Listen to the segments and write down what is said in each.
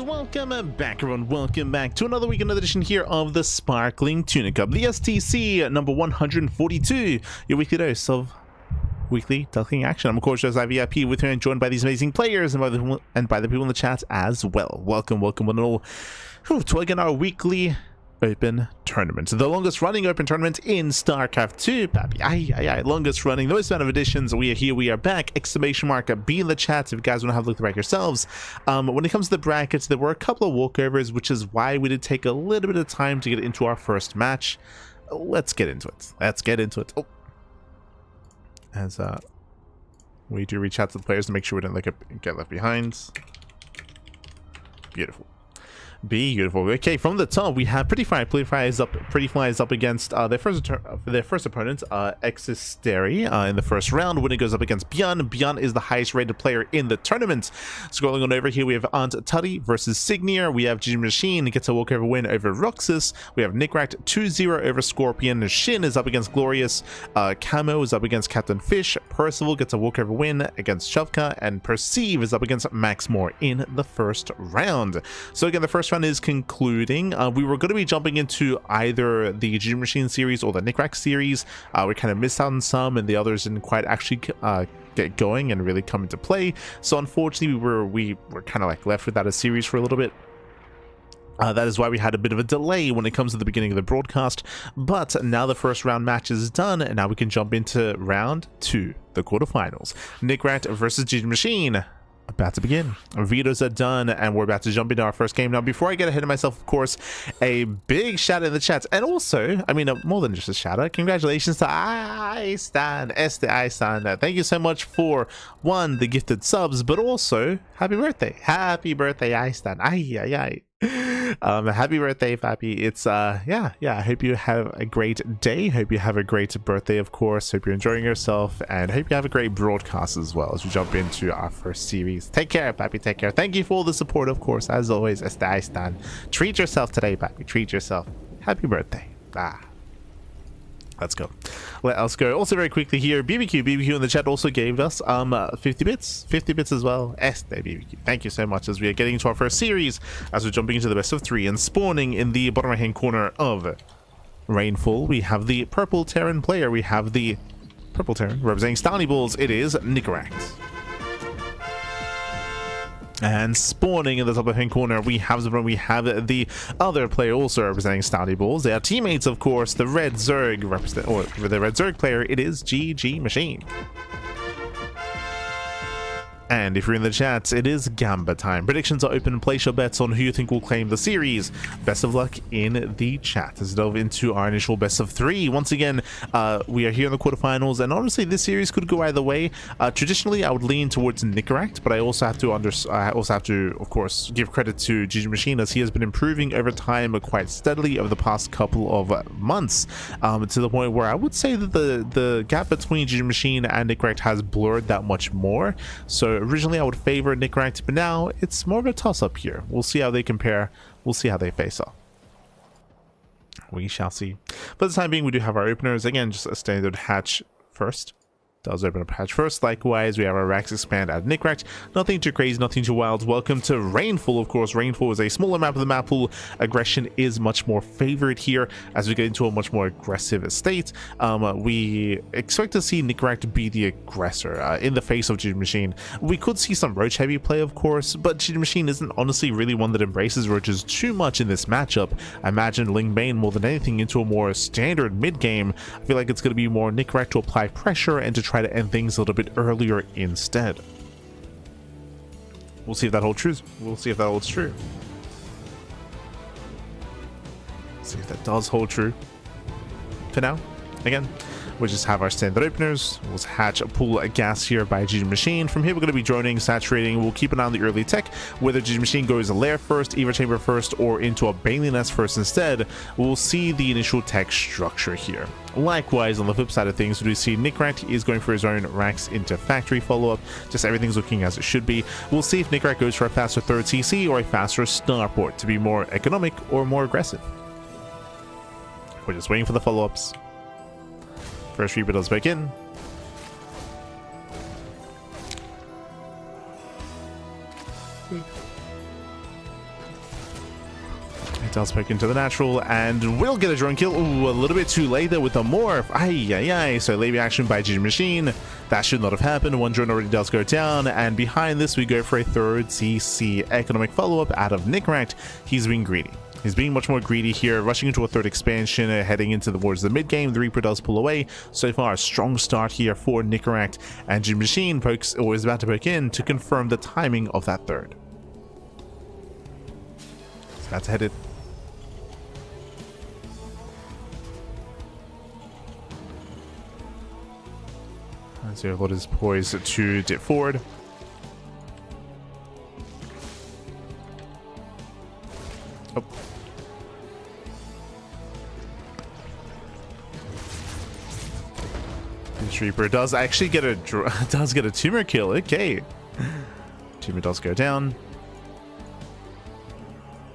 welcome back everyone, welcome back to another week, another edition here of the Sparkling Tuna Cup, the STC number 142, your weekly dose of weekly Duckling action. I'm of course just VIP with you and joined by these amazing players and by the people in the chat as well. Welcome one and all to again our weekly open tournament, the longest running open tournament in StarCraft 2, papi. Longest running, the most amount of editions. We are here, we are back, exclamation mark, be in the chat if you guys want to have a look at the bracket yourselves. When it comes to the brackets, there were a couple of walkovers, which is why we did take a little bit of time to get into our first match. Let's get into it. Oh. As we do reach out to the players to make sure we don't get left behind. Beautiful. Okay, from the top we have Pretty Fly is up against their first opponent, Existeri, in the first round when it goes up against ByuN. ByuN is the highest rated player in the tournament. Scrolling on over here, we have Aunt Tutty versus Signier. We have Machine gets a walkover win over Roxas. We have Nickract 2-0 over Scorpion. SHIN is up against Glorious. Camo is up against Captain Fish. Percival gets a walkover win against Shovka, and Perceive is up against Maxmore in the first round. So again, the first round is concluding. We were going to be jumping into either the Machine series or the Nickract series. We kind of missed out on some, and the others didn't quite actually get going and really come into play. So unfortunately, we were kind of like left without a series for a little bit. That is why we had a bit of a delay when it comes to the beginning of the broadcast, but now the first round match is done, and now we can jump into round 2, the quarterfinals. Nickract versus Machine. About to begin. Vetoes are done, and we're about to jump into our first game. Now, before I get ahead of myself, of course, a big shout out in the chat, and also, I mean, more than just a shout out, congratulations to Istan, Istan. Thank you so much for, one, the gifted subs, but also, happy birthday, Istan. Happy birthday, Fappy. It's yeah, I hope you have a great day, hope you have a great birthday, of course, hope you're enjoying yourself, and hope you have a great broadcast as well as we jump into our first series. Take care, Pappy, take care. Thank you for all the support, of course, as always. I stand. Treat yourself today, Pappy, treat yourself. Happy birthday. Let's go. Let's go. Also, very quickly here, BBQ in the chat also gave us 50 bits as well. BBQ. Thank you so much, as we are getting into our first series, as we're jumping into the best of 3 and spawning in the bottom right hand corner of Rainfall. We have the purple Terran player. We have the purple Terran representing Stony Balls. It is Nickract. And spawning in the top left-hand corner, we have the other player also representing Stouty Balls. They are teammates, of course, the Red Zerg the Red Zerg player. It is Machine. And if you're in the chat, it is Gamba time. Predictions are open. Place your bets on who you think will claim the series. Best of luck in the chat as we delve into our initial best of 3. Once again, we are here in the quarterfinals, and honestly, this series could go either way. Traditionally, I would lean towards Nickract, but I also have to, of course, give credit to Machine, as he has been improving over time quite steadily over the past couple of months, to the point where I would say that the gap between Machine and Nickract has blurred that much more. So originally I would favor Nickract, but now it's more of a toss-up here. We'll see how they compare. We'll see how they face off. We shall see. For the time being, we do have our openers. Again, just a standard hatch first. Does open up hatch first. Likewise, we have our Rax expand at Nickract. Nothing too crazy, nothing too wild. Welcome to Rainfall, of course. Rainfall is a smaller map of the map pool. Aggression is much more favored here as we get into a much more aggressive state. We expect to see Nickract be the aggressor in the face of Machine. We could see some Roach heavy play, of course, but Machine isn't honestly really one that embraces Roaches too much in this matchup. I imagine Ling Bane more than anything into a more standard mid game. I feel like it's going to be more Nickract to apply pressure and to try to end things a little bit earlier instead. We'll see if that holds true. See if that does hold true. For now, again, we'll just have our standard openers. We'll hatch a pool of gas here by Machine. From here, we're going to be droning, saturating. We'll keep an eye on the early tech, whether Machine goes a lair first, Eva chamber first, or into a Bailey nest first instead. We'll see the initial tech structure here. Likewise, on the flip side of things, we see Nickract is going for his own Rax into factory follow-up. Just everything's looking as it should be. We'll see if Nickract goes for a faster third CC or a faster starport to be more economic or more aggressive. We're just waiting for the follow-ups. First rebuild is back in. does poke into the natural and will get a drone kill. Ooh, a little bit too late there with the morph. Ay. So late reaction by GG Machine. That should not have happened. One drone already does go down, and behind this we go for a third CC economic follow-up out of Nickracked. He's being greedy. He's being much more greedy here, rushing into a third expansion, heading into towards the mid game. The Reaper does pull away. So far, a strong start here for Nickracked, and GG Machine pokes, or is about to poke in to confirm the timing of that third. So that's headed. Zero Lord is poised to dip forward. Oh. This Reaper does actually get a Tuna kill. Okay, Tuna does go down.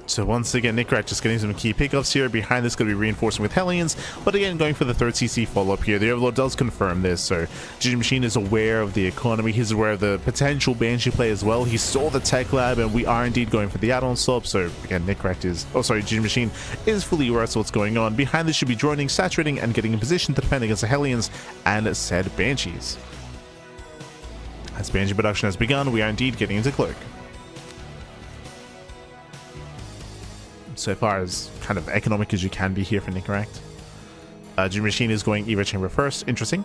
So once again, Nickracked just getting some key pickups here. Behind this, going to be reinforcing with Hellions, but again, going for the third CC follow-up here. The Overlord does confirm this, so GG Machine is aware of the economy. He's aware of the potential Banshee play as well. He saw the tech lab, and we are indeed going for the add-on swap. So again, Nickracked is, GG Machine is fully aware of what's going on. Behind this should be droning, saturating, and getting in position to defend against the Hellions and said Banshees. As Banshee production has begun, we are indeed getting into Cloak. So far as kind of economic as you can be here for Nickracked. GG Machine is going Evo Chamber first. Interesting.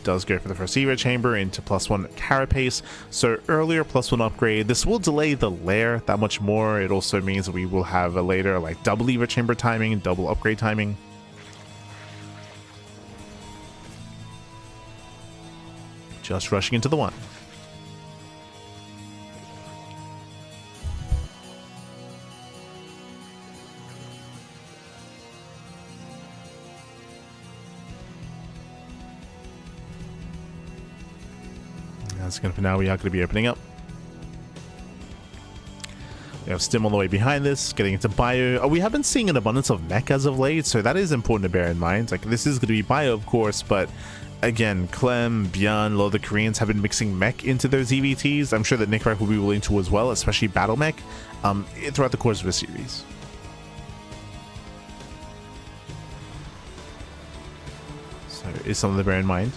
Does go for the first Evo Chamber into +1 Carapace. So earlier +1 upgrade. This will delay the lair that much more. It also means that we will have a later like double Evo Chamber timing and double upgrade timing. Just rushing into the one. For now, we are going to be opening up. We have Stim all the way behind this, getting into Bio. We have been seeing an abundance of mech as of late, so that is important to bear in mind. Like, this is going to be Bio, of course, but again, Clem, ByuN, a lot of the Koreans have been mixing mech into their ZVTs. I'm sure that Nickracked will be willing to as well, especially battle mech, throughout the course of the series. So it's something to bear in mind.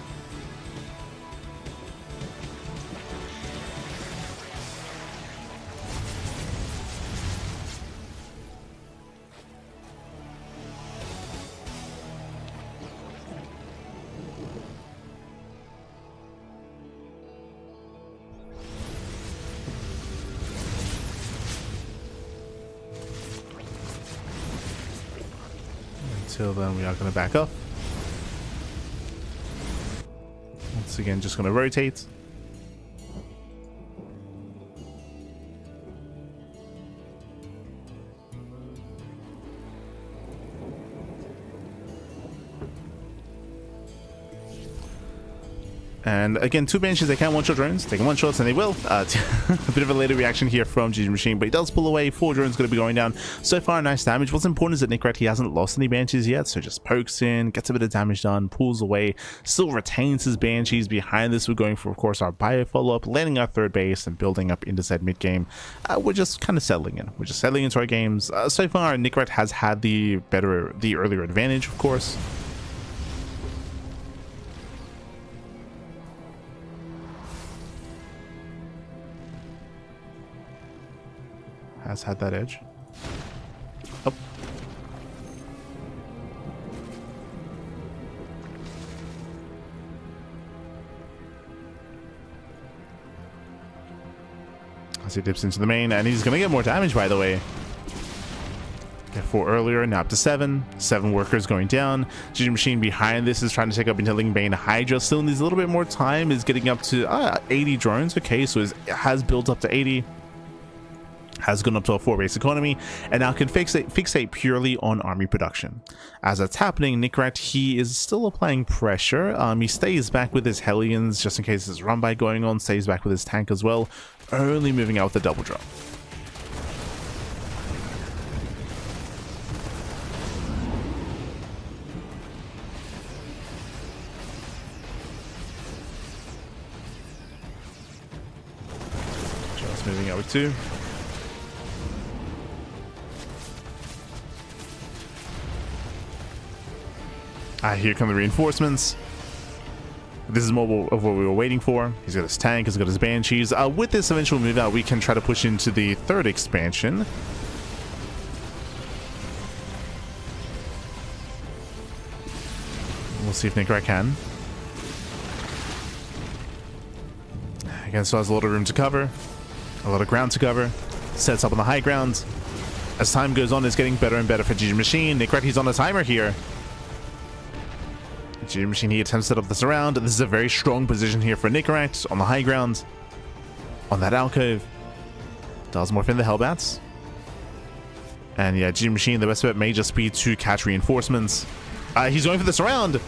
Until then, we are going to back up. Once again, just going to rotate. And again, two Banshees, they can one-shot drones. They can one-shots, and they will. A bit of a later reaction here from GG Machine, but he does pull away. 4 drones going to be going down. So far, nice damage. What's important is that Nickracked, he hasn't lost any Banshees yet, so just pokes in, gets a bit of damage done, pulls away, still retains his Banshees. Behind this, we're going for, of course, our Bio follow-up, landing our third base, and building up into said mid-game. We're just kind of settling in. We're just settling into our games. So far, Nickracked has had the earlier advantage, of course. Has had that edge. Oh. As he dips into the main, and he's gonna get more damage, by the way. Get 4 earlier, now up to 7. 7 workers going down. GG Machine behind this is trying to take up Intelling Bane. Hydra still needs a little bit more time, is getting up to 80 drones. Okay, so it has built up to 80. Has gone up to a 4-base economy, and now can fixate purely on army production. As that's happening, Nickracked, he is still applying pressure. He stays back with his Hellions just in case there's run by going on, stays back with his tank as well, only moving out with the double drop. Just moving out with 2. Here come the reinforcements. This is more of what we were waiting for. He's got his tank, he's got his banshees. With this eventual move out, we can try to push into the third expansion. We'll see if Nickrat can. Again, still has a lot of room to cover, a lot of ground to cover. Sets up on the high ground. As time goes on, it's getting better and better for GG Machine. Nickrat, he's on a timer here. GG Machine, he attempts to set up the surround. This is a very strong position here for Nickrat on the high ground. On that alcove. Does morph in the Hellbats. And yeah, GG Machine, the best bet may just be to catch reinforcements. He's going for the surround.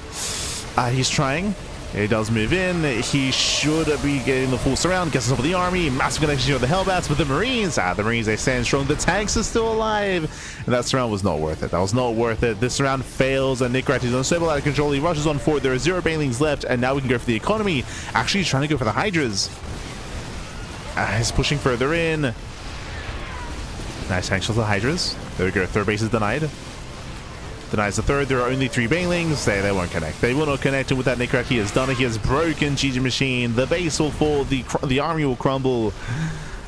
He's trying. He does move in. He should be getting the full surround. Gets on top of the army. Massive connection with the Hellbats, but the Marines. The Marines, they stand strong. The tanks are still alive. And that surround was not worth it. That was not worth it. This surround fails, and Nickrat is unstable, out of control. He rushes on forward. There are 0 banelings left, and now we can go for the economy. Actually, he's trying to go for the Hydras. He's pushing further in. Nice tank shots of the Hydras. There we go. Third base is denied. Denies the third. There are only 3 banelings. They won't connect. They will not connect. And with that, Nickrat, he has done it. He has broken GG Machine. The base will fall. The army will crumble.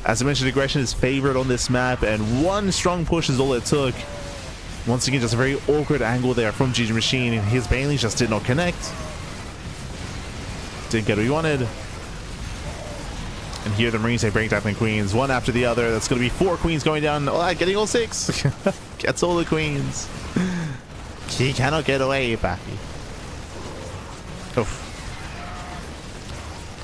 As I mentioned, aggression is favored on this map, and one strong push is all it took. Once again, just a very awkward angle there from GG Machine, and his banelings just did not connect. Didn't get what he wanted. And here the Marines, they break down the queens, one after the other. That's going to be 4 queens going down. Getting all 6. Gets all the queens. He cannot get away, Bappy. Oof.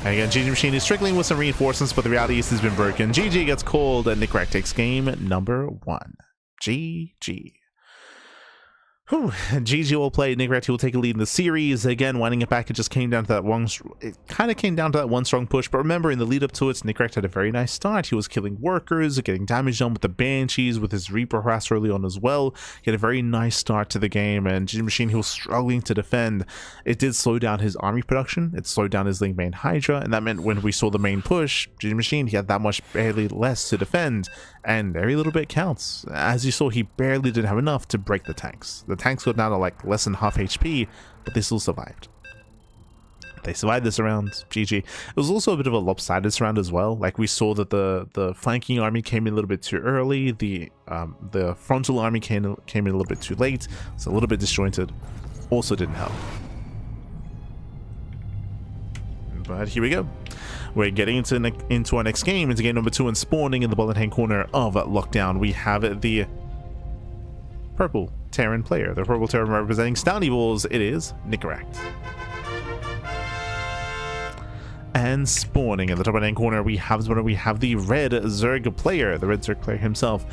And again, GG Machine is struggling with some reinforcements, but the reality is it's been broken. GG gets called, and Nickrat takes game number 1. GG. Whew. GG will play. Nickrat will take a lead in the series. Again, winding it back, it just came down to that one. It kind of came down to that one strong push. But remember, in the lead up to it, Nickrat had a very nice start. He was killing workers, getting damage done with the Banshees, with his Reaper harass early on as well. He had a very nice start to the game, and GG Machine, he was struggling to defend. It did slow down his army production. It slowed down his link main Hydra, and that meant when we saw the main push, GG Machine, he had that much barely less to defend. And every little bit counts. As you saw, he barely didn't have enough to break the tanks. The tanks got down to like less than half HP, but they still survived. They survived this round. GG. It was also a bit of a lopsided round as well. Like, we saw that the flanking army came in a little bit too early. The frontal army came in a little bit too late. It's a little bit disjointed. Also didn't help. But here we go. We're getting into our next game. Into game number 2 and spawning in the bottom hand corner of Lockdown. We have the purple Terran player. The purple Terran representing Stouty Balls. It is Nickrat. And spawning in the top right hand corner, we have the red Zerg player. The red Zerg player himself.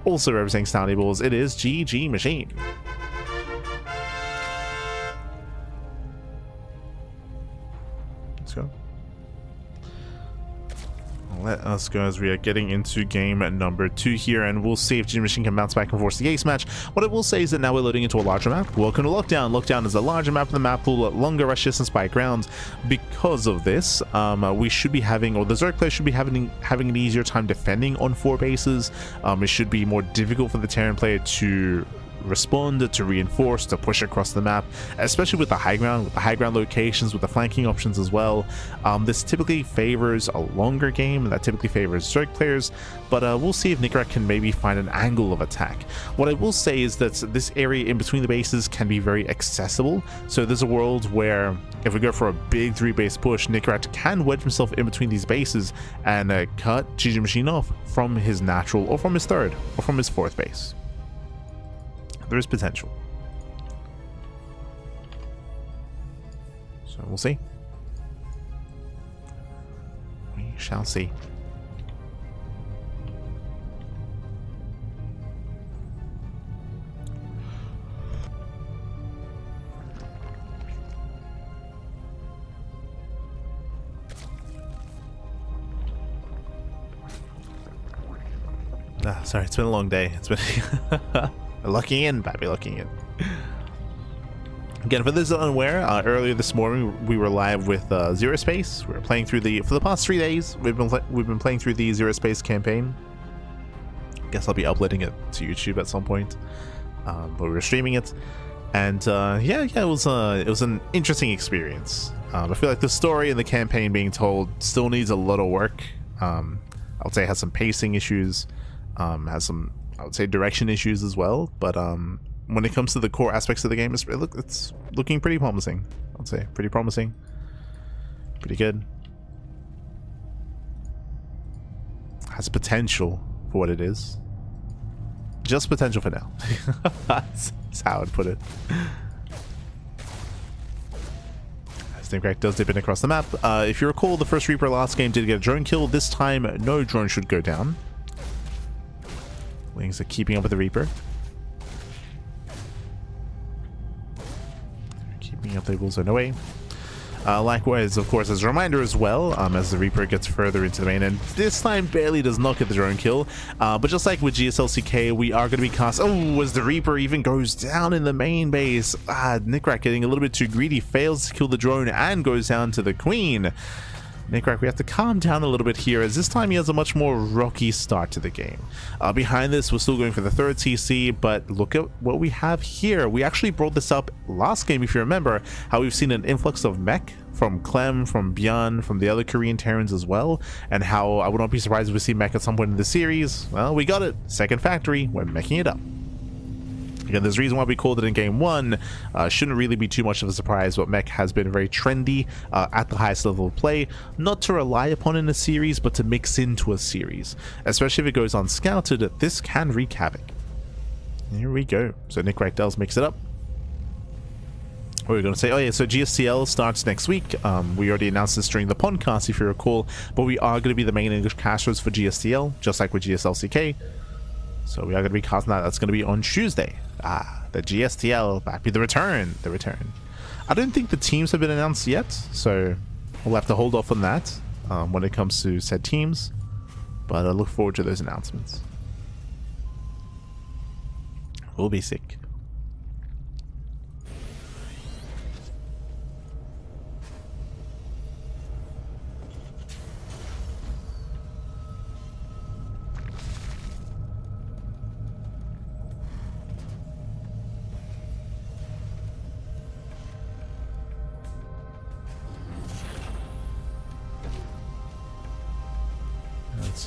Also representing Stouty Balls. It is GG Machine. Let's go. Let us go as we are getting into game number 2 here, and we'll see if GG Machine can bounce back and force the ace match. What I will say is that now we're loading into a larger map. Welcome to Lockdown. Lockdown is a larger map of the map pool, longer rush distance by ground. Because of this, we should be having, or the Zerg player should be having an easier time defending on 4 bases. It should be more difficult for the Terran player to respond, to reinforce, to push across the map, especially with the high ground locations, with the flanking options as well. This typically favors a longer game, and that typically favors Zerg players, but we'll see if Nickrat can maybe find an angle of attack. What I will say is that this area in between the bases can be very accessible, so there's a world where if we go for a big 3-base push, Nickrat can wedge himself in between these bases and cut GG Machine off from his natural, or from his 3rd, or from his 4th base. There is potential. So we'll see. We shall see. Sorry, it's been a long day. It's been locking in, Bappy, locking in. Again, for those unaware, earlier this morning we were live with Zero Space. We were playing through for the past 3 days. We've been playing through the Zero Space campaign. Guess I'll be uploading it to YouTube at some point. But we were streaming it, And yeah, it was an interesting experience. I feel like the story and the campaign being told still needs a lot of work. I would say it has some pacing issues, has some, I would say, direction issues as well. But when it comes to the core aspects of the game, it's looking pretty promising. I'd say pretty promising, pretty good. Has potential for what it is. Just potential for now. That's how I'd put it. CranKy does dip in across the map. If you recall, the first Reaper last game did get a drone kill. This time, no drone should go down. Wings are keeping up with the Reaper. Keeping up, they will zone away. Likewise, of course, as a reminder as well, as the Reaper gets further into the main, and this time barely does not get the drone kill, but just like with GSLCK, we are going to be cast. Oh, as the Reaper even goes down in the main base, Nickrack getting a little bit too greedy, fails to kill the drone and goes down to the Queen. Nickrack, we have to calm down a little bit here, as this time he has a much more rocky start to the game. Behind this, we're still going for the third CC, but look at what we have here. We actually brought this up last game, if you remember, how we've seen an influx of mech from Clem, from ByuN, from the other Korean Terrans as well, and how I would not be surprised if we see mech at some point in the series. Well, we got it. Second factory, we're meching it up. Again, there's a reason why we called it in game one. Shouldn't really be too much of a surprise, but mech has been very trendy at the highest level of play, not to rely upon in a series, but to mix into a series. Especially if it goes unscouted, this can wreak havoc. Here we go. So Nickrack does mix it up. What were we going to say? Oh yeah, so GSTL starts next week. We already announced this during the podcast, if you recall, but we are going to be the main English casters for GSTL, just like with GSLCK. So we are going to be casting that. That's going to be on Tuesday. The GSTL, back be the return. I don't think the teams have been announced yet, so we'll have to hold off on that when it comes to said teams. But I look forward to those announcements. We'll be sick.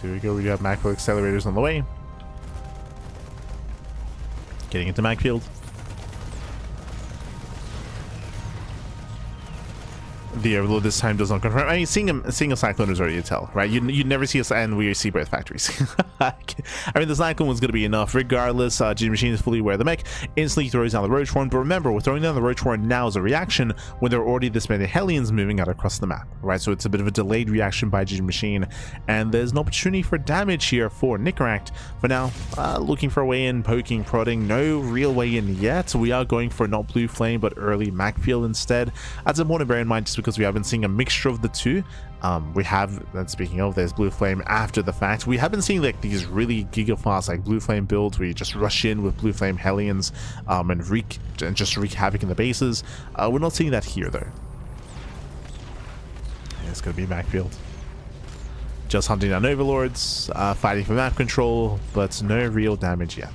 Here we go. We got macro accelerators on the way. Getting into mag field. The overload this time does not confirm. I mean, seeing a cyclone is already a tell, right? You'd never see a, and we see both factories. I mean, the cyclone was going to be enough. Regardless, G Machine is fully aware of the mech, instantly throws down the roach horn. But remember, we're throwing down the roach horn now as a reaction when there are already this many Hellions moving out across the map, right? So it's a bit of a delayed reaction by G Machine, and there's an opportunity for damage here for Nickrack. For now, looking for a way in, poking, prodding, no real way in yet. We are going for not blue flame, but early mag field instead. That's important to bear in mind, just because we have been seeing a mixture of the two. We have, and speaking of, there's blue flame after the fact. We have been seeing like these really gigafast like blue flame builds where you just rush in with blue flame Hellions and just wreak havoc in the bases. We're not seeing that here though. Yeah, it's gonna be mag field. Just hunting down overlords, fighting for map control, but no real damage yet.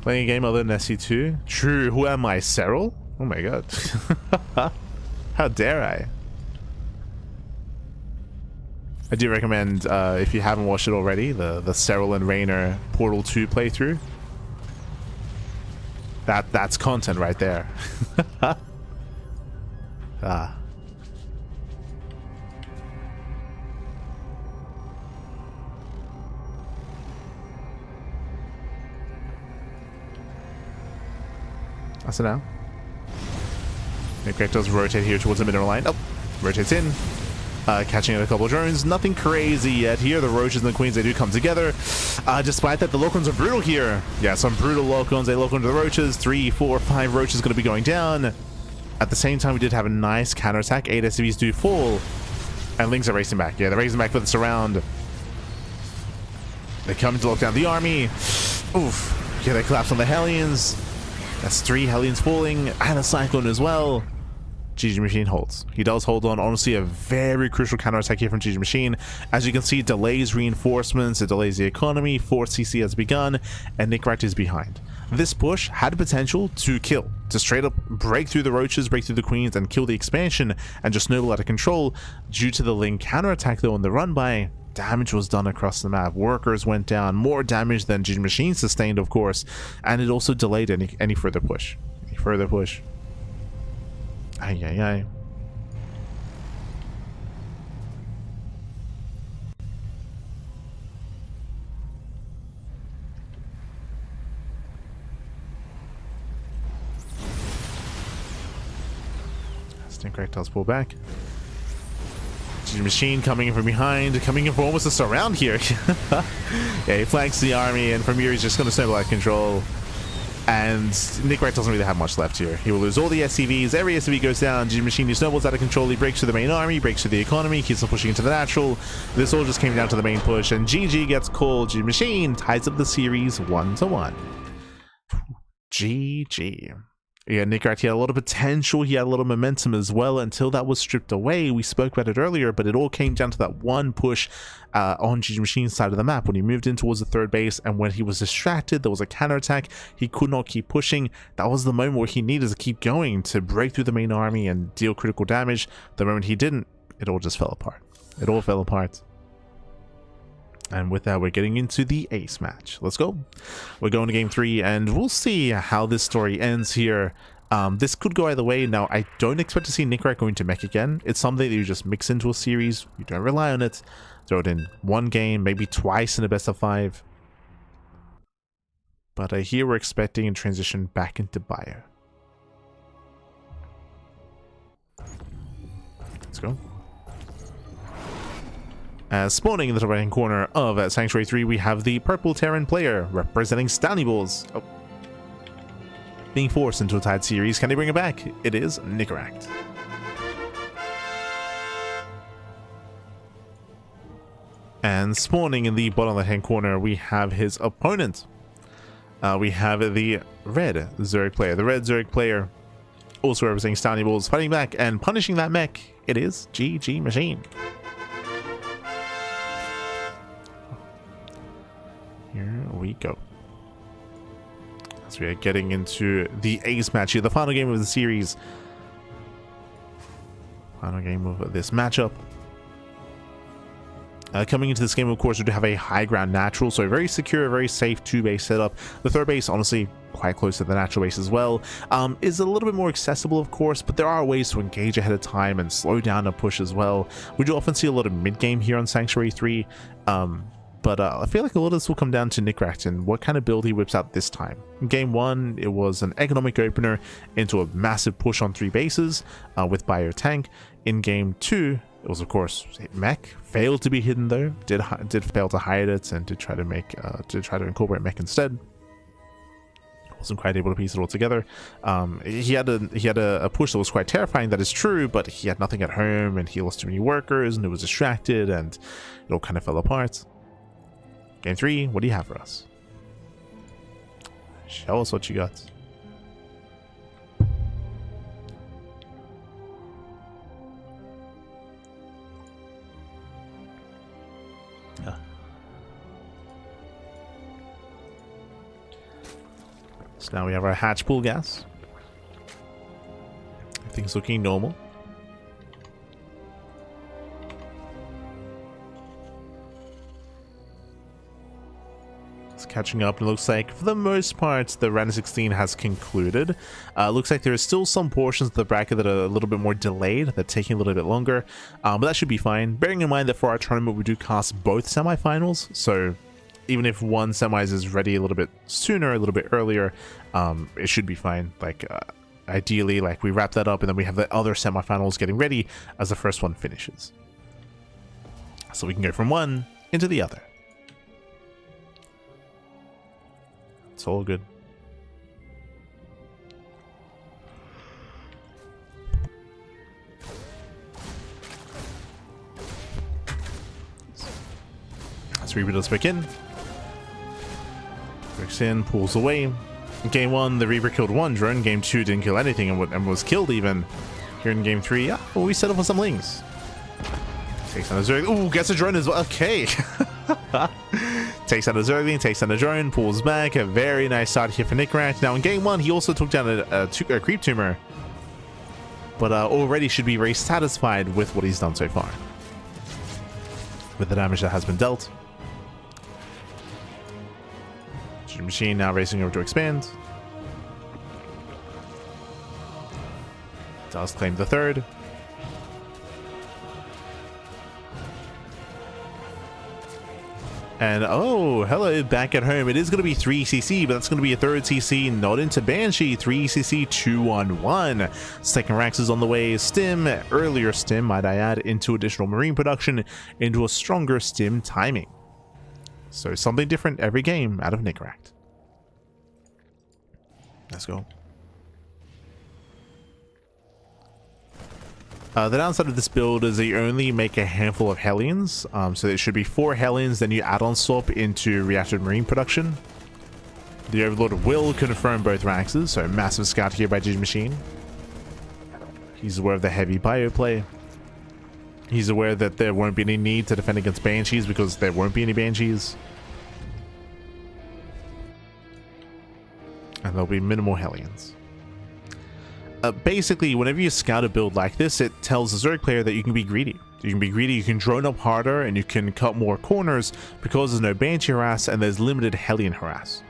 Playing a game other than SC2? True, who am I, Cyril? Oh my god. How dare I? I do recommend, if you haven't watched it already, the Cyril and Raynor Portal 2 playthrough. That's content right there. That's it now. Nickrack does rotate here towards the middle line. Oh, rotates in. Catching a couple of drones. Nothing crazy yet here. The roaches and the queens, they do come together. Despite that, the locons are brutal here. Yeah, some brutal locons. They lock onto the roaches. 3, 4, 5 roaches going to be going down. At the same time, we did have a nice counterattack. 8 SCVs do fall. And Lings are racing back. Yeah, they're racing back for the surround. They come to lock down the army. Oof. Yeah, they collapse on the Hellions. That's 3 Hellions falling, and a Cyclone as well. GG Machine holds. He does hold on. Honestly, a very crucial counterattack here from GG Machine. As you can see, delays reinforcements, it delays the economy, 4th CC has begun, and Nickracht is behind. This push had potential to kill, to straight up break through the roaches, break through the queens, and kill the expansion, and just snowball out of control. Due to the Ling counterattack though on the run by, damage was done across the map. Workers went down, more damage than GG Machine sustained, of course, and it also delayed any further push. Any further push. Ay, ay, ay. Nickracht does pull back. GG Machine coming in from behind, coming in for almost a surround here. Yeah, he flanks the army, and from here he's just going to snowball out of control. And Nickracht doesn't really have much left here. He will lose all the SCVs. Every SCV goes down. GG Machine, he snowballs out of control. He breaks through the main army, breaks through the economy, keeps on pushing into the natural. This all just came down to the main push, and GG gets called. GG Machine ties up the series 1-1. GG. Yeah, Nickracht, he had a lot of potential, he had a lot of momentum as well until that was stripped away. We spoke about it earlier, but it all came down to that one push on GG Machine's side of the map when he moved in towards the 3rd base, and when he was distracted, there was a counterattack, he could not keep pushing. That was the moment where he needed to keep going to break through the main army and deal critical damage. The moment he didn't, it all just fell apart. It all fell apart. And with that, we're getting into the ace match. Let's go. We're going to game 3, and we'll see how this story ends here. This could go either way. Now, I don't expect to see Nickracht going to mech again. It's something that you just mix into a series. You don't rely on it. Throw it in one game, maybe twice in a best of 5. But here we're expecting a transition back into ByuN. Let's go. Spawning in the top right hand corner of Sanctuary 3, we have the purple Terran player representing Stanley Balls. Oh. Being forced into a tied series. Can they bring it back? It is Nickracht. And spawning in the bottom left hand corner, we have his opponent. We have the red Zurich player. The red Zurich player, also representing Stanley Balls, fighting back and punishing that mech. It is GG Machine. Here we go. As we are getting into the ace match here, the final game of the series. Final game of this matchup. Coming into this game, of course, we do have a high ground natural, so a very secure, very safe 2-base setup. The 3rd base, honestly, quite close to the natural base as well, is a little bit more accessible, of course, but there are ways to engage ahead of time and slow down a push as well. We do often see a lot of mid-game here on Sanctuary 3, but I feel like a lot of this will come down to Nickracht and what kind of build he whips out this time. In game 1, it was an economic opener into a massive push on 3 bases with ByuN tank. In game 2, it was, of course, mech. Failed to be hidden though. Did fail to hide it and did try to incorporate mech instead. Wasn't quite able to piece it all together. He had a push that was quite terrifying, that is true, but he had nothing at home and he lost too many workers and it was distracted and it all kind of fell apart. Game 3, what do you have for us? Show us what you got. Yeah. So now we have our hatch pool gas. Everything's looking normal. Catching up, and it looks like for the most part the round 16 has concluded. Looks like there is still some portions of the bracket that are a little bit more delayed, that are taking a little bit longer, but that should be fine, bearing in mind that for our tournament we do cast both semifinals, so even if one semis is ready a little bit sooner, a little bit earlier, it should be fine. Like ideally, like we wrap that up and then we have the other semifinals getting ready as the first one finishes, so we can go from one into the other. It's all good. Let's Reaper does back in. Breaks in, pulls away. Game 1, the Reaper killed 1 drone. Game 2 didn't kill anything and was killed even. here in game 3. Yeah, well, we settle for some Lings. Takes down a Zergling. Ooh, gets a drone as well. Okay. Takes down a Zergling, takes down a drone, pulls back. A very nice start here for Nickrat. Now in game 1, he also took down a creep tumor. But already should be very satisfied with what he's done so far. With the damage that has been dealt. Machine now racing over to expand. Does claim the third. And oh, hello, back at home. It is going to be 3 CC, but that's going to be a third CC, not into Banshee. 3 CC, 2-on-1. Second Rax is on the way. Stim, earlier Stim, might I add, into additional Marine production, into a stronger Stim timing. So something different every game out of Nickrat. Let's go. The downside of this build is that you only make a handful of Hellions, so there should be 4 Hellions, then you add on swap into reactive Marine production. The Overlord will confirm both Raxes, so massive scout here by Machine. He's aware of the heavy bio play. He's aware that there won't be any need to defend against Banshees because there won't be any Banshees. And there'll be minimal Hellions. Basically, whenever you scout a build like this, it tells the Zerg player that you can be greedy. You can be greedy, you can drone up harder, and you can cut more corners because there's no Banshee harass and there's limited Hellion harass.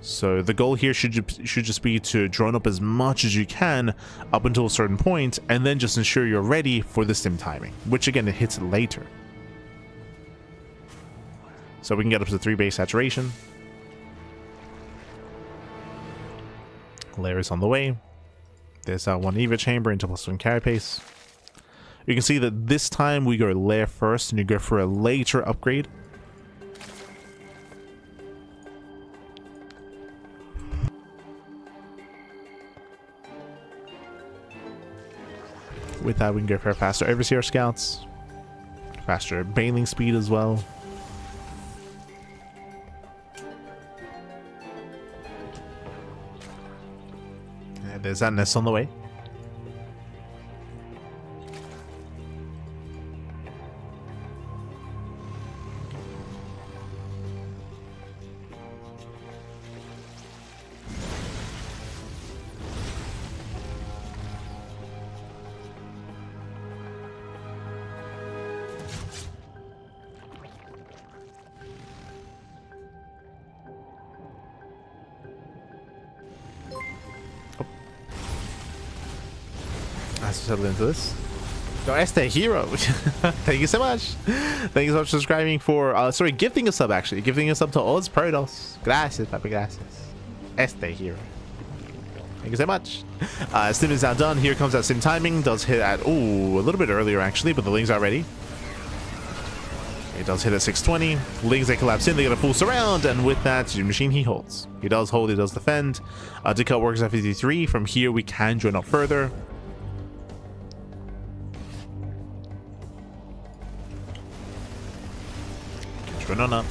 So the goal here should just be to drone up as much as you can up until a certain point, and then just ensure you're ready for the Stim timing, which again, it hits later. So we can get up to 3 base saturation. Layers on the way. There's that 1 Eva chamber into +1 carapace. You can see that this time we go lair first and you go for a later upgrade. With that we can go for faster Overseer scouts, faster bailing speed as well. There's that nest on the way. Let's settle into this. No, Este Hero. Thank you so much. Thank you so much for subscribing for sorry, gifting a sub actually. Gifting a sub to Oz Prodos. Gracias, papi, gracias. Este Hero. Thank you so much. Stim is now done. Here comes that Stim timing. Does hit at ooh, a little bit earlier actually, but the Lings are ready. It does hit at 620. Lings, they collapse in, they get a full surround, and with that, Machine he holds. He does hold, he does defend. To cut works at 53. From here we can join up further. Tuna.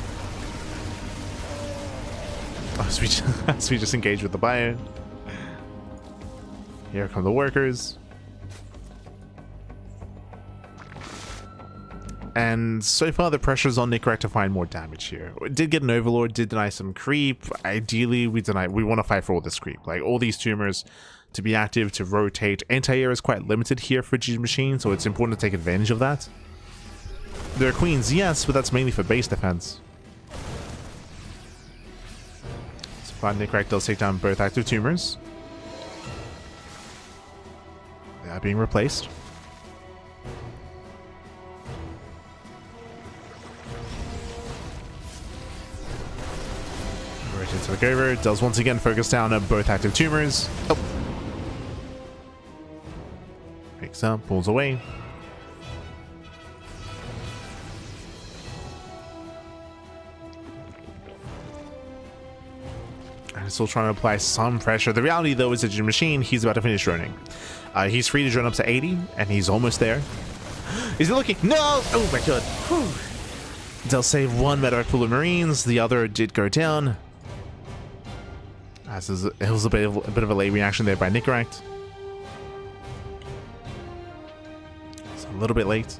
Oh, so we just engage with the ByuN. Here come the workers. And so far the pressure's on Nickrat to find more damage here. It did get an Overlord, did deny some creep. Ideally we want to fight for all this creep. Like all these tumors to be active, to rotate. Anti-air is quite limited here for Machine, so it's important to take advantage of that. There are queens, yes, but that's mainly for base defense. So far, Nickrat does take down both active tumors. They are being replaced. Right into the over. Does once again focus down on both active tumors. Oh. Picks up, pulls away. Still trying to apply some pressure. The reality though is that Machine, he's about to finish droning. He's free to drone up to 80 and he's almost there. Is he looking? No! Oh my god. Whew. They'll save one medevac pool of Marines. The other did go down. It was a bit of a late reaction there by Nickrat. A little bit late.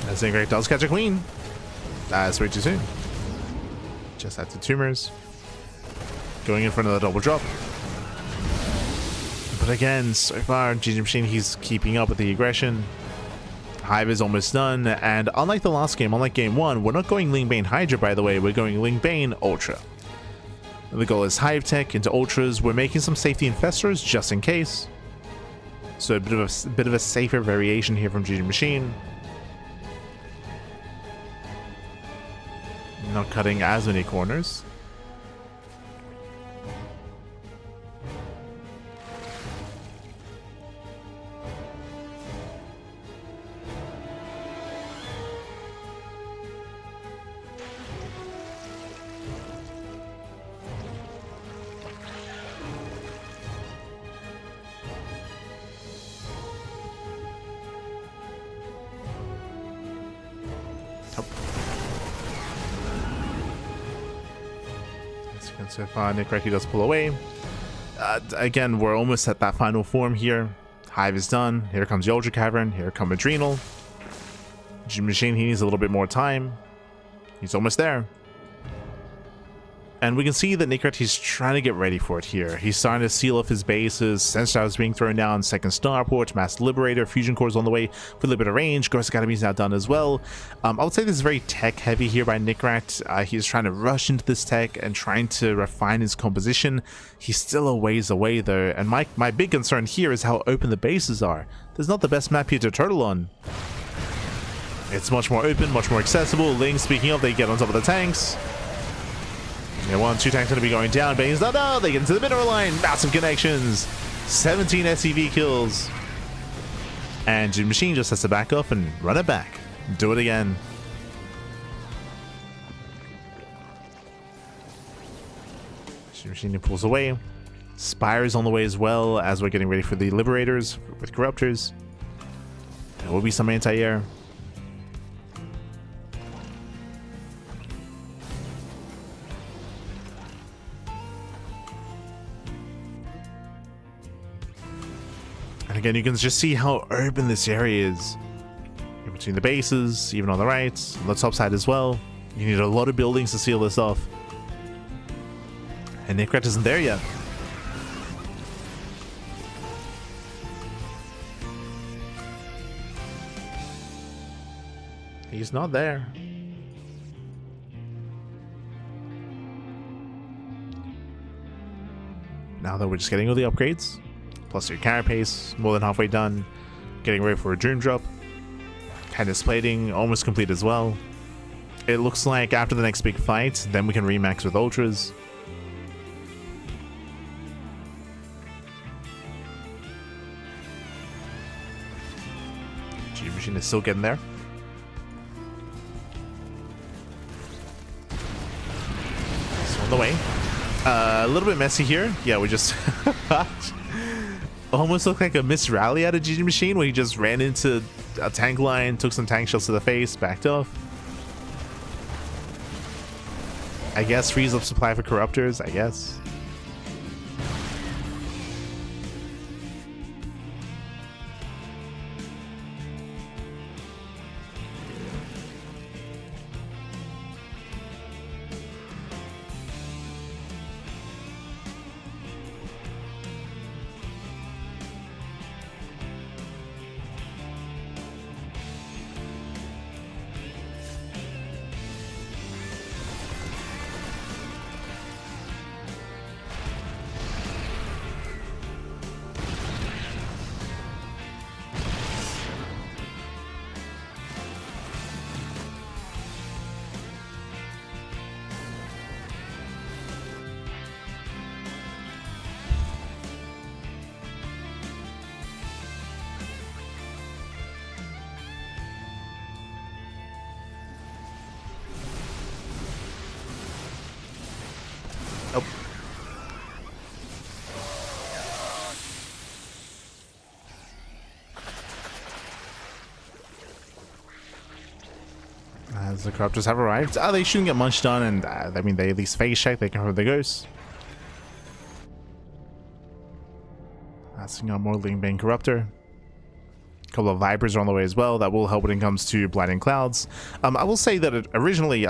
That's incorrect. Does catch a queen. That's way too soon. Just had 2 tumors. Going in front of the double drop. But again, so far, GG Machine, he's keeping up with the aggression. Hive is almost done, and unlike the last game, unlike game 1, we're not going Ling Bane Hydra, by the way, we're going Ling Bane Ultra. The goal is Hive Tech into Ultras. We're making some safety infestors just in case. So a bit of a safer variation here from GG Machine. Not cutting as many corners. So far, CranKy does pull away. Again, we're almost at that final form here. Hive is done. Here comes the Ultra Cavern. Here comes Adrenal. GG Machine, he needs a little bit more time. He's almost there. And we can see that CranKy's trying to get ready for it here. He's starting to seal off his bases. Sensor is being thrown down. Second Starport, Master Liberator, Fusion Cores on the way for a little bit of range. Ghost Academy is now done as well. I would say this is very tech heavy here by CranKy. He's trying to rush into this tech and trying to refine his composition. He's still a ways away though. And my big concern here is how open the bases are. There's not the best map here to turtle on. It's much more open, much more accessible. Ling, speaking of, they get on top of the tanks. Yeah, 1, 2 tanks going to be going down. Bane's not. No, they get into the mineral line. Massive connections. 17 SCV kills. And GG Machine just has to back up and run it back. Do it again. GG Machine pulls away. Spire is on the way as well as we're getting ready for the Liberators with Corruptors. There will be some anti-air. And again, you can just see how open this area is. In between the bases, even on the right, on the top side as well. You need a lot of buildings to seal this off. And CranKy isn't there yet. He's not there. Now that we're just getting all the upgrades. Plus your carapace, more than halfway done. Getting ready for a dream drop. Cadence plating, almost complete as well. It looks like after the next big fight, then we can remax with ultras. GG Machine is still getting there. So on the way. A little bit messy here. Yeah, we just almost looked like a missed rally out of GG Machine where he just ran into a tank line, took some tank shells to the face, backed off. I guess frees up supply for Corruptors, I guess. As the corruptors have arrived. They shouldn't get much done, and I mean, they at least phase check. They can hold the ghosts. Passing out more Lingbane Corruptor. A couple of Vipers are on the way as well. That will help when it comes to Blinding Clouds. I will say that originally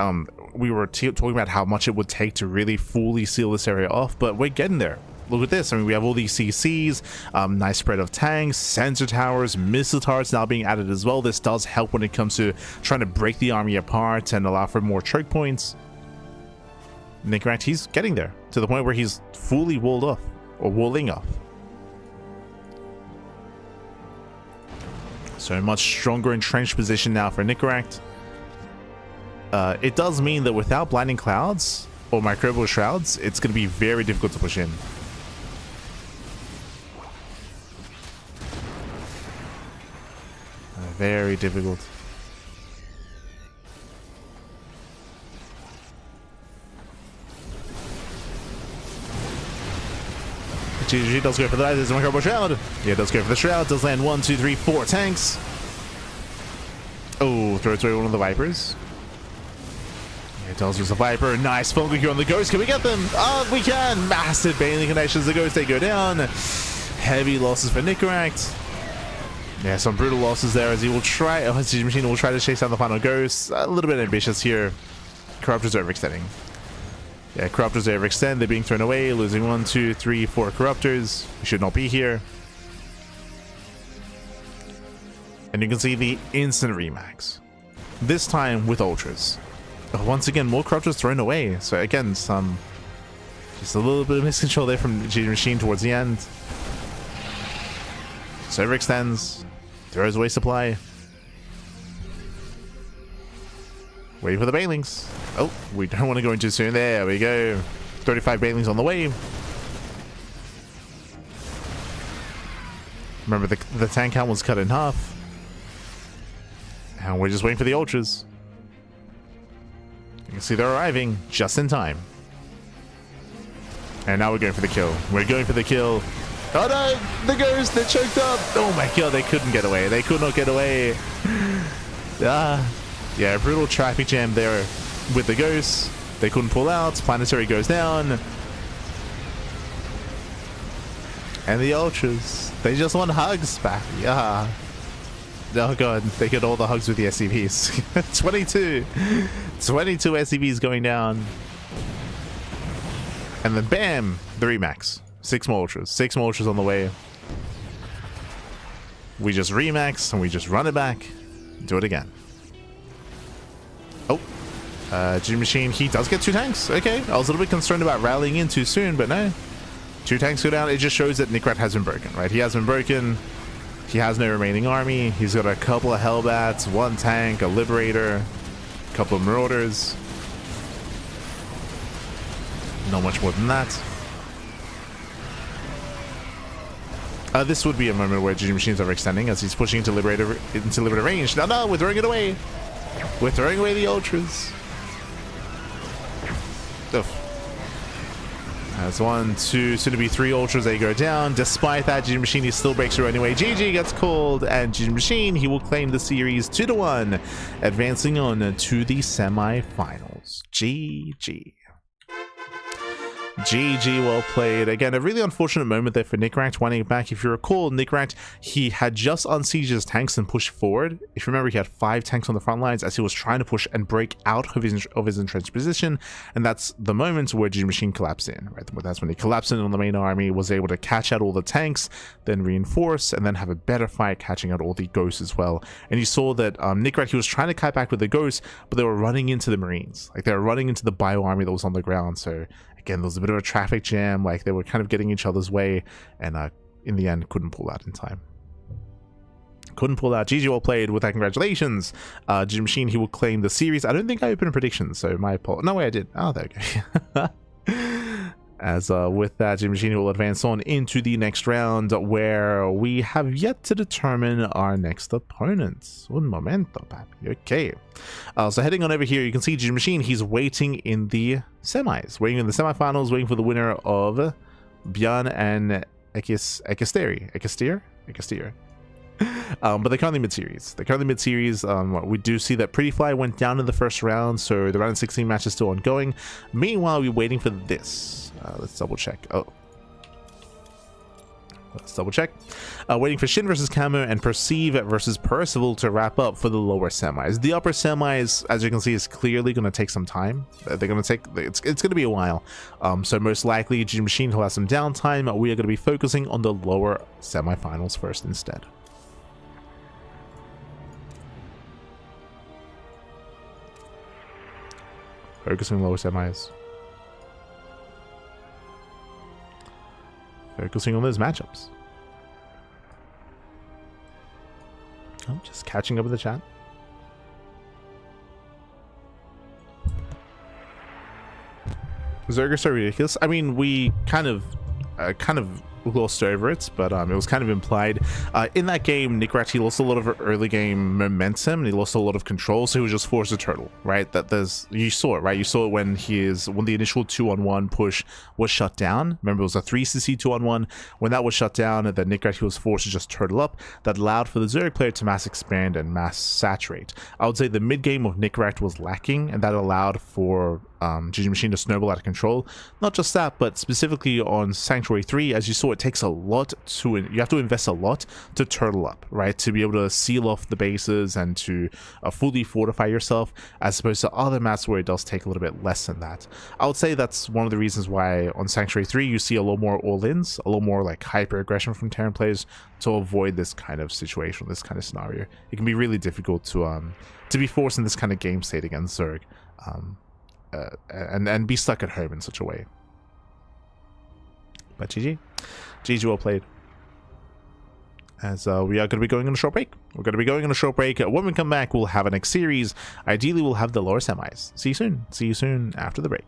we were talking about how much it would take to really fully seal this area off, but we're getting there. Look at this. I mean, we have all these CCs, nice spread of tanks, sensor towers, missile turrets now being added as well. This does help when it comes to trying to break the army apart and allow for more choke points. Nickrack, he's getting there to the point where he's fully walled off, or walling off. So much stronger entrenched position now for Nickrack. It does mean that without Blinding Clouds or Microbial Shrouds, it's going to be very difficult to push in. Very difficult. GG does go for that. There's a Microbial Shroud. Yeah, does go for the Shroud. Does land 1, 2, 3, 4 tanks. Oh, throws away one of the Vipers. Yeah, it does use a Viper. Nice focus here on the Ghost. Can we get them? Oh, we can. Massive Baneling connections. The Ghost, they go down. Heavy losses for Nickrack. Yeah, some brutal losses there as he will try. Oh, his machine will try to chase down the final Ghost. A little bit ambitious here. Corruptors are overextending. Yeah, Corruptors overextend. They're being thrown away. Losing 1, 2, 3, 4 Corruptors. We should not be here. And you can see the instant remax. This time with Ultras. Once again, more Corruptors thrown away. So again, just a little bit of miscontrol there from the machine towards the end. So overextends. Throws away supply. Waiting for the Banelings. Oh, we don't want to go in too soon. There we go. 35 Banelings on the way. Remember, the tank count was cut in half. And we're just waiting for the Ultras. You can see they're arriving just in time. And now we're going for the kill. We're going for the kill. Oh no! The Ghost! They're choked up! Oh my god, they couldn't get away. They could not get away. Yeah, brutal traffic jam there with the Ghosts. They couldn't pull out. Planetary goes down. And the Ultras. They just want hugs back. Yeah. Oh god, they get all the hugs with the SCVs. 22 SCVs going down. And then bam! The remax. 6 more Ultras. 6 more Ultras on the way. We just remax and we just run it back. Do it again. Oh. G Machine, he does get 2 tanks. Okay. I was a little bit concerned about rallying in too soon, but no. 2 tanks go down. It just shows that Nickrack has been broken, right? He has been broken. He has no remaining army. He's got a couple of Hellbats, 1 tank, a Liberator, a couple of Marauders. Not much more than that. This would be a moment where G Machine's overextending as he's pushing into Liberator range. No, we're throwing it away. We're throwing away the Ultras. That's 1, 2, soon to be 3 Ultras. They go down. Despite that, G Machine, he still breaks through anyway. GG gets called, and G Machine, he will claim the series 2-1, advancing on to the semi-finals. GG. GG, well played. Again, a really unfortunate moment there for Nickrack winding it back. If you recall, Nickrack, he had just unsieged his tanks and pushed forward. If you remember, he had 5 tanks on the front lines as he was trying to push and break out of his entrenched position, and that's the moment where G Machine collapsed in, right? That's when he collapsed in on the main army, was able to catch out all the tanks, then reinforce, and then have a better fight catching out all the Ghosts as well. And you saw that Nickrack, he was trying to kite back with the Ghosts, but they were running into the Marines. Like, they were running into the bio army that was on the ground, so again, there was a bit of a traffic jam, like they were kind of getting each other's way, and in the end, couldn't pull out in time. Couldn't pull out. GG, well played. With that, congratulations. G Machine, he will claim the series. I don't think I opened predictions, so my apologies. No way, I did. Oh, there we go. As with that, G Machine will advance on into the next round, where we have yet to determine our next opponents. Un momento, papi. Okay. So heading on over here, you can see G Machine, he's waiting in the semis, waiting in the semifinals, waiting for the winner of ByuN and Ekistir. But they're currently mid-series. We do see that Pretty Fly went down in the first round, so the round of 16 match is still ongoing. Meanwhile, we're waiting for this. Let's double check. Waiting for SHIN versus Camo and Perceive versus Percival to wrap up for the lower semis. The upper semis, as you can see, is clearly going to take some time. They're going to take, it's going to be a while. So most likely, G Machine will have some downtime. We are going to be focusing on the lower semifinals first instead. Focusing on lower semis. Focusing on those matchups. I'm just catching up with the chat. Zerg are so ridiculous. I mean, we kind of glossed over it, but it was kind of implied. In that game, Nickrat, he lost a lot of early game momentum and he lost a lot of control, so he was just forced to turtle, right? You saw it, right? You saw it when the initial 2-on-1 push was shut down. Remember, it was a 3cc 2-on-1. When that was shut down, then Nickrat, he was forced to just turtle up. That allowed for the Zerg player to mass expand and mass saturate. I would say the mid game of Nickrat was lacking, and that allowed for GG Machine to snowball out of control. Not just that, but specifically on Sanctuary 3, as you saw, it takes a lot you have to invest a lot to turtle up, right? To be able to seal off the bases and to fully fortify yourself, as opposed to other maps where it does take a little bit less than that. I would say that's one of the reasons why on Sanctuary 3 you see a lot more all-ins, a lot more like hyper aggression from Terran players to avoid this kind of situation, this kind of scenario. It can be really difficult to be forced in this kind of game state against Zerg. And be stuck at home in such a way. But GG well played. As we are going to be going on a short break. When we come back, we'll have a next series. Ideally, we'll have the lower semis. See you soon after the break.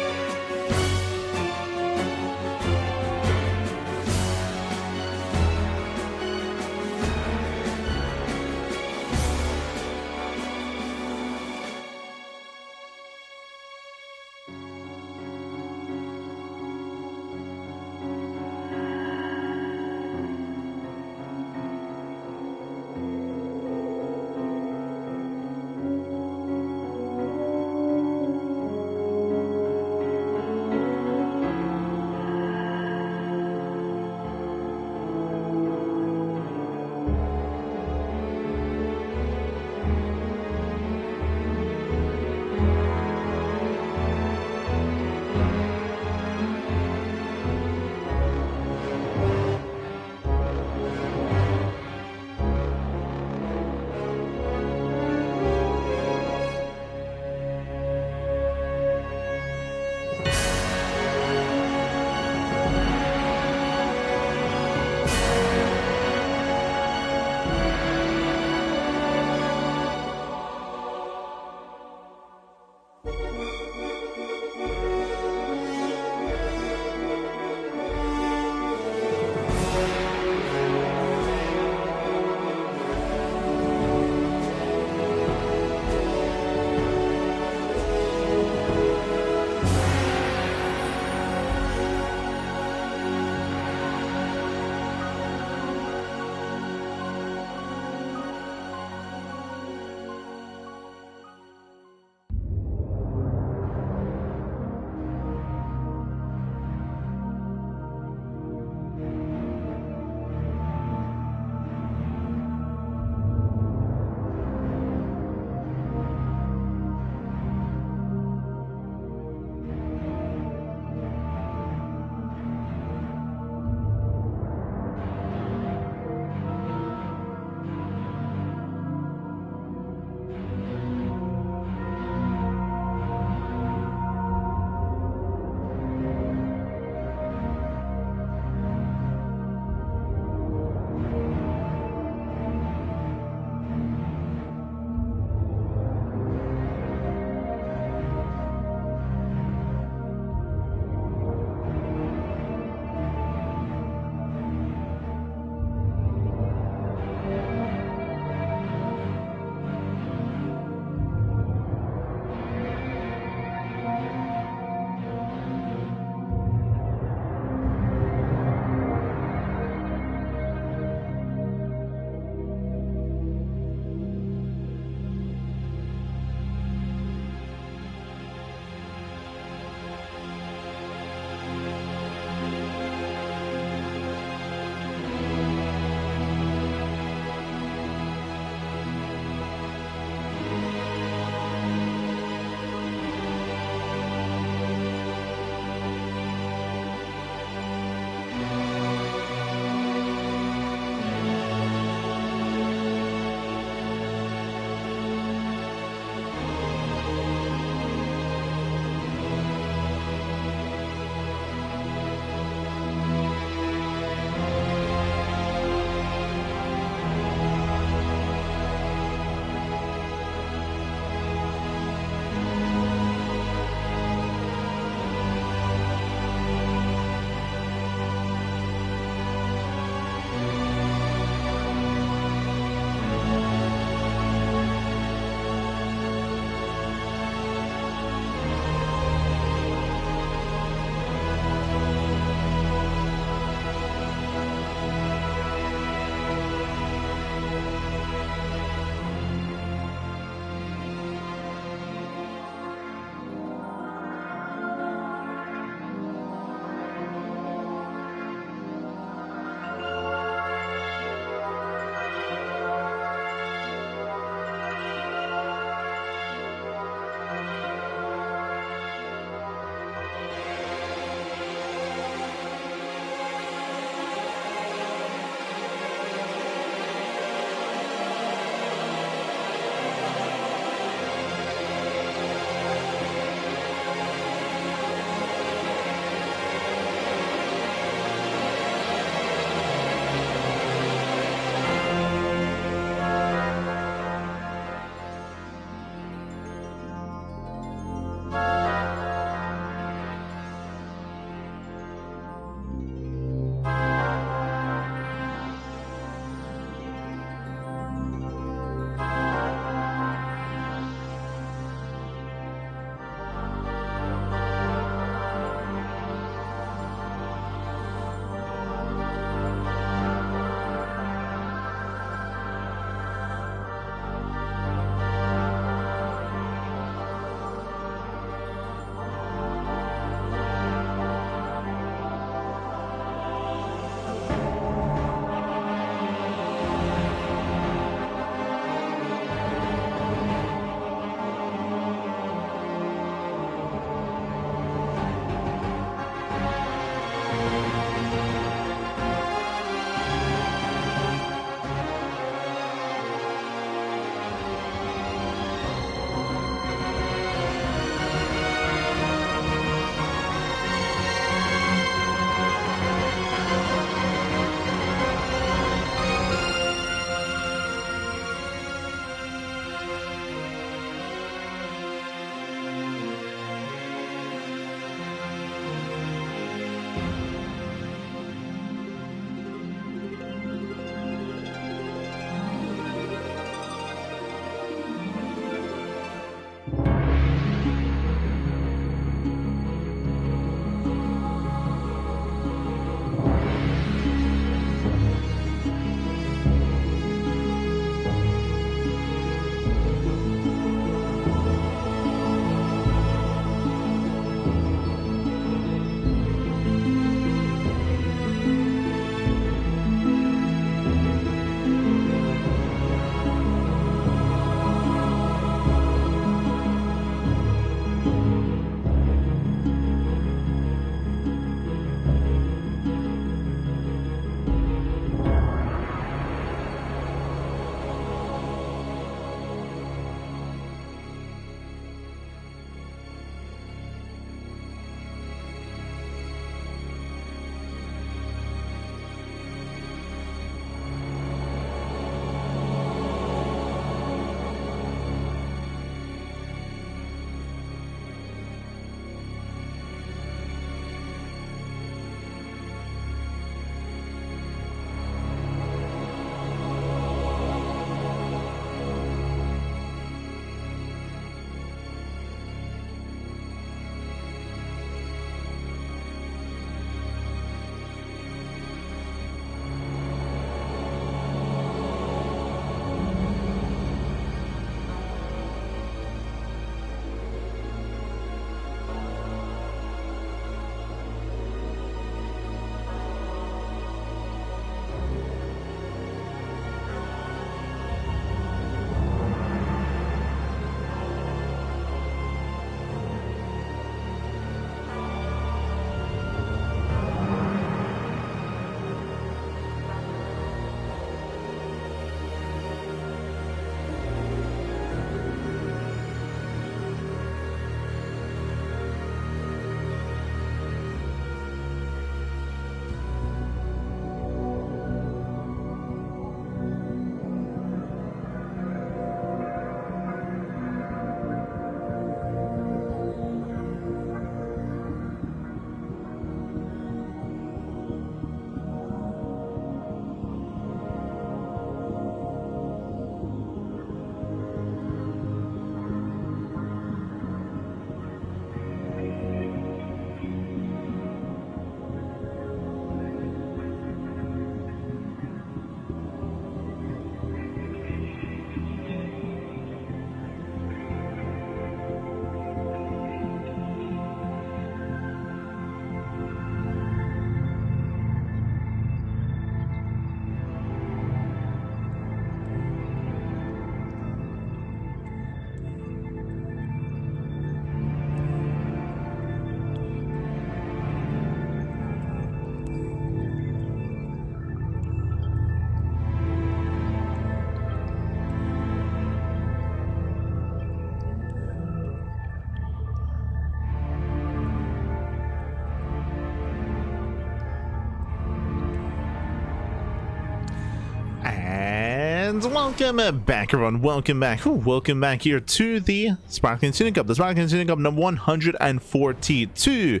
welcome back, everyone. Welcome back. Welcome back here to the Sparkling Tuna Cup. The Sparkling Tuna Cup number 142.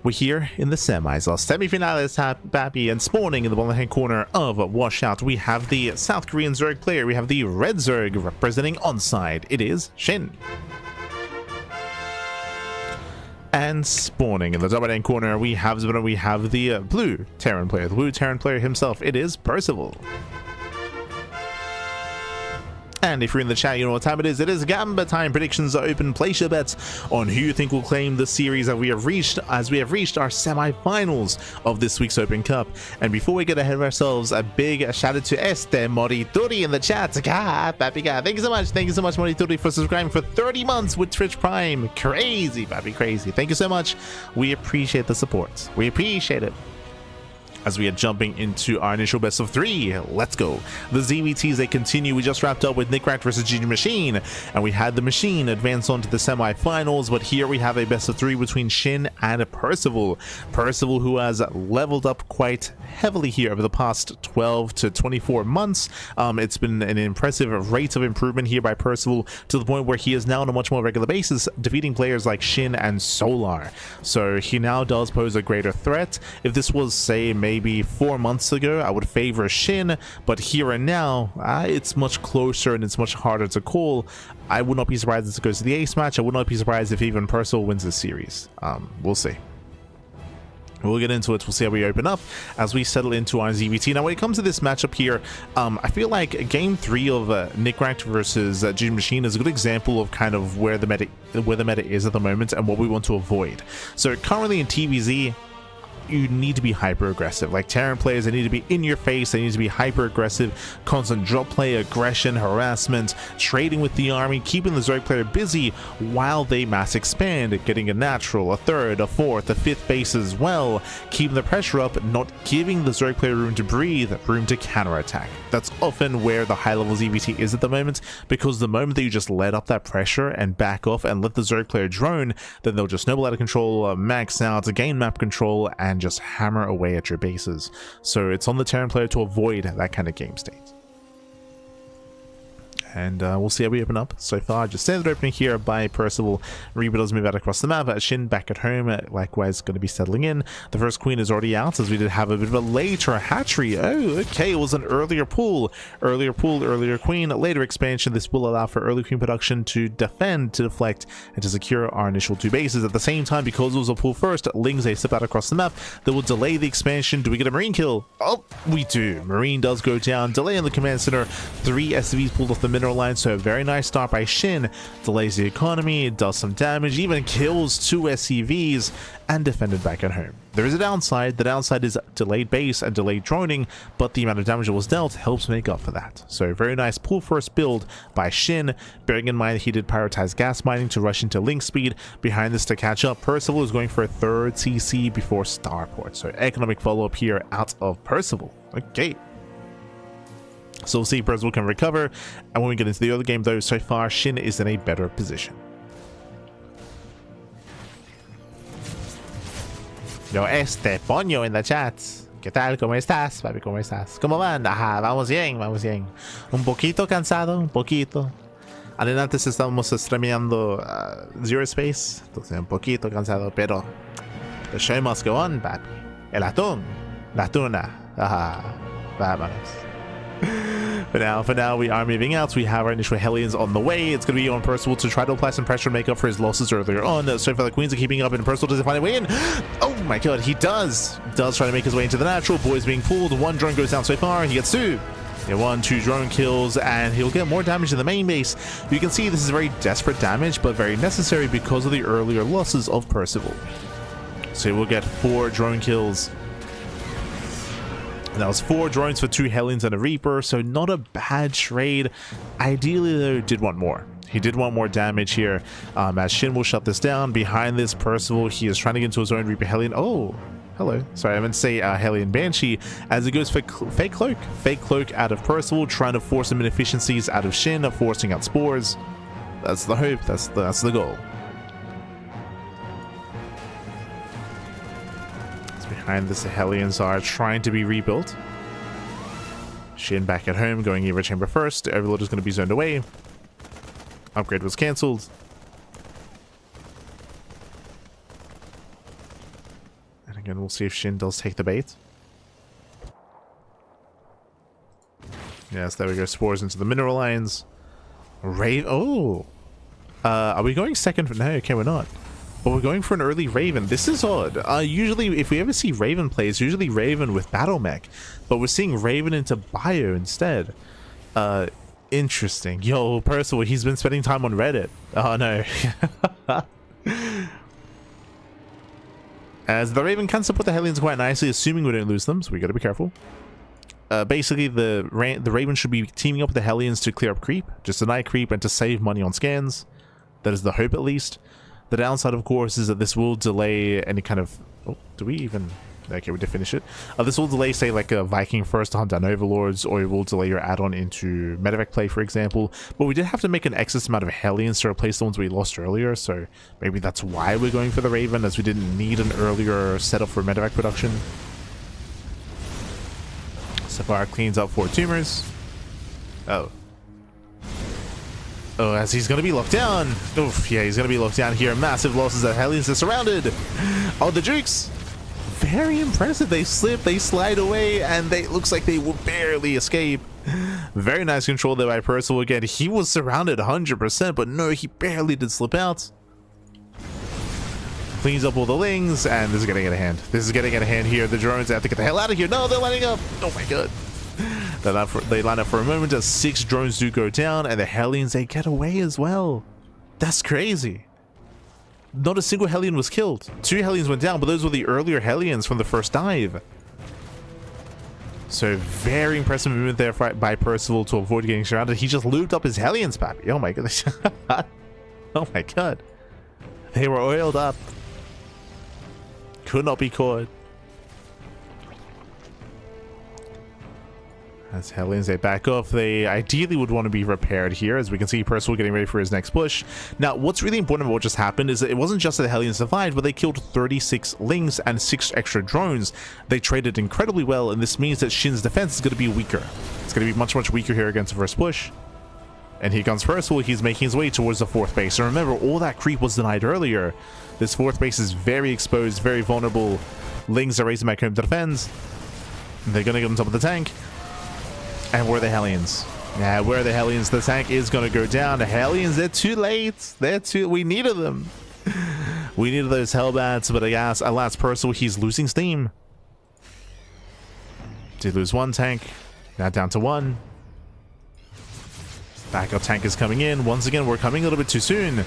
We're here in the semis. Our semi-finalists have Bappy and spawning in the bottom hand corner of Washout. We have the South Korean Zerg player. We have the Red Zerg representing onside. It is SHIN. And spawning in the top right-hand corner, we have the blue Terran player. The blue Terran player himself. It is Percival. And if you're in the chat, you know what time it is. It is Gamba time. Predictions are open. Place your bets on who you think will claim the series that we have reached our semi-finals of this week's Open Cup. And before we get ahead of ourselves, a big shout out to Morituri in the chat. Papi, thank you so much. Thank you so much, Morituri, for subscribing for 30 months with Twitch Prime. Crazy, Papi, crazy. Thank you so much. We appreciate the support. We appreciate it. As we are jumping into our initial best of 3, let's go. The ZVTs, they continue. We just wrapped up with Nickrat versus GG Machine, and we had the Machine advance on to the semi-finals, but here we have a best of 3 between SHIN and Percival. Percival, who has leveled up quite heavily here over the past 12 to 24 months. It's been an impressive rate of improvement here by Percival, to the point where he is now on a much more regular basis defeating players like SHIN and Solar. So he now does pose a greater threat. If this was, say, maybe 4 months ago, I would favor SHIN, but here and now, it's much closer and it's much harder to call. I would not be surprised if it goes to the ace match. I would not be surprised if even Percival wins this series. We'll see. We'll get into it. We'll see how we open up as we settle into our ZVT. Now, when it comes to this matchup here, I feel like Game 3 of Nickrat versus GG Machine is a good example of kind of where the meta is at the moment and what we want to avoid. So currently in TVZ, you need to be hyper aggressive. Like Terran players, they need to be in your face, they need to be hyper aggressive, constant drop play, aggression, harassment, trading with the army, keeping the Zerg player busy while they mass expand, getting a natural, a third, a fourth, a fifth base as well, keeping the pressure up, not giving the Zerg player room to breathe, room to counterattack. That's often where the high level ZVT is at the moment, because the moment that you just let up that pressure and back off and let the Zerg player drone, then they'll just snowball out of control, max out, gain map control, and just hammer away at your bases. So it's on the Terran player to avoid that kind of game state. And we'll see how we open up. So far, just standard opening here by Percival. Reba does move out across the map. SHIN back at home, likewise going to be settling in. The first queen is already out, as we did have a bit of a later hatchery. Oh, okay, it was an earlier pool. Earlier queen, later expansion. This will allow for early queen production to defend, to deflect, and to secure our initial 2 bases. At the same time, because it was a pool first, Lings, they step out across the map. That will delay the expansion. Do we get a Marine kill? Oh, we do. Marine does go down. Delay in the command center. 3 SCVs pulled off the mineral line, so a very nice start by SHIN. Delays the economy, does some damage, even kills 2 SCVs, and defended back at home. There is a downside. The downside is delayed base and delayed droning, but the amount of damage that was dealt helps make up for that. So very nice pull first build by SHIN, bearing in mind he did prioritize gas mining to rush into link speed. Behind this to catch up, Percival is going for a 3rd CC before starport. So economic follow-up here out of Percival. Okay. So we'll see if Percival can recover, and when we get into the other game though, so far SHIN is in a better position. Yo, Ponyo in the chat. ¿Qué tal? ¿Cómo estás, papi? ¿Cómo estás? ¿Cómo van? Ajá, vamos bien, vamos bien. Un poquito cansado, un poquito. Adelante estamos streameando Zero Space, entonces un poquito cansado, pero the show must go on, papi. El atún, la tuna. Ajá, vámonos. For now, we are moving out. We have our initial Hellions on the way. It's going to be on Percival to try to apply some pressure and make up for his losses earlier on. So far, the Queens are keeping up, and Percival doesn't find a way in. Oh my god, he does try to make his way into the natural. Boys being pulled. 1 drone goes down so far. He gets 2. Yeah, 1, 2 drone kills, and he'll get more damage in the main base. You can see this is very desperate damage, but very necessary because of the earlier losses of Percival. So we'll get 4 drone kills. And that was 4 drones for 2 Hellions and a Reaper, so not a bad trade. Ideally, though, did want more. He did want more damage here, as SHIN will shut this down. Behind this, Percival, he is trying to get into his own Reaper Hellion. Oh, hello. Sorry, I meant to say Hellion Banshee, as he goes for Fake Cloak. Fake Cloak out of Percival, trying to force some inefficiencies out of SHIN, forcing out spores. That's the hope. That's the goal. Behind this, the Hellions are trying to be rebuilt. Shin back at home, going Evo Chamber first. Overlord is going to be zoned away. Upgrade was cancelled. And again, we'll see if Shin does take the bait. Yes, there we go. Spores into the mineral lines. Oh! Are we going second? No, okay, we're not. But we're going for an early Raven. This is odd. Usually, if we ever see Raven play, it's usually Raven with Battle Mech. But we're seeing Raven into Bio instead. Interesting. Yo, Percival, he's been spending time on Reddit. Oh, no. As the Raven can support the Hellions quite nicely, assuming we don't lose them, so we gotta be careful. Basically, the Raven should be teaming up with the Hellions to clear up creep, just deny creep and to save money on scans. That is the hope, at least. The downside, of course, is that this will delay any kind of... Oh, do we even... Okay, we did finish it. This will delay, say, like a Viking first to hunt down Overlords, or it will delay your add-on into Medevac play, for example. But we did have to make an excess amount of Hellions to replace the ones we lost earlier, so maybe that's why we're going for the Raven, as we didn't need an earlier setup for Medevac production. Sapphire cleans up 4 tumors. Oh. Oh, as he's going to be locked down. Oof, yeah, he's going to be locked down here. Massive losses. The Hellions are surrounded. Oh, the Jukes. Very impressive. They slip, they slide away, and they looks like they will barely escape. Very nice control there by Percival again. He was surrounded 100%, but no, he barely did slip out. Cleans up all the lings, and this is getting out of hand. This is getting out of hand here. The drones have to get the hell out of here. No, they're lining up. Oh my god. They line up for a moment as 6 drones do go down, and the Hellions, they get away as well. That's crazy. Not a single Hellion was killed. 2 Hellions went down, but those were the earlier Hellions from the first dive. So very impressive movement there by Percival to avoid getting surrounded. He just looped up his Hellions, pappy. Oh my goodness. Oh my god. They were oiled up. Could not be caught. As Hellions, they back off. They ideally would want to be repaired here, as we can see Percival getting ready for his next push. Now, what's really important about what just happened is that it wasn't just that the Hellions survived, but they killed 36 lings and 6 extra drones. They traded incredibly well, and this means that Shin's defense is going to be weaker. It's going to be much, much weaker here against the first push. And here comes Percival. He's making his way towards the 4th base. And remember, all that creep was denied earlier. This 4th base is very exposed, very vulnerable. Lings are raising back home to defend. They're going to get on top of the tank. And where are the Hellions? Yeah, where are the Hellions? The tank is going to go down. The Hellions, they're too late. We needed them. We needed those Hellbats, but alas, Percival, he's losing steam. Did lose 1 tank. Now down to 1. Backup tank is coming in. Once again, we're coming a little bit too soon.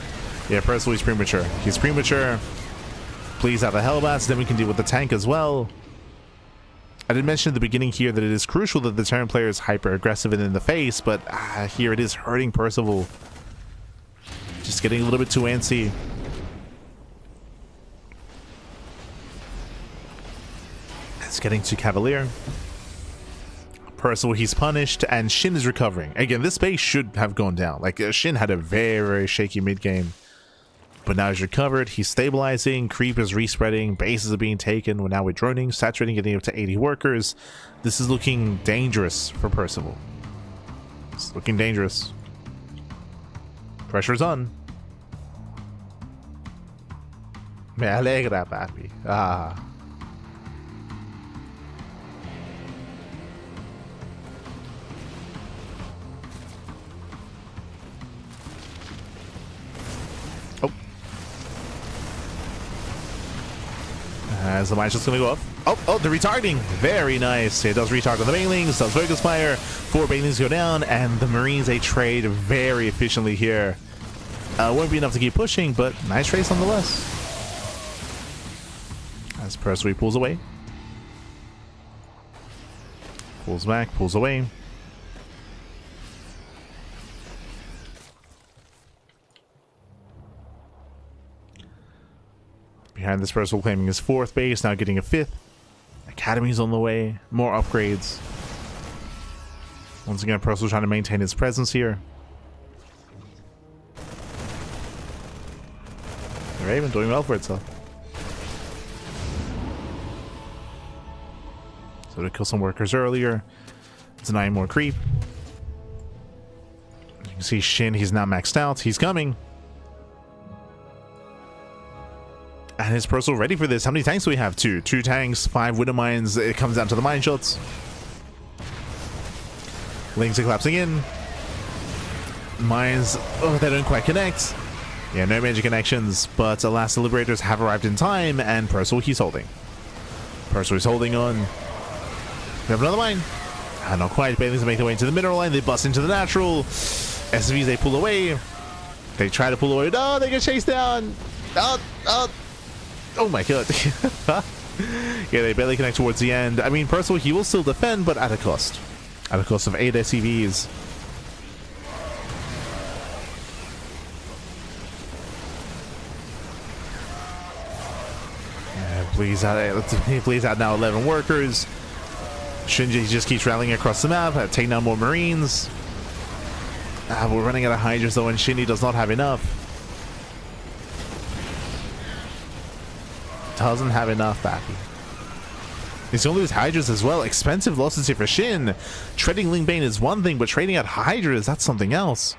Yeah, Percival, he's premature. He's premature. Please have the Hellbats, then we can deal with the tank as well. I did mention at the beginning here that it is crucial that the Terran player is hyper aggressive and in the face, but here it is hurting Percival. Just getting a little bit too antsy. It's getting too cavalier. Percival, he's punished, and Shin is recovering. Again, this base should have gone down. Like, Shin had a very, very shaky mid-game. But now he's recovered, he's stabilizing, creep is respreading, bases are being taken, now we're droning, saturating, getting up to 80 workers. This is looking dangerous for Percival. It's looking dangerous. Pressure's on. Me alegra, papi. Ah. As the mine's just going to go up. Oh, the retargeting. Very nice. It does retarget on the banelings, does focus fire. 4 banelings go down, and the Marines, they trade very efficiently here. Won't be enough to keep pushing, but nice trace nonetheless. As Percival pulls away. Pulls back, pulls away. Behind this Percival claiming his 4th base, now getting a 5th. Academy's on the way. More upgrades. Once again, Percival trying to maintain his presence here. The Raven doing well for itself. So to kill some workers earlier. denying more creep. You can see SHIN, he's now maxed out. He's coming. And is Percival ready for this? How many tanks do we have? Two tanks, 5 widow mines. It comes down to the mine shots. Lings are collapsing in. Mines, oh, they don't quite connect. Yeah, no major connections, but alas, the Liberators have arrived in time, and Percival, he's holding. Percival is holding on. We have another mine. And not quite. Bailings make their way into the mineral line. They bust into the natural. SVs, they pull away. They try to pull away. No, they get chased down. Oh my god. Yeah, they barely connect towards the end. I mean, Percival, he will still defend, but at a cost. At a cost of 8 SCVs. Please out now 11 workers. Shinji just keeps rallying across the map, taking down more Marines. We're running out of Hydras though, and Shinji does not have enough. Doesn't have enough, Bappy. He's gonna lose Hydras as well. Expensive losses here for SHIN. Trading Lingbane is one thing, but trading out Hydras, that's something else.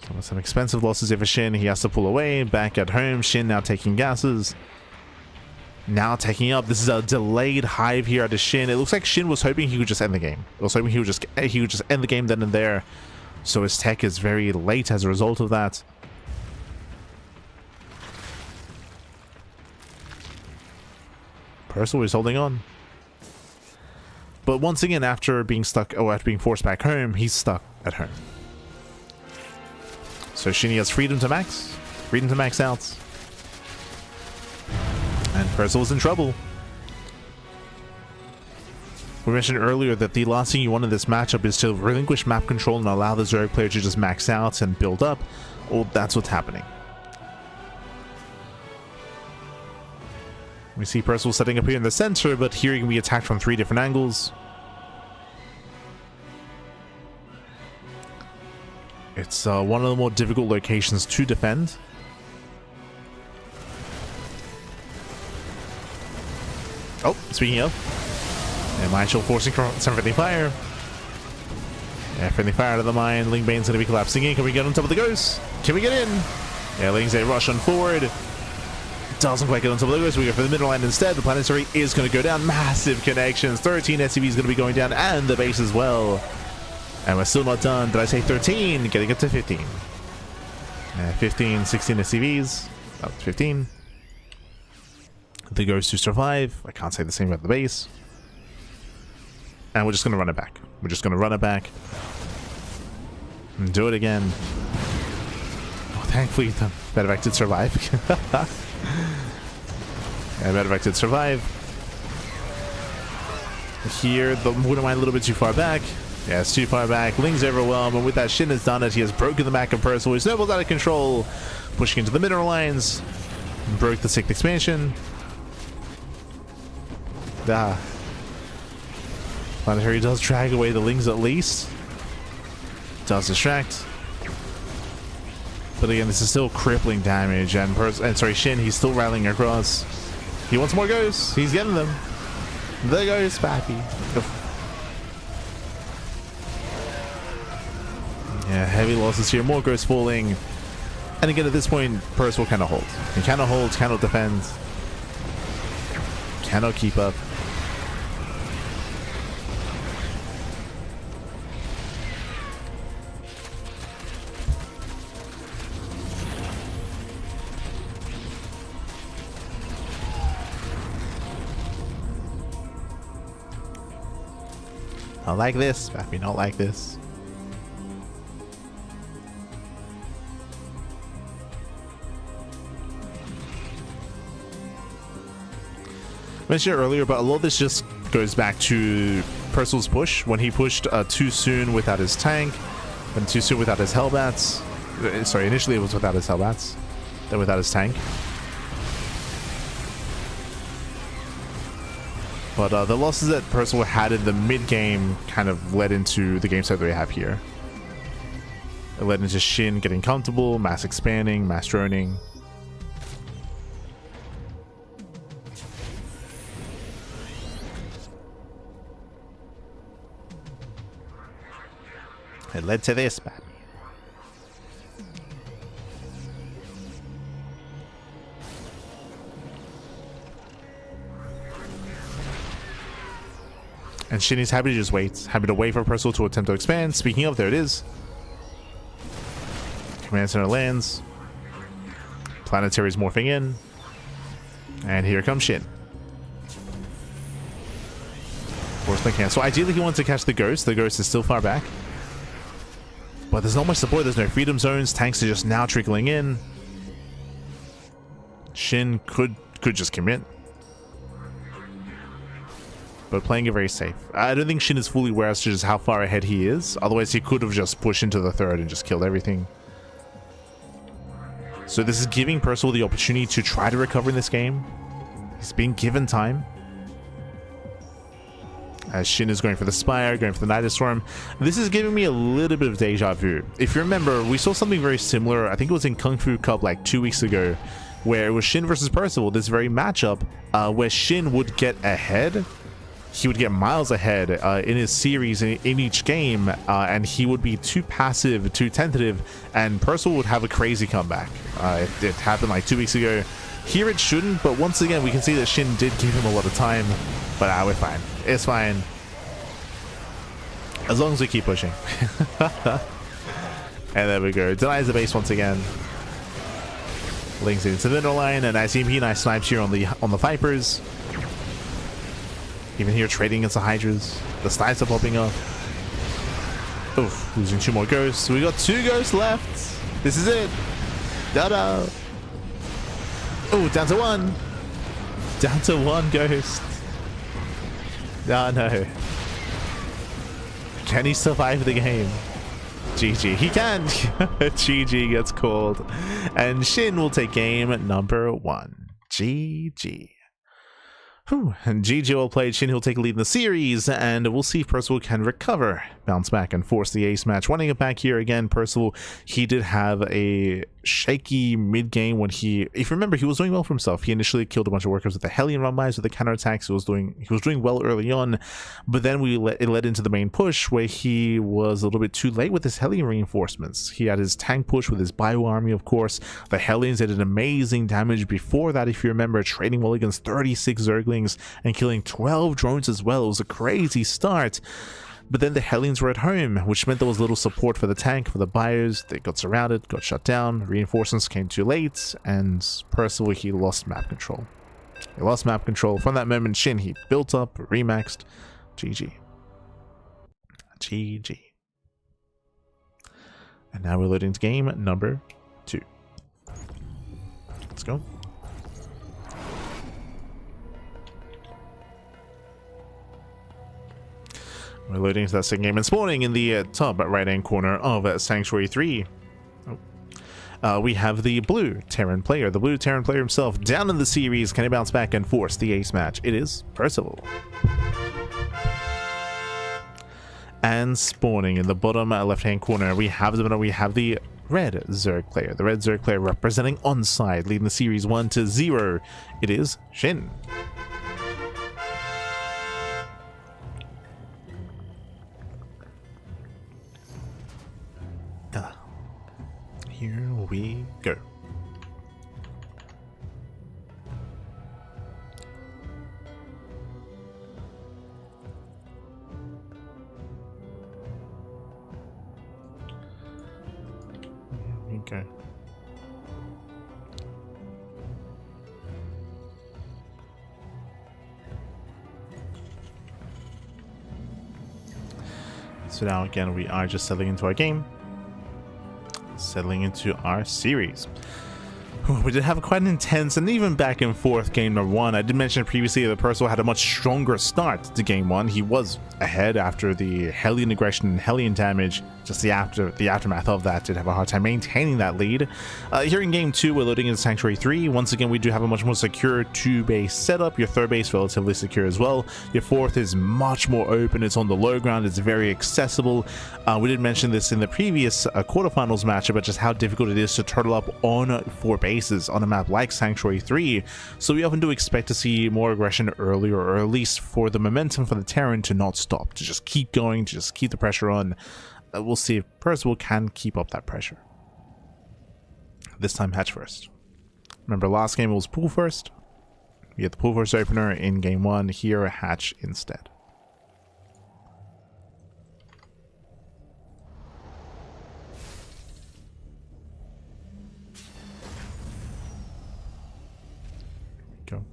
So some expensive losses here for SHIN. He has to pull away. Back at home, SHIN now taking gases. Now taking up. This is a delayed hive here at the SHIN. It looks like SHIN was hoping he could just end the game. He was hoping he would just end the game then and there. So his tech is very late as a result of that. Percival is holding on. But once again, after being stuck, or after being forced back home, he's stuck at home. So SHIN has freedom to max out. And Percival's in trouble. We mentioned earlier that the last thing you want in this matchup is to relinquish map control and allow the Zerg player to just max out and build up. Well, that's what's happening. We see Percival setting up here in the center, but here he can be attacked from 3 different angles. It's one of the more difficult locations to defend. Oh, speaking of, yeah, Mine Shield forcing some friendly fire. Yeah, friendly fire out of the mine. Lingbane's going to be collapsing in. Can we get on top of the ghost? Can we get in? Yeah, Ling's a rush on forward. Doesn't quite get on top of the ghost. We go for the middle line instead. The planetary is going to go down. Massive connections. 13 SCVs going to be going down, and the base as well. And we're still not done. Did I say 13? Getting up to 15. 15, 16 SCVs. Oh, 15. The ghost to survive. I can't say the same about the base. And we're just going to run it back. We're just going to run it back. And do it again. Oh, thankfully, the medevac did survive. Yeah, medevac did survive. Here, the wood mine a little bit too far back. Yeah, it's too far back. Ling's overwhelmed, and with that, SHIN has done it. He has broken the back of Percival. His snowball's out of control. Pushing into the mineral lines. Broke the 6th expansion. Planetary does drag away the Lings at least. Does distract. But again, this is still crippling damage, and SHIN, he's still rallying across. He wants more ghosts. He's getting them. The ghost, Pappy. Yeah, heavy losses here. More ghosts falling. And again, at this point, Percival cannot hold. He cannot hold, cannot defend. Cannot keep up. Not like this, Pappy, not like this. I mentioned it earlier, but a lot of this just goes back to Percival's push. When he pushed too soon without his tank, and too soon without his Hellbats. Sorry, initially it was without his Hellbats, then without his tank. But the losses that Percival had in the mid-game kind of led into the game set that we have here. It led into SHIN getting comfortable, mass expanding, mass droning. It led to this, man. And SHIN is happy to just wait. Happy to wait for Percival to attempt to expand. Speaking of, there it is. Command center lands. Planetary is morphing in. And here comes SHIN. Force the cancel. Ideally, he wants to catch the Ghost. The Ghost is still far back. But there's not much support. There's no freedom zones. Tanks are just now trickling in. SHIN could just commit. But playing it very safe. I don't think SHIN is fully aware as to just how far ahead he is. Otherwise, he could have just pushed into the third and just killed everything. So this is giving Percival the opportunity to try to recover in this game. He's being given time. As SHIN is going for the Spire, going for the Night Storm. This is giving me a little bit of deja vu. If you remember, we saw something very similar. I think it was in Kung Fu Cup like 2 weeks ago, where it was SHIN versus Percival, this very matchup, where SHIN would get ahead. He would get miles ahead in his series in each game, and he would be too passive, too tentative, and Percival would have a crazy comeback. It happened like 2 weeks ago. Here it shouldn't, but once again, we can see that SHIN did give him a lot of time. But we're fine. It's fine. As long as we keep pushing. And there we go. Denies the base once again. Links it into the middle line, and as EMP Nice snipes here on the Vipers. Even here trading against the Hydras. The snipes are popping up. Oof, losing 2 more ghosts. We got 2 ghosts left. This is it. Da-da. Oh, down to 1. Down to 1 ghost. Oh no. Can he survive the game? GG. He can. GG gets called. And SHIN will take game number 1. GG. Whew. And GG well played. SHIN will take a lead in the series, and we'll see if Percival can recover, bounce back, and force the ace match. Running it back here again, Percival, he did have a shaky mid-game when if you remember, he was doing well for himself. He initially killed a bunch of workers with the Hellion Rumbies, with the counterattacks. He was doing well early on, but then it led into the main push where he was a little bit too late with his Hellion reinforcements. He had his tank push with his ByuN army, of course. The Hellions did an amazing damage before that, if you remember, trading well against 36 Zerglings and killing 12 drones as well. It was a crazy start. But then the Hellions were at home, which meant there was little support for the tank, for the buyers. They got surrounded, got shut down, reinforcements came too late, and Percival, he lost map control. He lost map control. From that moment, SHIN, he built up, remaxed. GG. GG. And now we're loading to game number 2. Let's go. We're loading into that second game and spawning in the top right-hand corner of Sanctuary 3. We have the blue Terran player. The blue Terran player himself down in the series. Can he bounce back and force the ace match? It is Percival. And spawning in the bottom left-hand corner, we have the red Zerg player. The red Zerg player representing onside, leading the series 1-0. It is SHIN. Here we go. Here we go. So now again, we are just settling into our game. Settling into our series. We did have quite an intense and even back and forth game number 1. I did mention previously that Percival had a much stronger start to game 1. He was ahead after the Hellion aggression and Hellion damage. Just the aftermath of that did have a hard time maintaining that lead. Here in game 2, we're loading into Sanctuary 3. Once again, we do have a much more secure 2-base setup. Your 3rd base relatively secure as well. Your 4th is much more open. It's on the low ground. It's very accessible. We did mention this in the previous quarterfinals match about just how difficult it is to turtle up on 4 bases. bases on a map like Sanctuary 3, so we often do expect to see more aggression earlier, or at least for the momentum for the Terran to not stop, to just keep going, to just keep the pressure on. We'll see if Percival can keep up that pressure. This time hatch first. Remember last game it was pool first? We had the pool first opener in game 1, here a hatch instead. Go.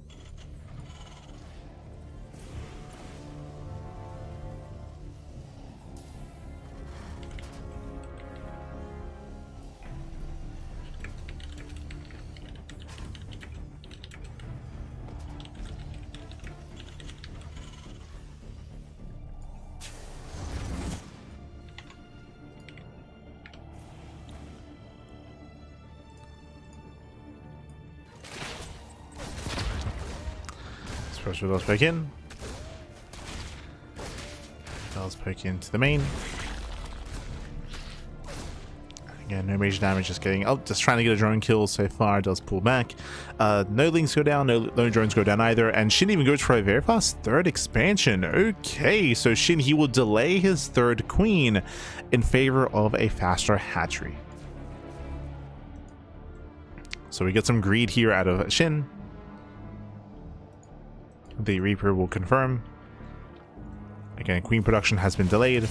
Percival does poke in. Does poke into the main. Again, no major damage, just getting... Oh, just trying to get a drone kill so far. Does pull back. No links go down, no drones go down either. And SHIN even goes for a very fast third expansion. Okay, so SHIN, he will delay his third queen in favor of a faster hatchery. So we get some greed here out of SHIN. The Reaper will confirm. Again, queen production has been delayed.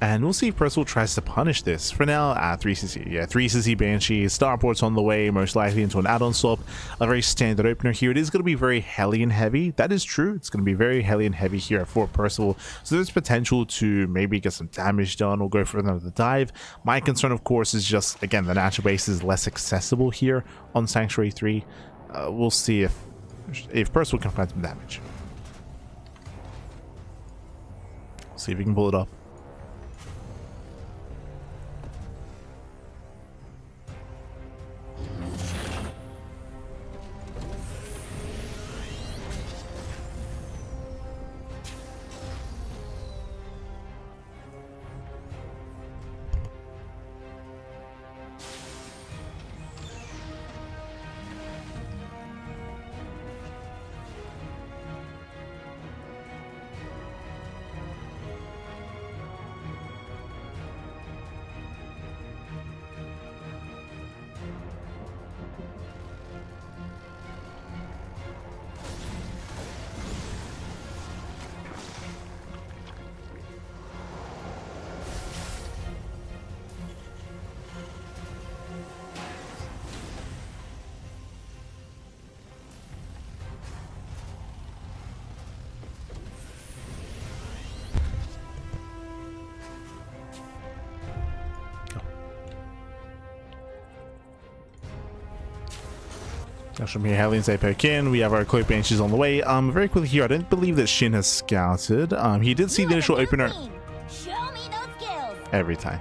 And we'll see if Percival tries to punish this. For now, 3cc. Yeah, 3cc Banshee. Starport's on the way, most likely into an add-on swap. A very standard opener here. It is going to be very Hellion heavy. That is true. It's going to be very Hellion heavy here for Percival. So there's potential to maybe get some damage done or go for another dive. My concern, of course, is just, again, the natural base is less accessible here on Sanctuary 3. We'll see if Percival can find some damage. See if we can pull it off. From here, Hellions, they poke in. We have our Cloak Banshees on the way. Very quickly here, I don't believe that SHIN has scouted. He did see the initial opener. Show me those skills. Every time.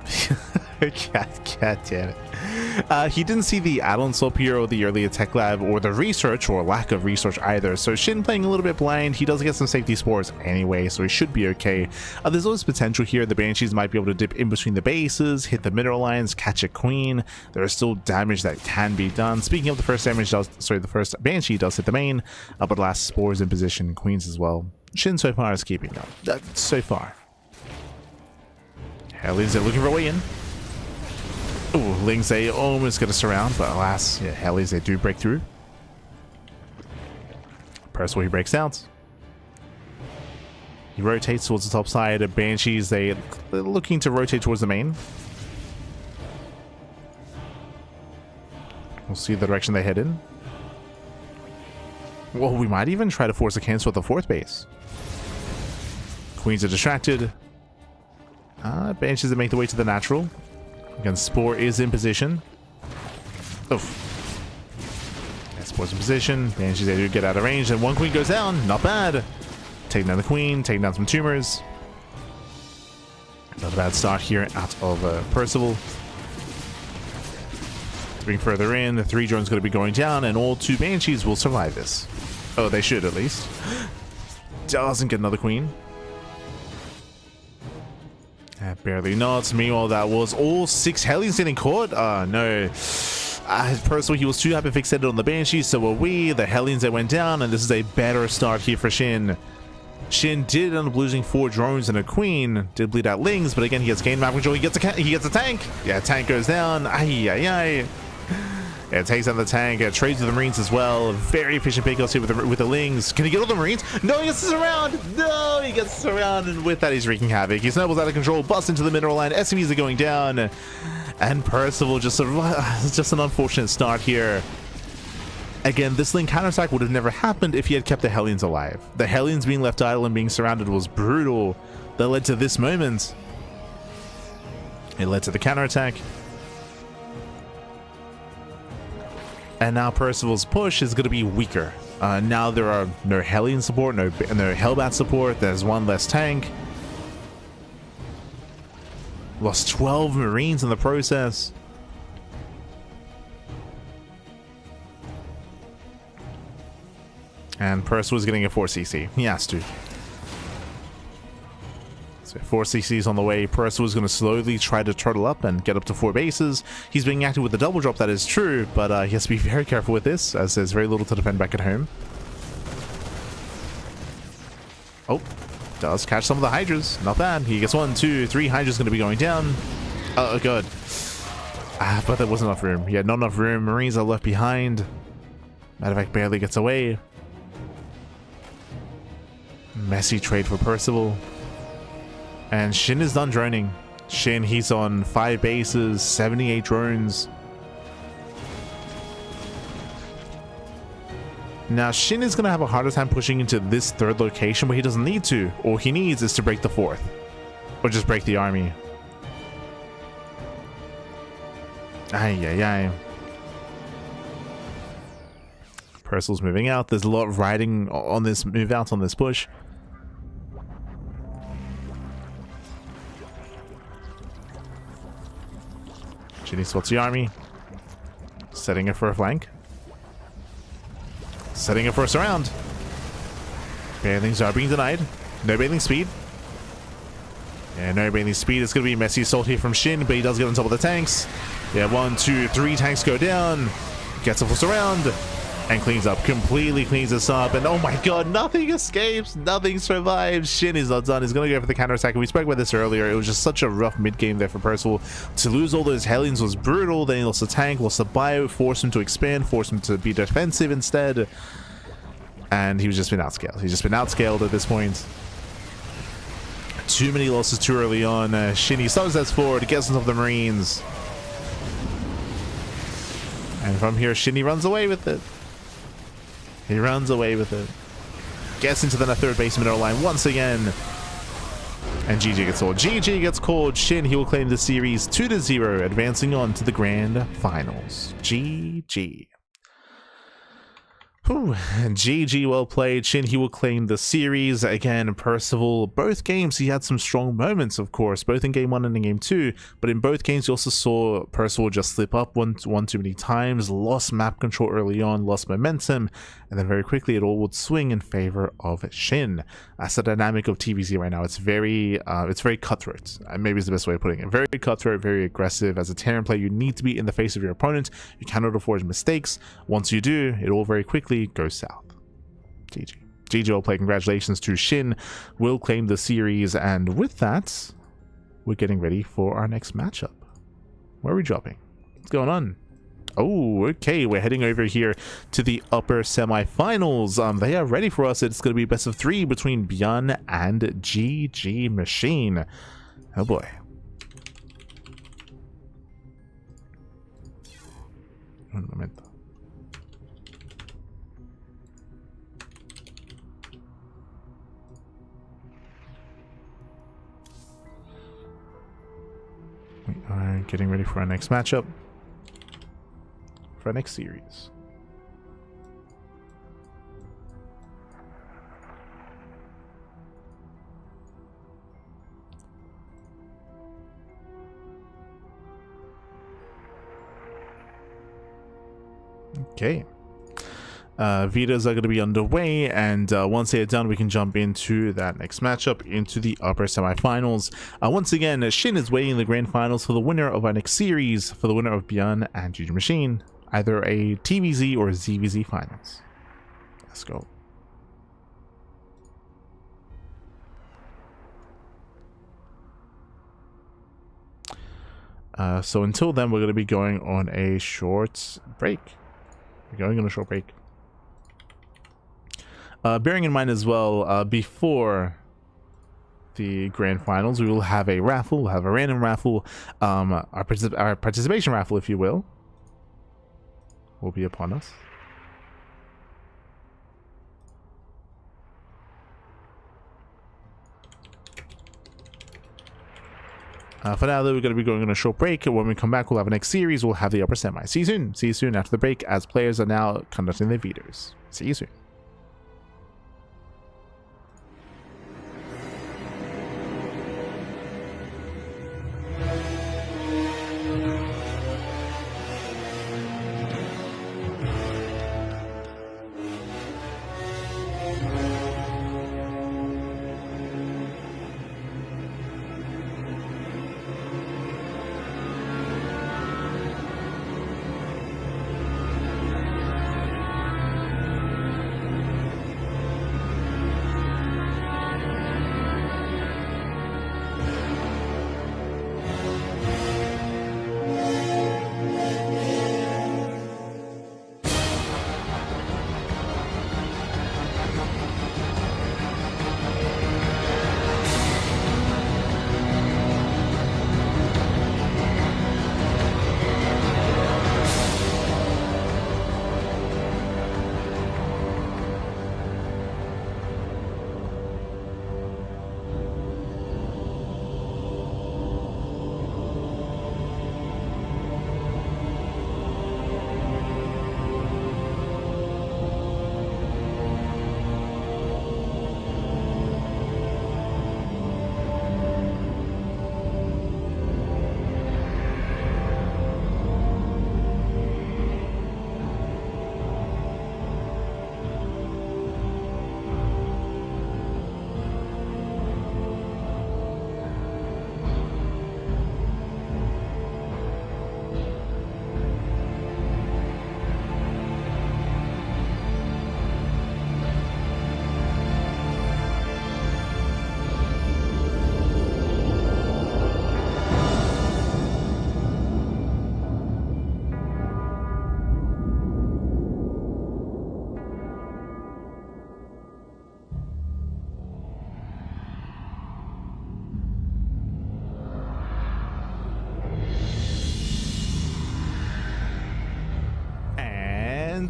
God damn it. He didn't see the add-on swap here or the early attack lab or the research or lack of research either. So SHIN playing a little bit blind. He does get some safety spores anyway, so he should be okay. There's always potential here. The Banshees might be able to dip in between the bases, hit the mineral lines, catch a queen. There is still damage that can be done. Speaking of the first damage, the first Banshee does hit the main, but last spores in position, queens as well. SHIN so far is keeping up. So far. Hellions are looking for a way in. Ooh, Lings, they almost get a surround, but alas, yeah, Hellions, they do break through. Percival, he breaks out. He rotates towards the top side. Banshees, they're looking to rotate towards the main. We'll see the direction they head in. Well, we might even try to force a cancel at the fourth base. Queens are distracted. Banshees that make the way to the natural. Again, Spore is in position. Oof. Yeah, Spore's in position. Banshees, they do get out of range, and one queen goes down. Not bad. Taking down the queen, taking down some tumors. Not a bad start here out of Percival. Moving further in, the 3 drones going to be going down, and all 2 Banshees will survive this. Oh, they should at least. Doesn't get another queen. Barely not. Meanwhile, that was all 6 Hellions getting caught. No. Percival, he was too hyper-fixated on the Banshee, so were we. The Hellions that went down, and this is a better start here for SHIN. SHIN did end up losing 4 drones and a queen. Did bleed out Lings, but again, he gets gained map control. He gets a tank. Yeah, tank goes down. Yeah, it takes out the tank. Trades with the Marines as well. Very efficient pickups here with the Lings. Can he get all the Marines? No, he gets to surround. No, he gets to surround, and with that, he's wreaking havoc. His Snowball's out of control. Busts into the mineral line. SCVs are going down. And Percival just an unfortunate start here. Again, this link counterattack would have never happened if he had kept the Hellions alive. The Hellions being left idle and being surrounded was brutal. That led to this moment. It led to the counterattack. And now Percival's push is going to be weaker. Now there are no Hellion support, no Hellbat support. There's one less tank. Lost 12 Marines in the process. And Percival's getting a 4cc. He has to. So 4cc's on the way. Percival's going to slowly try to turtle up and get up to 4 bases. He's being active with the double drop, that is true, but he has to be very careful with this, as there's very little to defend back at home. Oh. Does catch some of the Hydras. Not bad. He gets 1, 2, 3 Hydras going to be going down. Oh, good. But there wasn't enough room. Yeah, not enough room. Marines are left behind. Medevac barely gets away. Messy trade for Percival. And SHIN is done droning. SHIN, he's on 5 bases, 78 drones. Now, SHIN is going to have a harder time pushing into this 3rd location, but he doesn't need to. All he needs is to break the 4th. Or just break the army. Ay. Percival's moving out. There's a lot of riding on this move out on this push. SHIN spots the army. Setting it for a flank. Setting it for a surround. Bailings are being denied. No bailing speed. Yeah, no bailing speed. It's going to be messy assault here from SHIN, but he does get on top of the tanks. Yeah, 1, 2, 3 tanks go down. Gets a full surround. And cleans up. Completely cleans this up. And oh my god, nothing escapes. Nothing survives. SHIN is not done. He's going to go for the counterattack. We spoke about this earlier. It was just such a rough mid-game there for Percival. To lose all those Hellions was brutal. Then he lost a tank, lost a bio, forced him to expand, forced him to be defensive instead. And he's just been outscaled. He's just been outscaled at this point. Too many losses too early on. SHIN, he steps forward, gets on top of the Marines. And from here, SHIN, he runs away with it. He runs away with it. Gets into the 3rd base middle line once again. And GG gets called. GG gets called. SHIN, he will claim the series 2-0, advancing on to the grand finals. GG. Whew. GG, well played. SHIN, he will claim the series. Again, Percival, both games he had some strong moments, of course, both in game 1 and in game 2, but in both games you also saw Percival just slip up one too many times, lost map control early on, lost momentum, and then very quickly it all would swing in favor of SHIN. That's the dynamic of TVZ right now. It's very cutthroat. Maybe is the best way of putting it. Very cutthroat, very aggressive. As a Terran player, you need to be in the face of your opponent. You cannot afford mistakes. Once you do, it all very quickly goes south. GG. GG, well played. Congratulations to SHIN. Will claim the series, and with that, we're getting ready for our next matchup. Where are we dropping? What's going on? Oh, okay. We're heading over here to the upper semifinals. They are ready for us. It's going to be best of 3 between ByuN and GG Machine. Oh boy. Un momento. We are getting ready for our next matchup. For our next series. Okay. Vitas are going to be underway, and once they are done, we can jump into that next matchup, into the upper semifinals. Once again, SHIN is waiting in the grand finals for the winner of our next series, for the winner of ByuN and Junior Machine, either a TVZ or ZVZ finals. Let's go. So until then, we're going to be going on a short break. We're going on a short break. Bearing in mind as well, before the grand finals, we will have a raffle. We'll have a random raffle. Our participation raffle, if you will be upon us. For now, though, we're going to be going on a short break. When we come back, we'll have a next series. We'll have the upper semi. See you soon. See you soon after the break, as players are now conducting their Vitas. See you soon.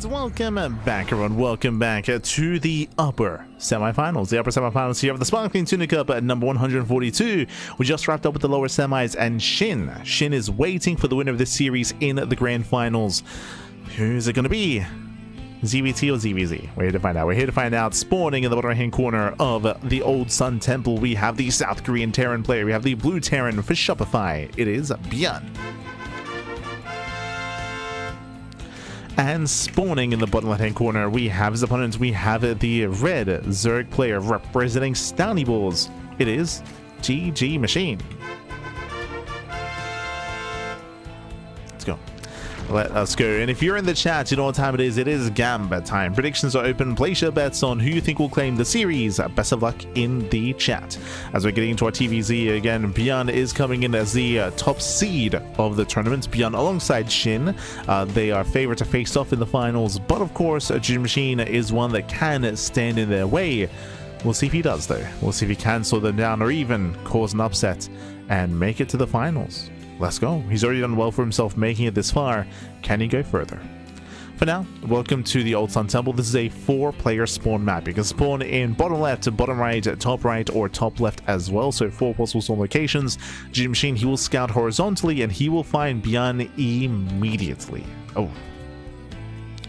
Welcome back, everyone. Welcome back to the upper semifinals. The upper semifinals here of the Sparkling Tuna Cup at number 142. We just wrapped up with the lower semis, and SHIN is waiting for the winner of this series in the grand finals. Who's it going to be? ZVT or ZVZ? We're here to find out. We're here to find out. Spawning in the bottom right hand corner of the Old Sun Temple, we have the South Korean Terran player. We have the Blue Terran for Shopify. It is ByuN. And spawning in the bottom left-hand corner, we have his opponents. We have the red Zerg player representing Stowny Balls. It is GG Machine. Let's go. Let us go. And if you're in the chat, you know what time it is. It is Gamba time. Predictions are open. Place your bets on who you think will claim the series. Best of luck in the chat. As we're getting into our TVZ again, ByuN is coming in as the top seed of the tournament. ByuN alongside SHIN. They are favored to face off in the finals, but of course, Junior Machine is one that can stand in their way. We'll see if he does, though. We'll see if he can slow them down or even cause an upset and make it to the finals. Let's go. He's already done well for himself making it this far. Can he go further? For now, welcome to the Old Sun Temple. This is a 4-player spawn map. You can spawn in bottom left, bottom right, top right, or top left as well. So 4 possible spawn locations. Junior Machine, he will scout horizontally and he will find ByuN immediately. Oh.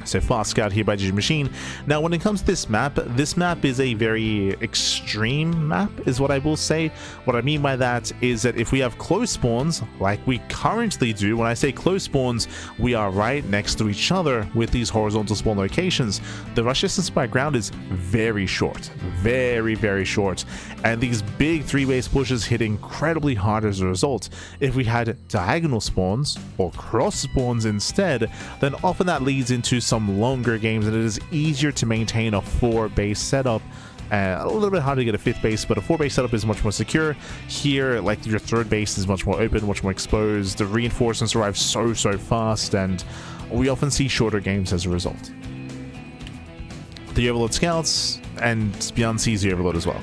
So fast scout here by Machine. Now when it comes to this map is a very extreme map is what I will say. What I mean by that is that if we have close spawns like we currently do, when I say close spawns, we are right next to each other with these horizontal spawn locations. The rush distance by ground is very short, very short, and these big three-base pushes hit incredibly hard as a result. If we had diagonal spawns or cross spawns instead, then often that leads into some longer games, and it is easier to maintain a 4-base setup. A little bit harder to get a 5th base, but a 4-base setup is much more secure. Here, like, your 3rd base is much more open, much more exposed. The reinforcements arrive so fast, and we often see shorter games as a result. The Overlord scouts, and ByuN sees the Overlord as well.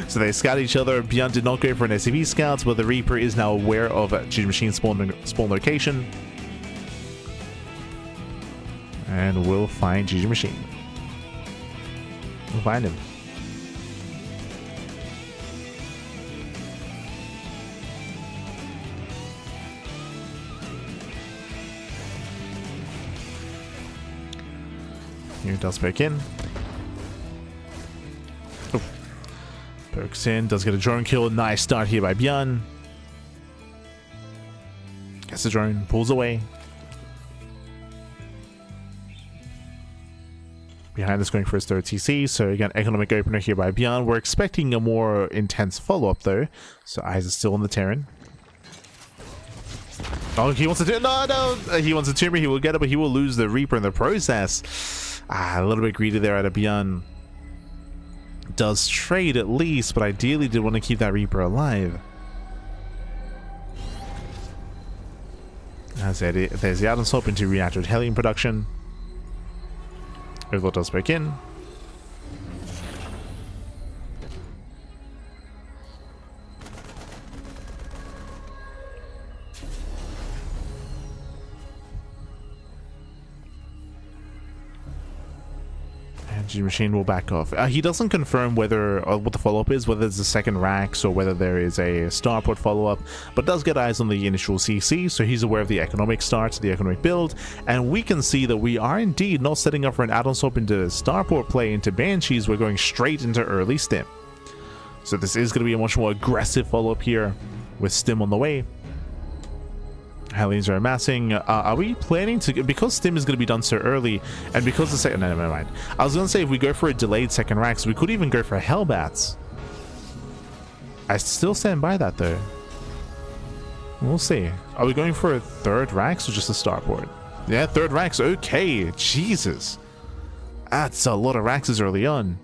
So they scout each other. ByuN did not go for an SCV scout, but the Reaper is now aware of Machine's spawn location. And we'll find Machine. We'll find him. Here does poke in. Oh. Pokes in, does get a drone kill. Nice start here by ByuN. Gets the drone, pulls away. Behind us going for his 3rd TC, so again, economic opener here by ByuN. We're expecting a more intense follow-up though, so eyes are still on the Terran. Oh, he wants to no, he wants a tumor, he will get it, but he will lose the Reaper in the process. A little bit greedy there out of ByuN. Does trade at least, but ideally did want to keep that Reaper alive. As there's the Atom Swap into reactive helium production. Overlord does break in. And Machine will back off. He doesn't confirm whether what the follow-up is, whether it's the 2nd Rax or whether there is a starport follow-up, but does get eyes on the initial CC, so he's aware of the economic start, the economic build, and we can see that we are indeed not setting up for an add-on swap into starport play into Banshees. We're going straight into early stim. So this is going to be a much more aggressive follow-up here with stim on the way. Hellions are amassing. Are we planning to, because stim is going to be done so early, and because the second, no, never mind. I was going to say if we go for a delayed 2nd Rax, we could even go for Hellbats. I still stand by that though. We'll see. Are we going for a 3rd Rax or just a starport? Yeah, 3rd Rax. Okay, Jesus, that's a lot of Raxes early on.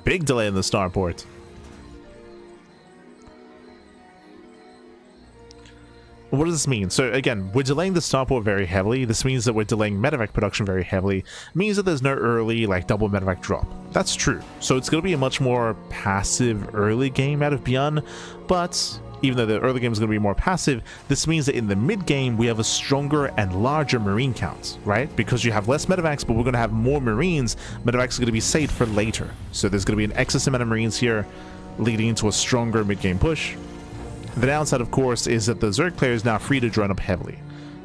Big delay in the starport. What does this mean? So again, we're delaying the starport very heavily. This means that we're delaying medevac production very heavily. It means that there's no early like double medevac drop. That's true. So it's going to be a much more passive early game out of ByuN, but even though the early game is going to be more passive, this means that in the mid game we have a stronger and larger marine count, right? Because you have less medevacs, but we're going to have more marines. Medevacs are going to be saved for later. So there's going to be an excess amount of marines here, leading into a stronger mid game push. The downside, of course, is that the Zerg player is now free to drone up heavily.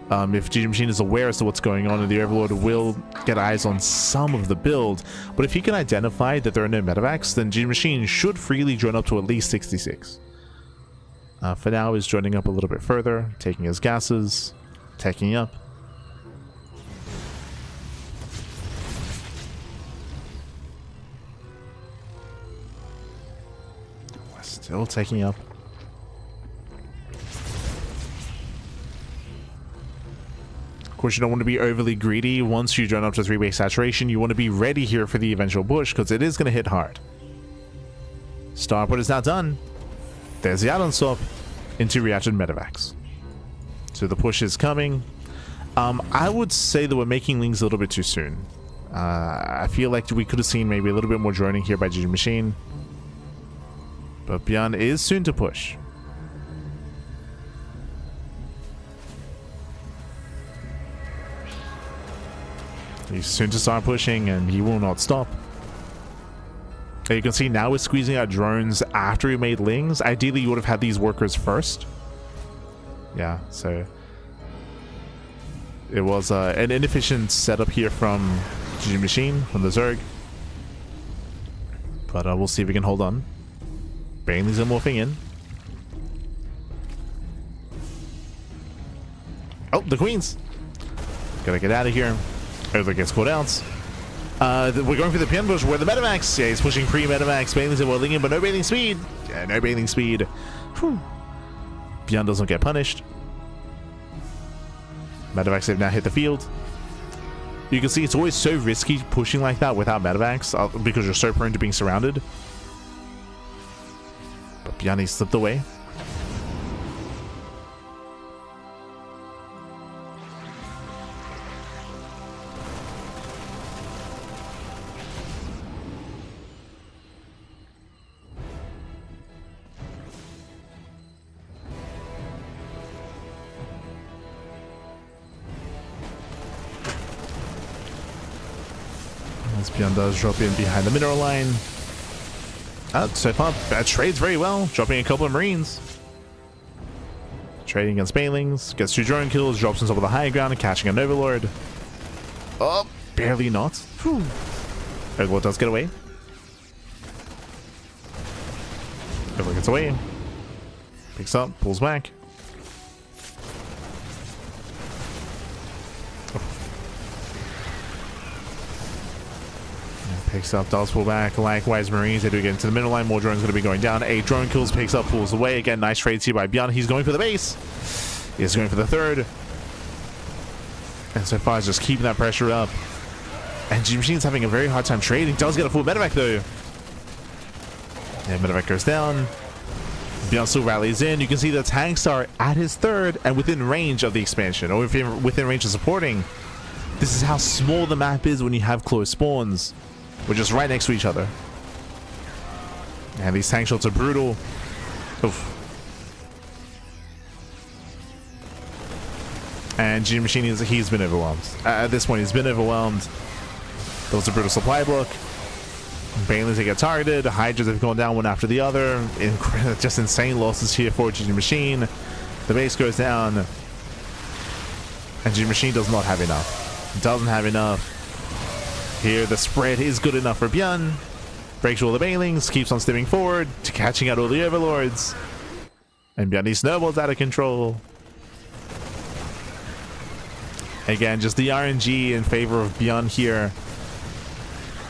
If Machine is aware as to what's going on, and the Overlord will get eyes on some of the build, but if he can identify that there are no medevacs, then Machine should freely drone up to at least 66. For now, is droning up a little bit further, taking his gases, taking up. Still taking up. Of course, you don't want to be overly greedy. Once you drone up to 3-base saturation, you want to be ready here for the eventual push, because it is going to hit hard. Starport is now done. There's the add-on swap into reactive medevacs. So the push is coming. I would say that we're making Lings a little bit too soon. I feel like we could have seen maybe a little bit more droning here by Machine. But ByuN is soon to push. He's soon to start pushing, and he will not stop. You can see now we're squeezing out drones after we made Lings. Ideally, you would have had these workers first. Yeah, so It was an inefficient setup here from GG Machine, from the Zerg. But we'll see if we can hold on. Bailey's morphing in. Oh, the Queens! Gotta get out of here. Earthler gets caught out. We're going for the Pian bush where the Metamax. Yeah, he's pushing pre-Metamax. Bailey's whirling in, but no bailing speed. Yeah, no bailing speed. Whew. ByuN doesn't get punished. Metavacs have now hit the field. You can see it's always so risky pushing like that without Metavacs because you're so prone to being surrounded. But ByuN slipped away. As ByuN does drop in behind the mineral line. So far, trades very well, dropping a couple of Marines. Trading against Banelings, gets 2 drone kills, drops on top of the high ground and catching an Overlord. Oh, barely not. Whew. Overlord does get away. Overlord gets away. Picks up, pulls back. Picks up, does pull back. Likewise, Marines, they do get into the middle line. More drones going to be going down. 8 drone kills, picks up, pulls away. Again, nice trades here by ByuN. He's going for the base. He's going for the 3rd. And so far, he's just keeping that pressure up. And GG Machine's having a very hard time trading. Does get a full medevac, though. Yeah, medevac goes down. ByuN still rallies in. You can see the tanks are at his 3rd and within range of the expansion, or within range of supporting. This is how small the map is when you have close spawns. We're just right next to each other. And these tank shots are brutal. Oof. And GG Machine, he's been overwhelmed. At this point, he's been overwhelmed. That was a brutal supply block. Banelings, they get targeted. Hydras have gone down one after the other. Just insane losses here for GG Machine. The base goes down. And GG Machine does not have enough. Doesn't have enough. Here, the spread is good enough for ByuN. Breaks all the Banelings, keeps on stepping forward, to catching out all the Overlords. And ByuN snowballs out of control. Again, just the RNG in favor of ByuN here.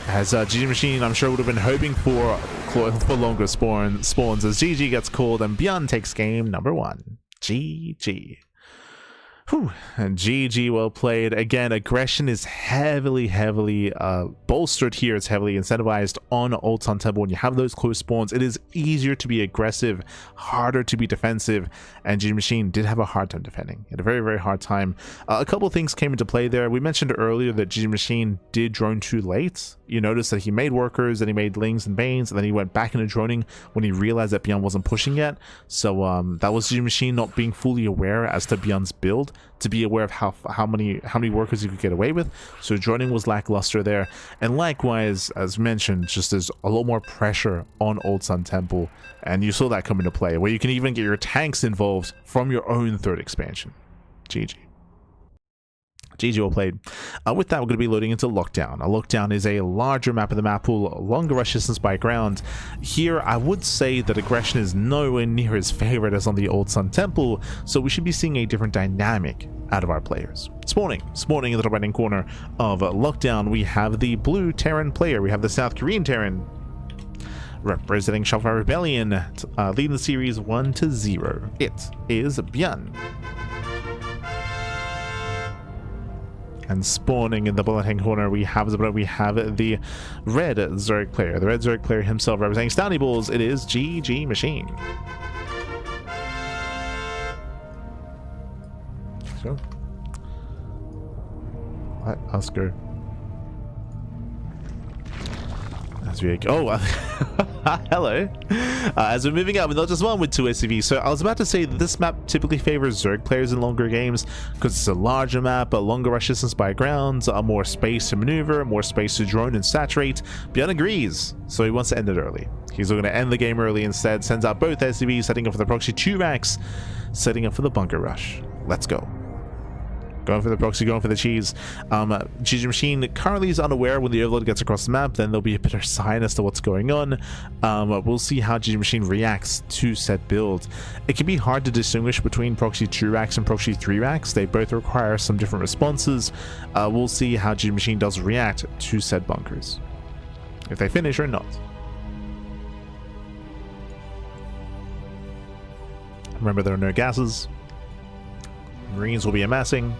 As GG Machine, I'm sure, would have been hoping for longer spawns as GG gets called and ByuN takes game number 1. GG. Whew. And GG, well played. Again, aggression is heavily bolstered here. It's heavily incentivized on Old Sun Temple. When you have those close spawns, it is easier to be aggressive, harder to be defensive, and GG Machine did have a hard time defending. He had a very hard time. A couple of things came into play there. We mentioned earlier that GG Machine did drone too late. You notice that he made workers, then he made Lings and Banes, and then he went back into droning when he realized that ByuN wasn't pushing yet. So that was GG Machine not being fully aware as to ByuN's build, to be aware of how many workers he could get away with. So droning was lackluster there. And likewise, as mentioned, just there's a lot more pressure on Old Sun Temple, and you saw that come into play, where you can even get your tanks involved from your own 3rd expansion. GG. GG, well played. With that, we're going to be loading into Lockdown. A Lockdown is a larger map of the map pool, longer rush distance by ground. Here, I would say that aggression is nowhere near as favorite as on the Old Sun Temple, so we should be seeing a different dynamic out of our players. Spawning in the top right hand corner of Lockdown, we have the blue Terran player. We have the South Korean Terran representing Shopify Rebellion, leading the series 1-0. It is ByuN. And spawning in the bottom hand corner, we have the red Zerg player. The red Zerg player himself representing Stony Bulls. It is GG Machine. So, let us go. As we go. Oh, hello. As we're moving up, we're not just one with 2 SCVs. So I was about to say that this map typically favors Zerg players in longer games because it's a larger map, a longer rush distance by ground, more space to maneuver, more space to drone and saturate. ByuN agrees, so he wants to end it early. He's going to end the game early instead, sends out both SCVs, setting up for the proxy 2 racks, setting up for the bunker rush. Let's go. Going for the proxy, going for the cheese. GG Machine currently is unaware when the overload gets across the map. Then there'll be a bit of sign as to what's going on. We'll see how GG Machine reacts to said build. It can be hard to distinguish between proxy 2 racks and proxy 3 racks. They both require some different responses. We'll see how GG Machine does react to said bunkers, if they finish or not. Remember, there are no gases. Marines will be amassing.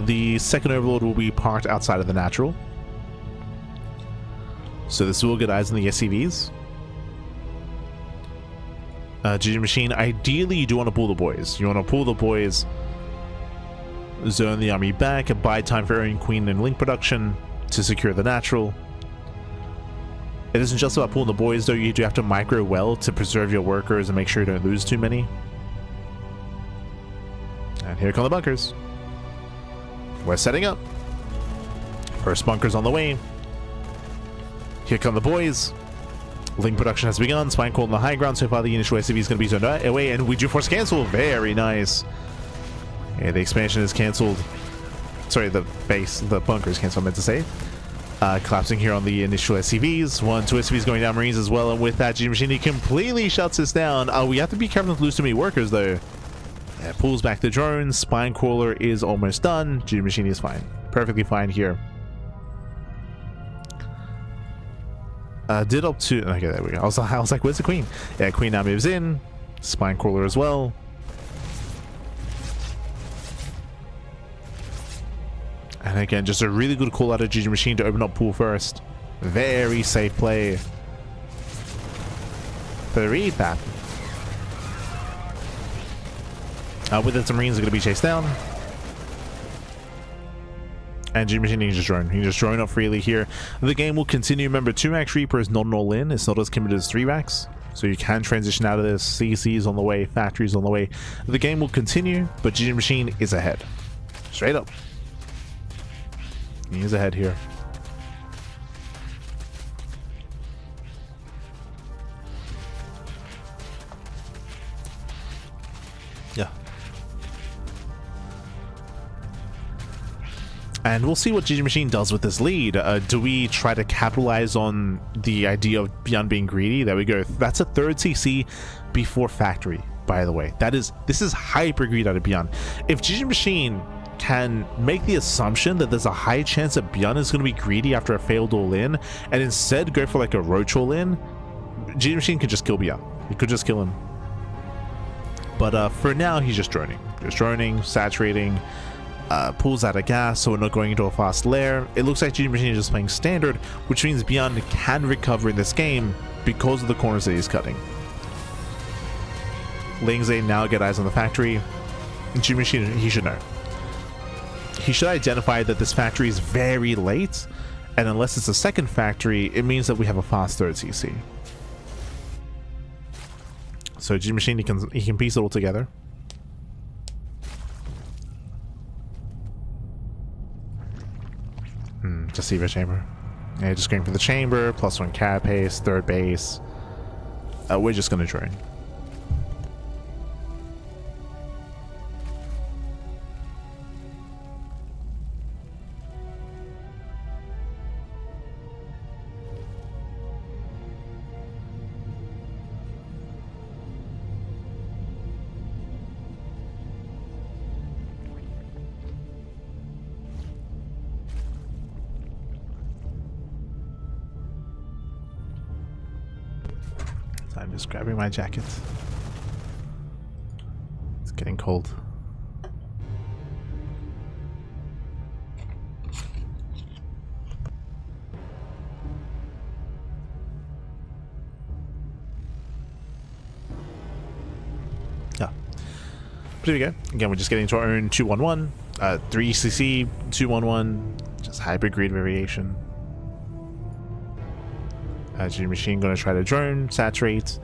The second overload will be parked outside of the natural, so this will get eyes on the SCVs. GG Machine, ideally you do want to pull the boys. You want to pull the boys, zone the army back, and buy time for Own Queen and Link production to secure the natural. It isn't just about pulling the boys though, you do have to micro well to preserve your workers and make sure you don't lose too many. And here come the bunkers. We're setting up. First bunker's on the way. Here come the boys. Link production has begun. Spine cold on the high ground. So far the initial SCV is going to be zoned away, and we do force cancel. Very nice. Yeah, the expansion is cancelled. Sorry, the bunker is cancelled, I meant to say. Collapsing here on the initial SCVs. 2 SCVs going down, Marines as well, and with that, GG Machine, he completely shuts us down. We have to be careful not to lose too many workers though. Yeah, pulls back the drones. Spine crawler is almost done. GG Machine is fine. Perfectly fine here. Did up to... Okay, there we go. I was like, where's the queen? Yeah, queen now moves in. Spine crawler as well. And again, just a really good call out of GG Machine to open up pool first. Very safe play. 3 that. With it, some Marines are going to be chased down. And GG Machine can just drone. He can just drone up freely here. The game will continue. Remember, 2-rack Reaper is not an all-in. It's not as committed as 3 racks. So you can transition out of this. CC's on the way. Factory's on the way. The game will continue, but GG Machine is ahead. Straight up. He is ahead here. Yeah. And we'll see what GG Machine does with this lead. Do we try to capitalize on the idea of ByuN being greedy? There we go. That's a 3rd CC before factory, by the way. This is hyper greed out of ByuN. If GG Machine can make the assumption that there's a high chance that ByuN is going to be greedy after a failed all-in, and instead go for like a roach all-in, GG Machine could just kill ByuN. He could just kill him. But for now, he's just droning. Just droning, saturating, pulls out of gas, so we're not going into a fast lair. It looks like GG Machine is just playing standard, which means ByuN can recover in this game because of the corners that he's cutting. Lingze now get eyes on the factory. GG Machine, he should know. He should identify that this factory is very late, and unless it's a second factory, it means that we have a fast 3rd CC. So GG Machine, he can piece it all together. Just see the chamber. Yeah, just going for the chamber, +1 carapace, 3rd base. We're just gonna drone. I'm just grabbing my jacket. It's getting cold. Yeah. But here we go. Again, we're just getting into our own 2-1-1, 3cc, 2-1-1, just hybrid greed variation. GG Machine going to try to drone, saturate,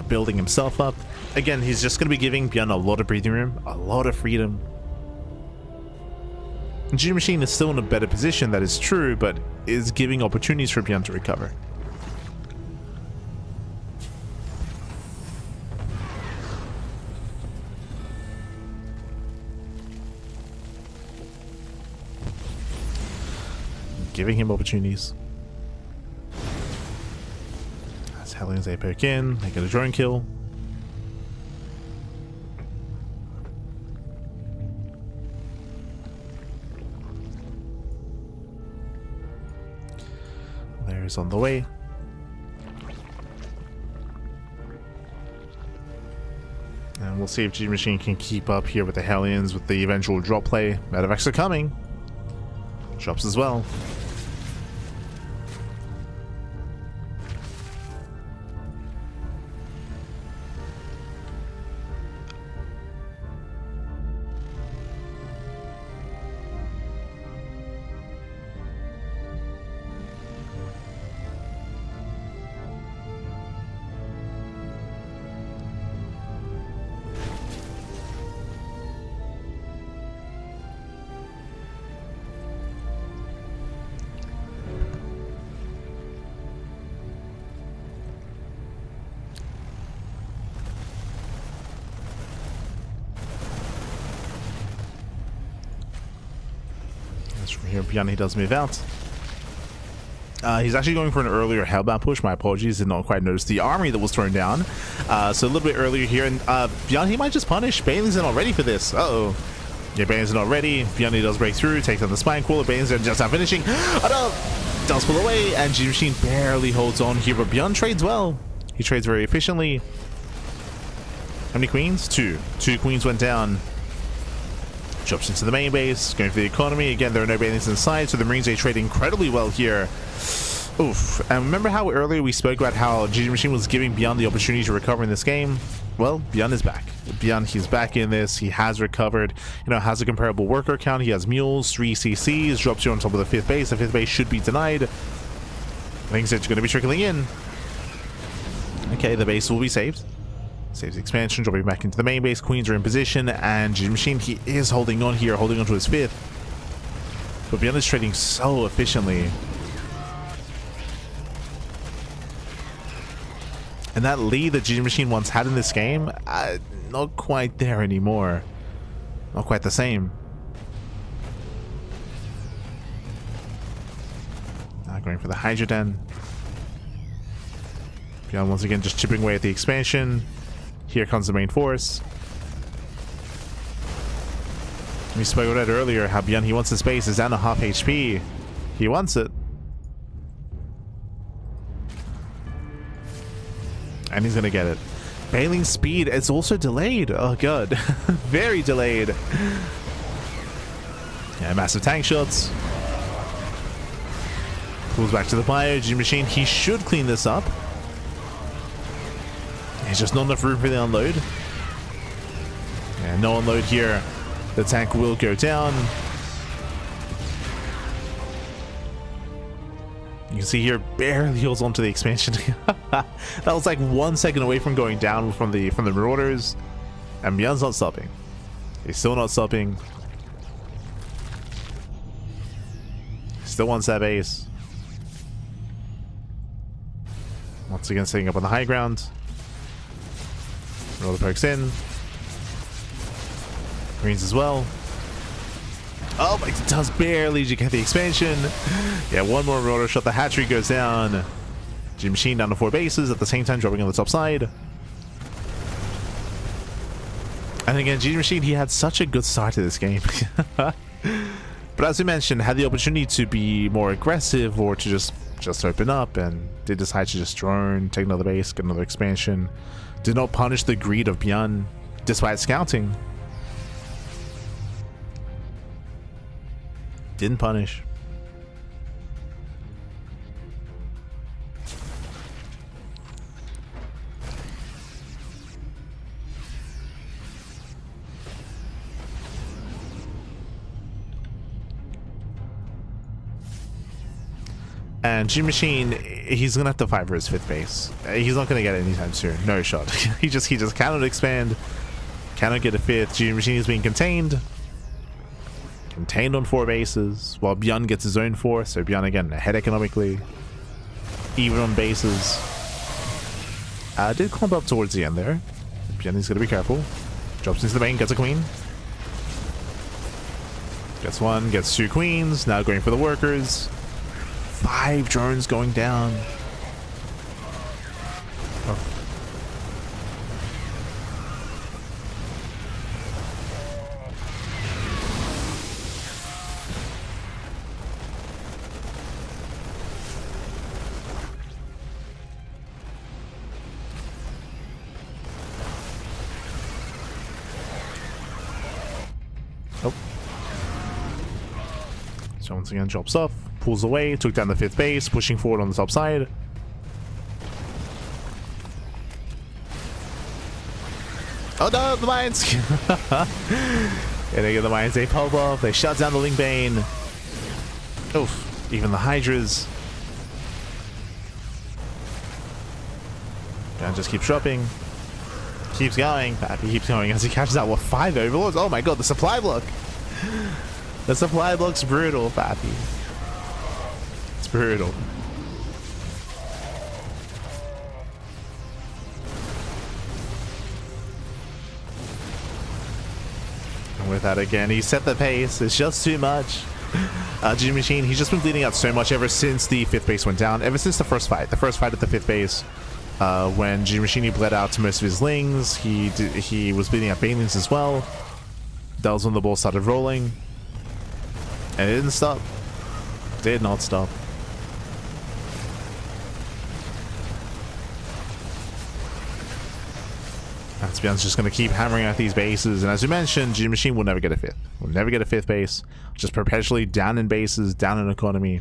building himself up. Again, he's just going to be giving ByuN a lot of breathing room, a lot of freedom. GG Machine is still in a better position, that is true, but is giving opportunities for ByuN to recover. giving him opportunities. As Hellions they poke in, they get a drone kill. There's on the way. And we'll see if G Machine can keep up here with the Hellions with the eventual drop play. Medevacs are coming. Drops as well. From here, ByuN, he does move out. He's actually going for an earlier hellbound push. My apologies, did not quite notice the army that was thrown down. So a little bit earlier here, and ByuN, he might just punish. Bailey's not ready for this. Uh-oh. Yeah, Bailey's not ready. ByuN, he does break through, takes down the spine crawler. Bailey's just not finishing. Oh no! Does pull away, and G Machine barely holds on here, but ByuN trades well. He trades very efficiently. How many queens? Two. Two queens went down. Drops into the main base, going for the economy. Again, there are no Bailings inside, so the Marines, they trade incredibly well here. Oof. And remember how earlier we spoke about how GG Machine was giving ByuN the opportunity to recover in this game? Well, ByuN is back. ByuN, he's back in this. He has recovered. You know, has a comparable worker count. He has mules, 3 CCs, drops you on top of the 5th base. The 5th base should be denied. Things are going to be trickling in. Okay, the base will be saved. Saves the expansion, dropping back into the main base. Queens are in position, and GG Machine, he is holding on here, holding on to his 5th. But ByuN is trading so efficiently. And that lead that GG Machine once had in this game, not quite there anymore. Not quite the same. Now going for the Hydra Den. ByuN once again just chipping away at the expansion. Here comes the main force. We spoke about it earlier, how ByuN, he wants his base, is down to half HP. He wants it. And he's gonna get it. Bailing's speed, it's also delayed. Oh god. Very delayed. Yeah, massive tank shots. Pulls back to the bio. GG Machine, he should clean this up. There's just not enough room for the unload. Yeah, no unload here. The tank will go down. You can see here, barely holds onto the expansion. That was like 1 second away from going down from the Marauders. And ByuN's not stopping. He's still not stopping. Still wants that base. Once again, setting up on the high ground. Marauder pokes in. Greens as well. Oh, but it does barely get the expansion. Yeah, one more Marauder shot. The hatchery goes down. GG Machine down to 4 bases at the same time, dropping on the top side. And again, GG Machine, he had such a good start to this game. But as we mentioned, had the opportunity to be more aggressive or to just open up, and did decide to just drone, take another base, get another expansion. Did not punish the greed of ByuN despite scouting. Didn't punish. And GG Machine, he's gonna have to fight for his 5th base. He's not gonna get it anytime soon. No shot. he just cannot expand. Cannot get a 5th. GG Machine is being contained. Contained on 4 bases, while ByuN gets his own 4. So ByuN again ahead economically, even on bases. Did clump up towards the end there. ByuN is gonna be careful. Drops into the main, gets a queen. Gets 1, gets 2 queens. Now going for the workers. 5 drones going down. Oh. Oh. So once again drops off, pulls away, took down the 5th base, pushing forward on the top side. Oh no, the mines! And they get the mines, they pop off, they shut down the Link Bane. Oof, even the Hydras. And just keeps dropping. Keeps going. He keeps going as he catches out, what, 5 overlords? Oh my god, the supply block! The supply block's brutal, Pappy. It's brutal. And with that again, he set the pace. It's just too much. G Machine, he's just been bleeding out so much ever since the 5th base went down. Ever since the first fight. The first fight at the 5th base. When G Machine bled out to most of his lings. He was bleeding out banelings as well. That was when the ball started rolling. And it didn't stop. Did not stop. And ByuN's just going to keep hammering at these bases. And as you mentioned, G Machine will never get a 5th. Will never get a 5th base. Just perpetually down in bases, down in economy.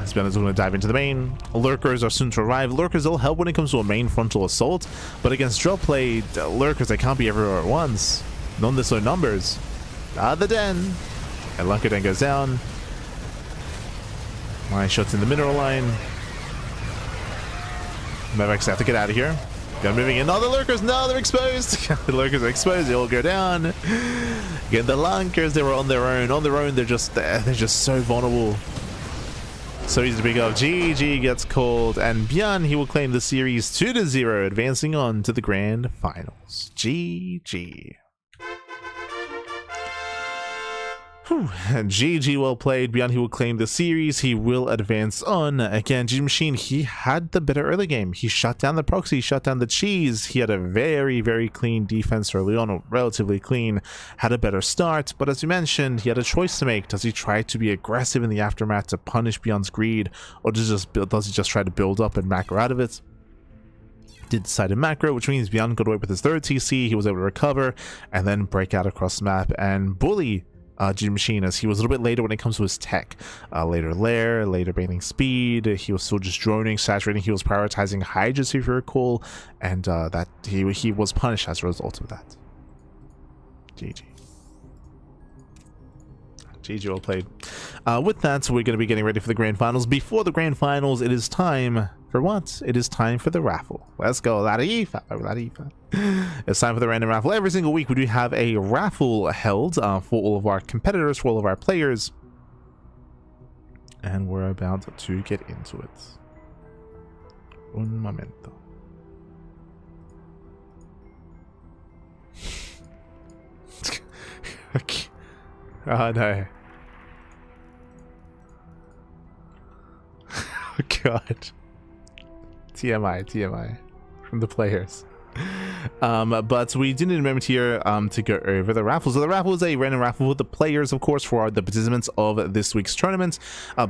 ByuN is going to dive into the main. Lurkers are soon to arrive. Lurkers will help when it comes to a main frontal assault, but against drop play, Lurkers, they can't be everywhere at once. Not in this low numbers. The den. And Lunker Den goes down. Mine shots in the mineral line. Mavericks have to get out of here. ByuN moving in. Oh, the Lurkers, no, they're exposed. The Lurkers are exposed. They all go down. Again, the Lunkers, they were on their own. On their own, they're just so vulnerable. So easy to pick up. GG gets called, and ByuN, he will claim the series 2-0, advancing on to the grand finals. GG. Whew. GG, well played. ByuN, he will claim the series. He will advance on. Again, G Machine, he had the better early game. He shut down the proxy, he shut down the cheese. He had a very, very clean defense early on, relatively clean. Had a better start, but as you mentioned, he had a choice to make. Does he try to be aggressive in the aftermath to punish ByuN's greed, or does he just try to build up and macro out of it? Did decide to macro, which means ByuN got away with his 3rd TC. He was able to recover and then break out across the map and bully G Machine, as he was a little bit later when it comes to his tech. Later lair, later bailing speed. He was still just droning, saturating. He was prioritizing Hydras, if you recall, and that he was punished as a result of that. GG. GG, well played. With that, we're going to be getting ready for the grand finals. Before the grand finals, it is time for what? It is time for the raffle. Let's go. It's time for the random raffle. Every single week, we do have a raffle held for all of our competitors, for all of our players. And we're about to get into it. Un momento. Okay. Oh no. Oh god. TMI from the players. But we do need a moment here to go over the raffle. So the raffle is a random raffle with the players, of course, for the participants of this week's tournament.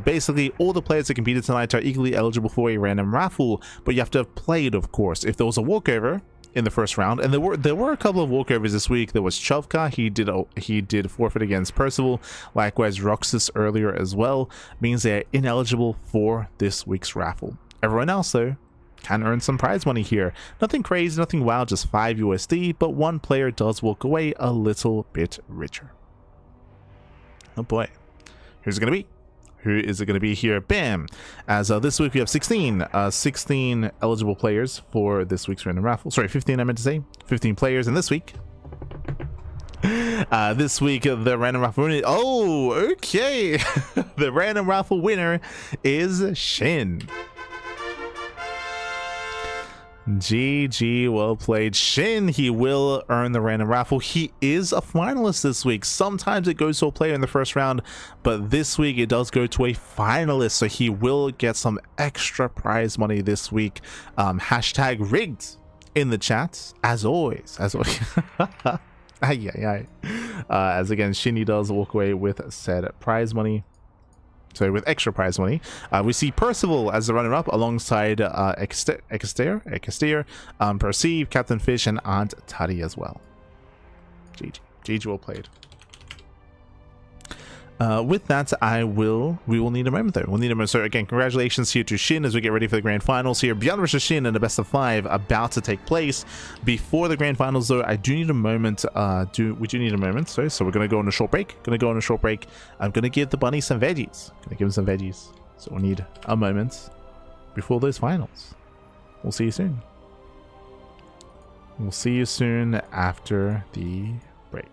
Basically, all the players that competed tonight are equally eligible for a random raffle, but you have to have played, of course. If there was a walkover in the first round, and there were a couple of walkovers this week. There was Chovka, he did forfeit against Percival. Likewise, Roxas earlier as well, means they're ineligible for this week's raffle. Everyone else, though, can earn some prize money here. Nothing crazy, nothing wild, just 5 USD, but one player does walk away a little bit richer. Oh boy. Who's it gonna be? Who is it gonna be here? Bam! As this week we have 16 eligible players for this week's random raffle. Sorry, 15 I meant to say. 15 players, and this week the random raffle winner, oh, okay. The random raffle winner is SHIN. GG, well played. Shin, he will earn the random raffle. He is a finalist this week. Sometimes it goes to a player in the first round, but this week it does go to a finalist, so he will get some extra prize money this week. Hashtag rigged in the chat, as always. As again, Shinny does walk away with said prize money. So with extra prize money, we see Percival as the runner-up alongside Exterior, Perceive, Captain Fish, and Aunt Taddy as well. GG, well played. With that, we will need a moment though. We'll need a moment. So again, congratulations here to Shin as we get ready for the grand finals here. ByuN versus Shin in the best of 5 about to take place. Before the grand finals though, I do need a moment. We do need a moment. So we're gonna go on a short break. I'm gonna give the bunny some veggies. So we'll need a moment before those finals. We'll see you soon. We'll see you soon after the break.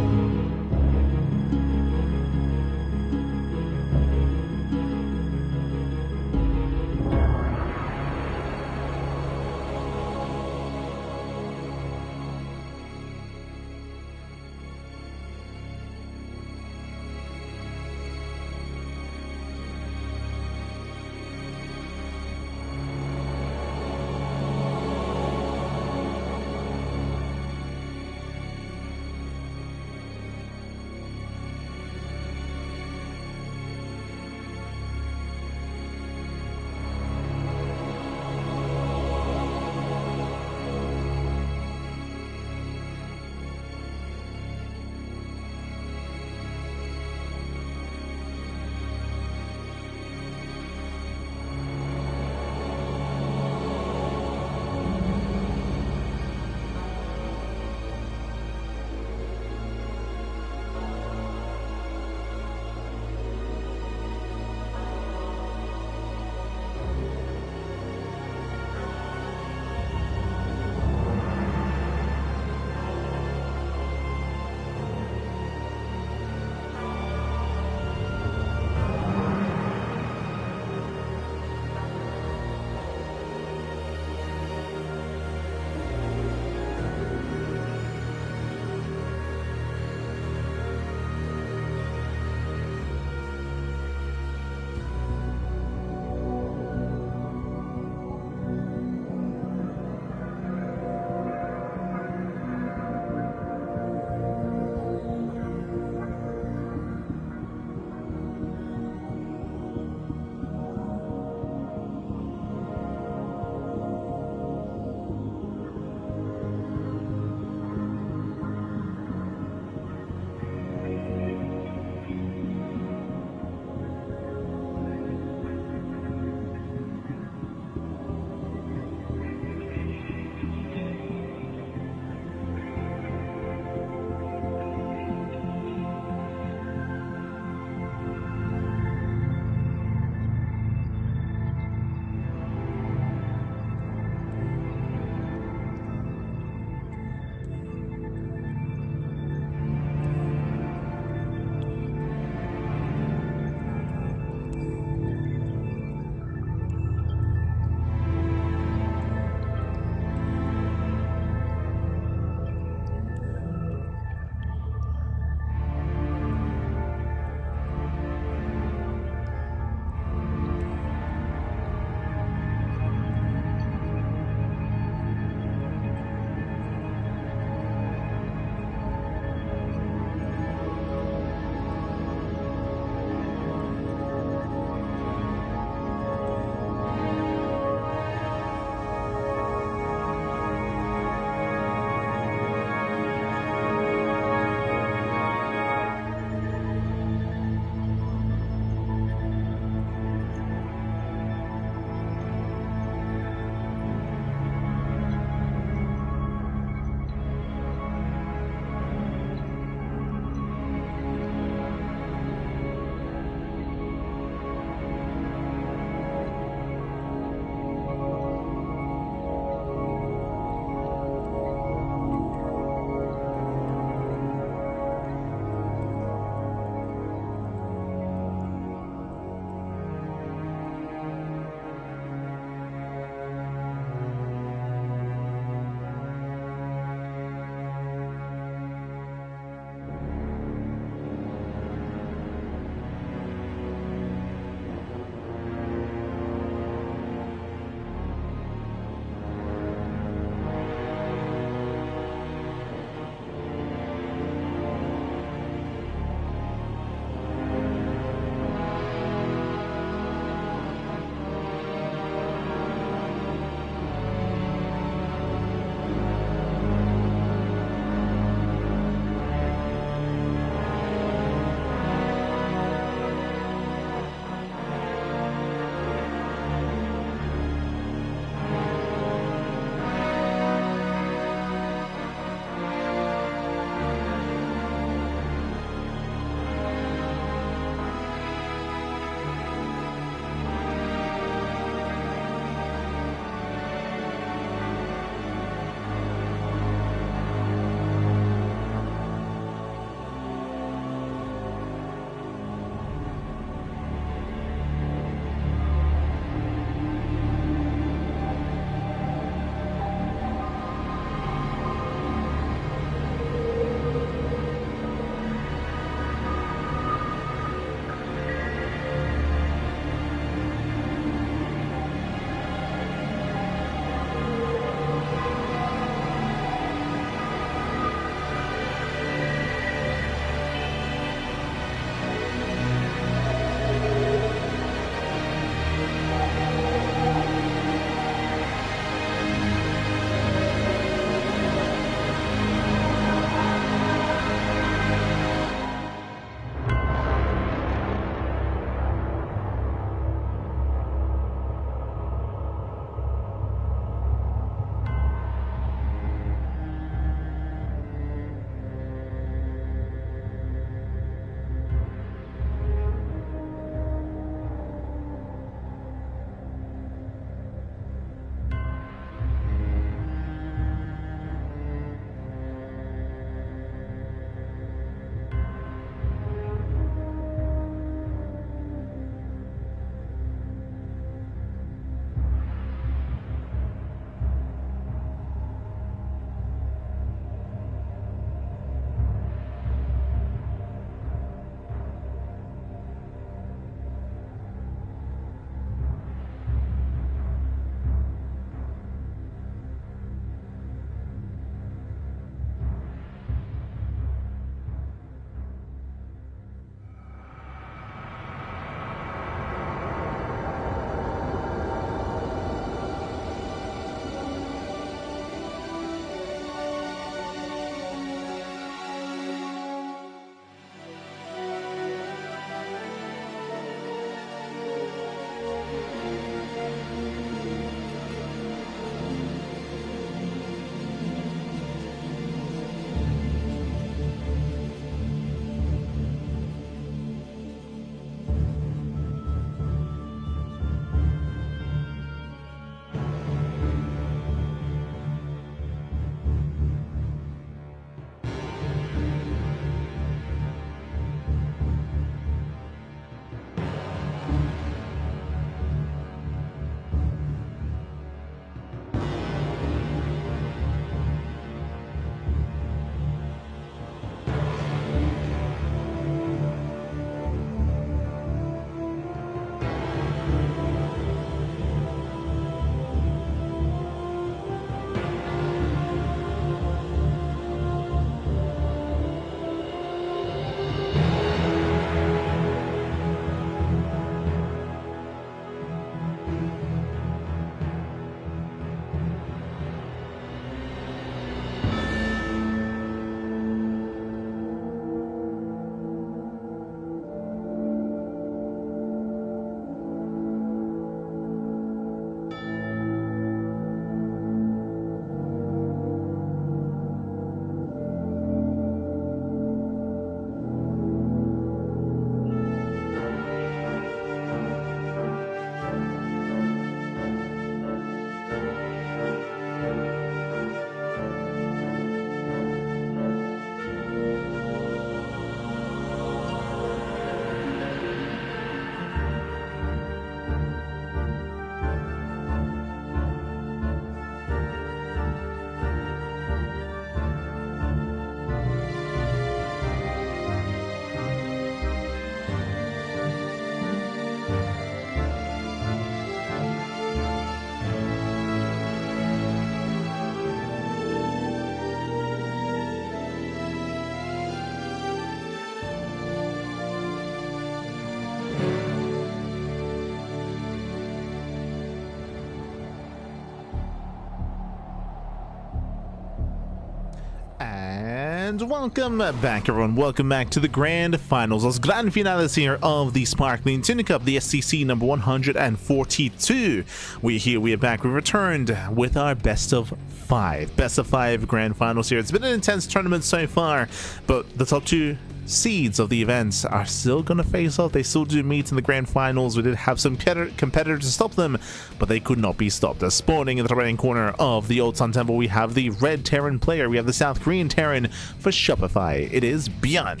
And welcome back, everyone. Welcome back to the grand finals, those grand finales here of the Sparkling Tuna Cup, the SCC number 142. We are back. We returned with our best of five grand finals here. It's been an intense tournament so far, but the top two seeds of the events are still going to face off. They still do meet in the grand finals. We did have some competitors to stop them, but they could not be stopped. As spawning in the top right hand corner of the Old Sun Temple, we have the red Terran player. We have the South Korean Terran for Shopify. It is ByuN.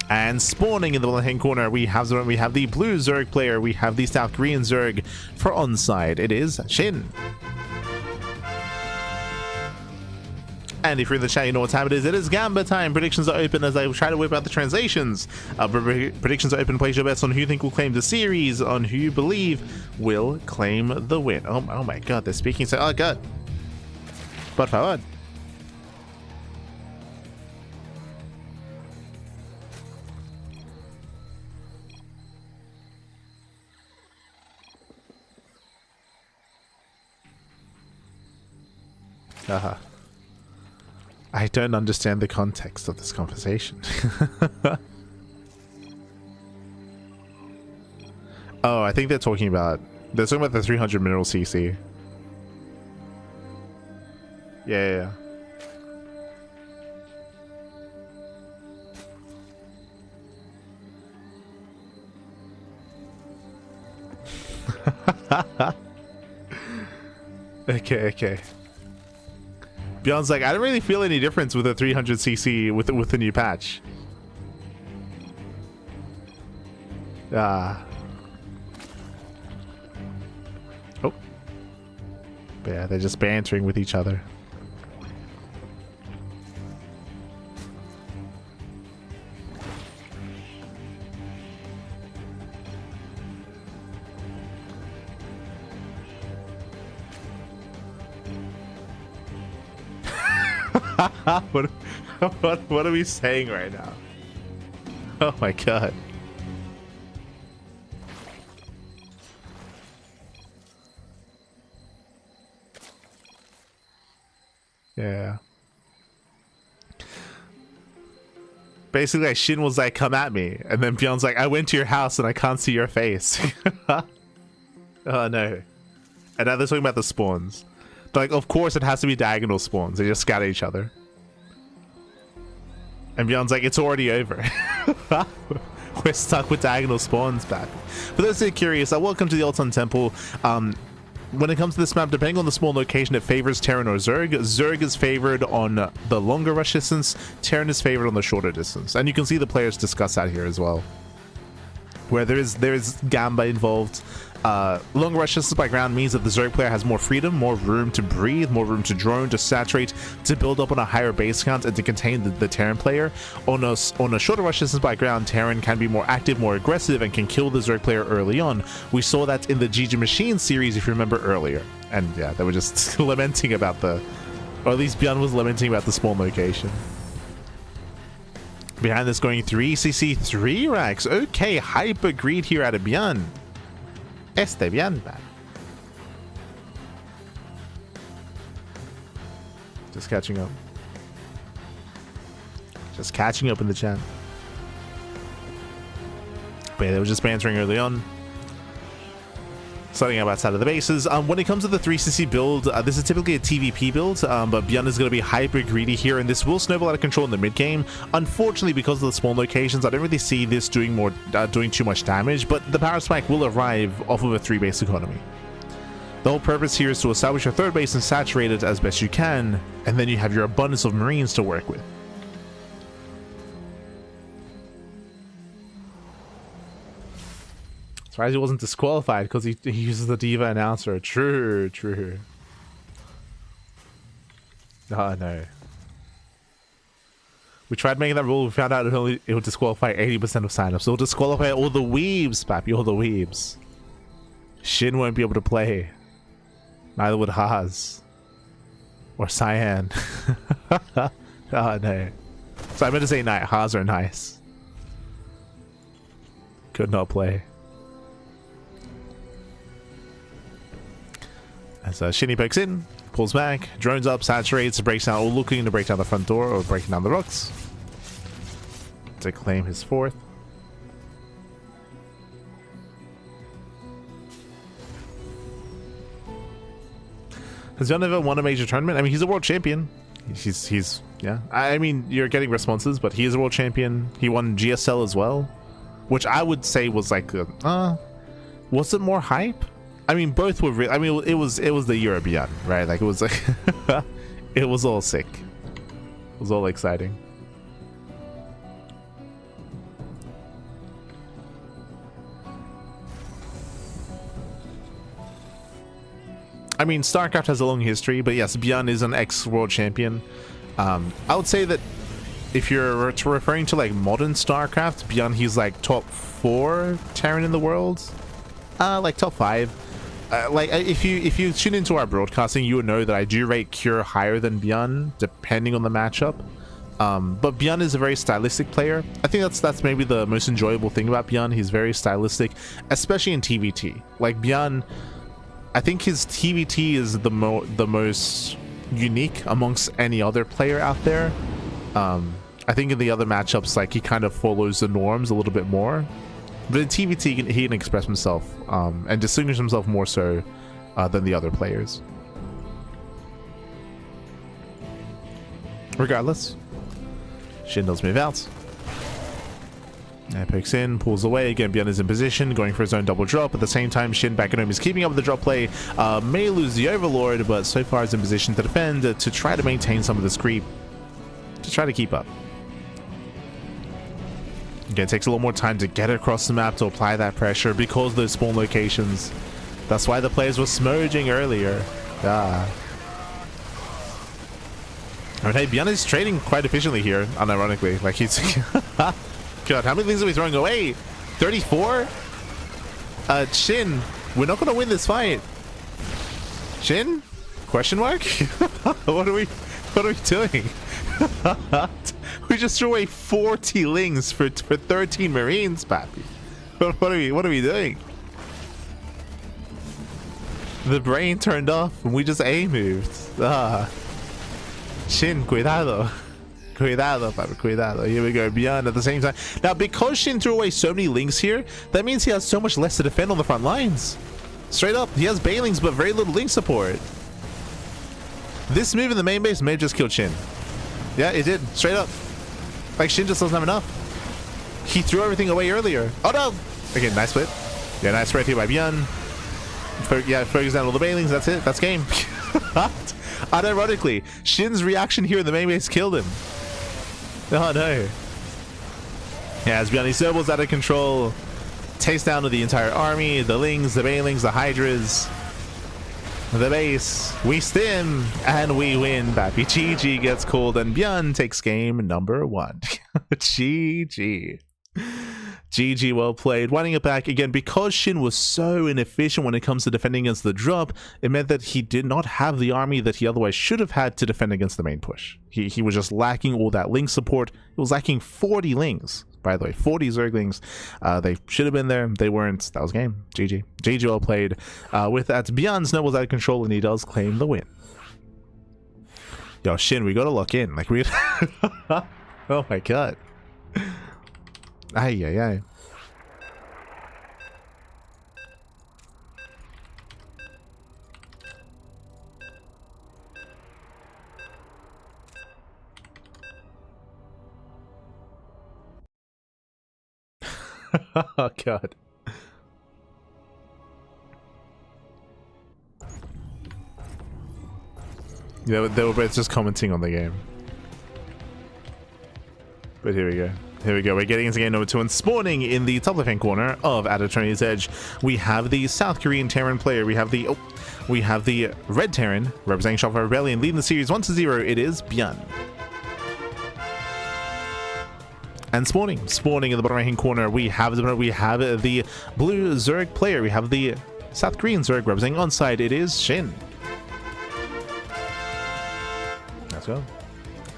And spawning in the left hand corner, we have the blue Zerg player. We have the South Korean Zerg for onside. It is SHIN. And if you're in the chat, you know what time it is. It is Gamba time. Predictions are open as I try to whip out the translations. Predictions are open. Place your bets on who you think will claim the series, on who you believe will claim the win. Oh my god, they're speaking so... Oh god. Por favor. Haha. I don't understand the context of this conversation. Oh, I think they're talking about the 300 mineral CC. Yeah. Okay. ByuN's like, I don't really feel any difference with the 300cc with the new patch. Oh. But yeah, they're just bantering with each other. What are we saying right now? Oh my god. Yeah. Basically, like, SHIN was like, come at me. And then ByuN's like, I went to your house and I can't see your face. Oh no. And now they're talking about the spawns. Like, of course it has to be diagonal spawns. They just scatter each other. And ByuN's like, it's already over. We're stuck with diagonal spawns back. For those who are curious, welcome to the Old Sun Temple. When it comes to this map, depending on the spawn location, it favors Terran or Zerg. Zerg is favored on the longer rush distance. Terran is favored on the shorter distance. And you can see the players discuss that here as well. Where there is Gamba involved. Longer rush distance by ground means that the Zerg player has more freedom, more room to breathe, more room to drone, to saturate, to build up on a higher base count, and to contain the Terran player. On a shorter rush distance by ground, Terran can be more active, more aggressive, and can kill the Zerg player early on. We saw that in the GG Machine series, if you remember earlier. And yeah, they were just lamenting about or at least ByuN was lamenting about the spawn location. Behind this going 3cc 3 racks. Okay, hyper greed here out of ByuN. Este bien, man. Just catching up. Just catching up in the chat. But yeah, they were just bantering early on. Starting up outside of the bases. When it comes to the 3cc build, this is typically a TVP build, but ByuN is going to be hyper greedy here, and this will snowball out of control in the mid game. Unfortunately, because of the spawn locations, I don't really see this doing too much damage, but the power spike will arrive off of a 3-base economy. The whole purpose here is to establish your third base and saturate it as best you can, and then you have your abundance of Marines to work with. Surprised he wasn't disqualified because he uses the Diva announcer. True. Oh no. We tried making that rule. We found out it would disqualify 80% of signups. It'll disqualify all the weebs, Pappy, all the weebs. SHIN won't be able to play. Neither would Haas. Or Cyan. Oh no. So I meant to say Haas are nice. Could not play. As Shinny pokes in, pulls back, drones up, saturates, breaks down, or looking to break down the front door or breaking down the rocks to claim his fourth. Has ByuN ever won a major tournament? I mean, he's a world champion. He's yeah. I mean, you're getting responses, but he is a world champion. He won GSL as well, which I would say was like, was it more hype? I mean, both were real. I mean, it was the year of ByuN, right? Like, it was like, it was all sick. It was all exciting. I mean, StarCraft has a long history, but yes, ByuN is an ex-world champion. I would say that if you're referring to like modern StarCraft, ByuN, he's like top 4 Terran in the world, like top 5. Like if you tune into our broadcasting, you would know that I do rate Cure higher than ByuN, depending on the matchup. But ByuN is a very stylistic player. I think that's maybe the most enjoyable thing about ByuN. He's very stylistic, especially in TVT. Like ByuN, I think his TVT is the most unique amongst any other player out there. I think in the other matchups, like, he kind of follows the norms a little bit more, but in TVT he can express himself and distinguish himself more so than the other players. Regardless, SHIN does move out. Pokes in, pulls away. Again, ByuN is in position, going for his own double drop. At the same time, SHIN back at home is keeping up with the drop play. May lose the Overlord, but so far is in position to defend, to try to maintain some of this creep, to try to keep up. Again, it takes a little more time to get across the map to apply that pressure because of those spawn locations. That's why the players were smurging earlier. Alright, ByuN is trading quite efficiently here, unironically. Like, he's... God, how many things are we throwing away? 34? SHIN, we're not gonna win this fight. SHIN? Question mark? What are we doing? We just threw away 40 lings for 13 marines, papi. What are we doing? The brain turned off and we just A moved. SHIN, cuidado. Cuidado, papi, cuidado. Here we go, ByuN at the same time. Now, because SHIN threw away so many lings here, that means he has so much less to defend on the front lines. Straight up, he has Bailings, but very little link support. This move in the main base may have just killed SHIN. Yeah, it did. Straight up. Like, SHIN just doesn't have enough. He threw everything away earlier. Oh, no! Again, nice split. Yeah, nice spread here by ByuN. Focus down all the Bailings. That's it. That's game. Unironically, SHIN's reaction here in the main base killed him. Oh no. Yeah, as ByuN Sobel's out of control, takes down to the entire army, the Lings, the Bailings, the Hydras, the base. We stim and we win. Bappy GG gets called and ByuN takes game number 1. GG. GG, well played. Winding it back again, because SHIN was so inefficient when it comes to defending against the drop, it meant that he did not have the army that he otherwise should have had to defend against the main push. He was just lacking all that link support. He was lacking 40 lings, by the way, 40 Zerglings. They should have been there. They weren't. That was game. GG. GG, well played. With that, ByuN Snowball's out of control and he does claim the win. Yo, SHIN, we gotta lock in. Like, we... Oh my god. Ay, ay, ay. Oh god. Yeah, they were both just commenting on the game. But here we go. Here we go. We're getting into game number 2 and spawning in the top left-hand corner of Adatonia's Edge. We have the South Korean Terran player. We have the Red Terran representing Shopify Rebellion, leading the series 1-0. It is ByuN. And spawning in the bottom right-hand corner, we have the blue Zerg player. We have the South Korean Zerg representing onside. It is SHIN. Let's go.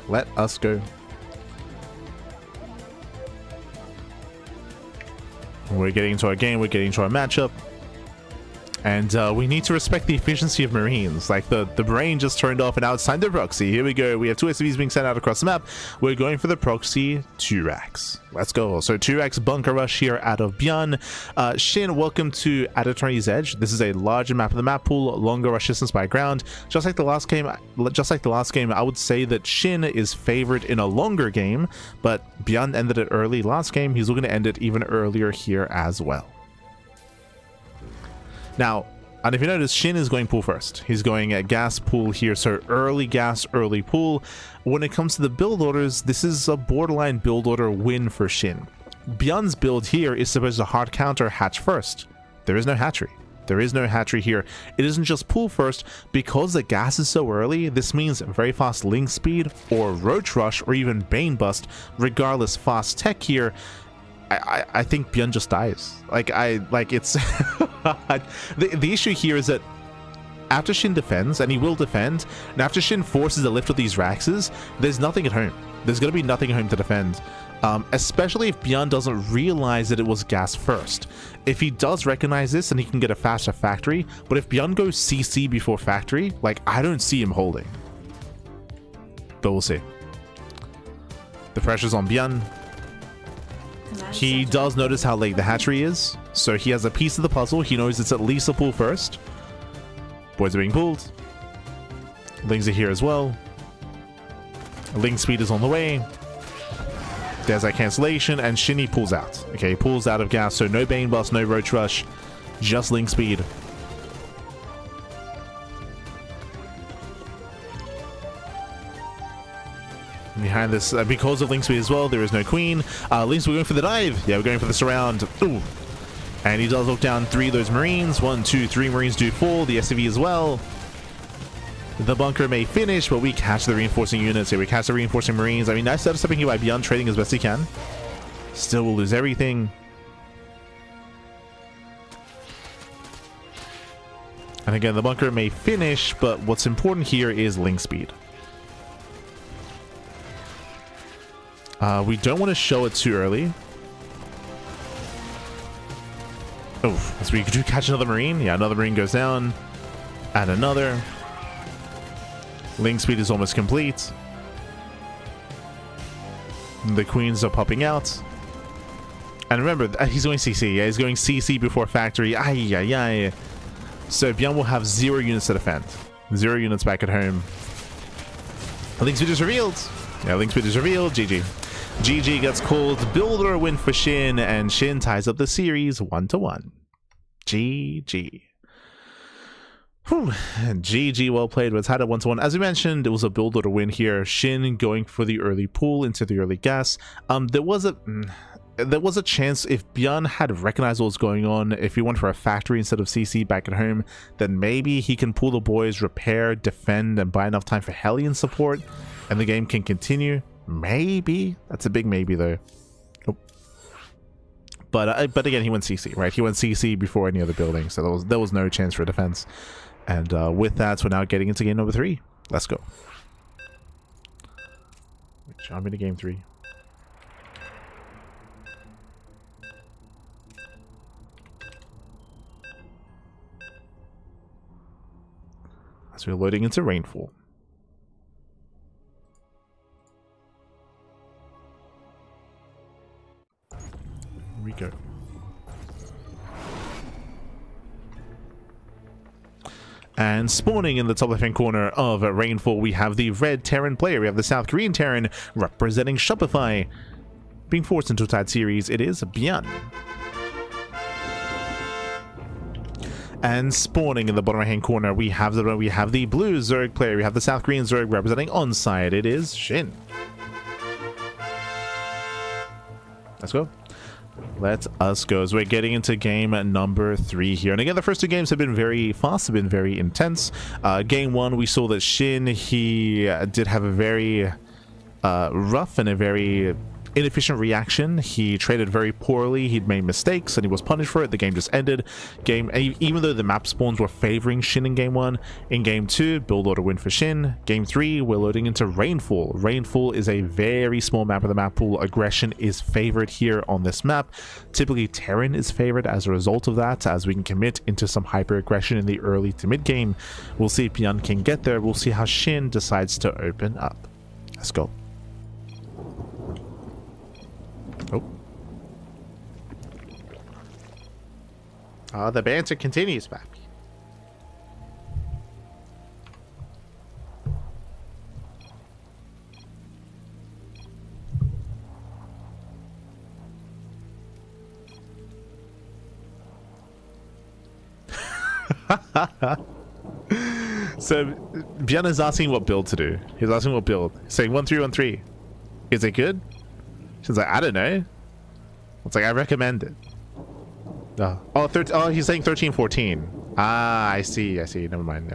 Let us go. We're getting into our game, we're getting into our matchup. And we need to respect the efficiency of Marines. Like the brain just turned off and now it's time to proxy. Here we go. We have 2 SCVs being sent out across the map. We're going for the proxy 2 racks. Let's go. So 2 racks bunker rush here out of ByuN. SHIN, welcome to at Attorney's Edge. This is a larger map of the map pool, longer rush distance by ground. Just like the last game, I would say that SHIN is favored in a longer game, but ByuN ended it early last game. He's looking to end it even earlier here as well. Now, and if you notice, SHIN is going pool first. He's going at gas pool here, so early gas, early pool. When it comes to the build orders, this is a borderline build order win for SHIN. ByuN's build here is supposed to hard counter hatch first. There is no hatchery. There is no hatchery here. It isn't just pool first. Because the gas is so early, this means very fast link speed or roach rush or even bane bust. Regardless, fast tech here. I think ByuN just dies. It's the issue here is that after SHIN defends, and he will defend, and after SHIN forces a lift with these Raxes, there's nothing at home. There's going to be nothing at home to defend. Especially if ByuN doesn't realize that it was gas first. If he does recognize this, then he can get a faster factory, but if ByuN goes CC before factory, like, I don't see him holding. But we'll see. The pressure's on ByuN. He does notice how late the hatchery is, so he has a piece of the puzzle. He knows it's at least a pool first. Boys are being pulled. Lings are here as well. Link speed is on the way. There's that cancellation, and SHIN pulls out. Okay, he pulls out of gas, so no Bane Bust, no Roach Rush, just link speed. Behind this, because of link speed as well, there is no queen. Links, we're going for the dive. Yeah, we're going for the surround. Ooh. And he does look down 3 of those Marines. 1, 2, 3 Marines do fall. The SCV as well. The bunker may finish, but we catch the reinforcing units here. We catch the reinforcing Marines. I mean, nice setup stepping here by ByuN, trading as best he can. Still will lose everything. And again, the bunker may finish, but what's important here is link speed. We don't want to show it too early. Oh, so we do catch another Marine. Yeah, another Marine goes down. And another. Link speed is almost complete. The queens are popping out. And remember, he's going CC. Yeah, he's going CC before factory. Ay, ay, ay. So ByuN will have 0 units to defend. 0 units back at home. Link speed is revealed. Yeah, link speed is revealed. GG. GG gets called. Builder win for SHIN, and SHIN ties up the series 1-1. GG. Whew. GG, well played. Was had it 1-1. As we mentioned, it was a build order win here. SHIN going for the early pool into the early gas. There was a chance if ByuN had recognized what was going on, if he went for a factory instead of CC back at home, then maybe he can pull the boys, repair, defend, and buy enough time for Hellion support, and the game can continue. Maybe. That's a big maybe though. Oh. But again, he went CC, right? He went CC before any other building, so there was no chance for defense. And with that, we're now getting into game number 3. Let's go. Jump into game 3. As we're loading into rainfall. Here we go. And spawning in the top left-hand corner of Rainfall, we have the red Terran player. We have the South Korean Terran representing Shopify. Being forced into a tied series, it is ByuN. And spawning in the bottom right-hand corner, we have the blue Zerg player. We have the South Korean Zerg representing Onside. It is SHIN. Let's go. Let us go as we're getting into game number 3 here. And again, the first 2 games have been very fast, have been very intense. Game 1, we saw that SHIN, he did have a very rough and a very inefficient reaction. He traded very poorly. He'd made mistakes and he was punished for it. The game just ended. Even though the map spawns were favoring Shin in game 1, in game 2, build order win for Shin. Game 3, we're loading into Rainfall. Rainfall is a very small map of the map pool. Aggression is favored here on this map. Typically, Terran is favored as a result of that, as we can commit into some hyper aggression in the early to mid game. We'll see if ByuN can get there. We'll see how Shin decides to open up. Let's go. Oh. The banter continues, papi. So ByuN is asking what build to do. He's asking what build. He's saying 1-3-1-3. Is it good? She's like, I don't know. It's like, I recommend it. Oh, he's saying 13-14. Ah, I see. Never mind.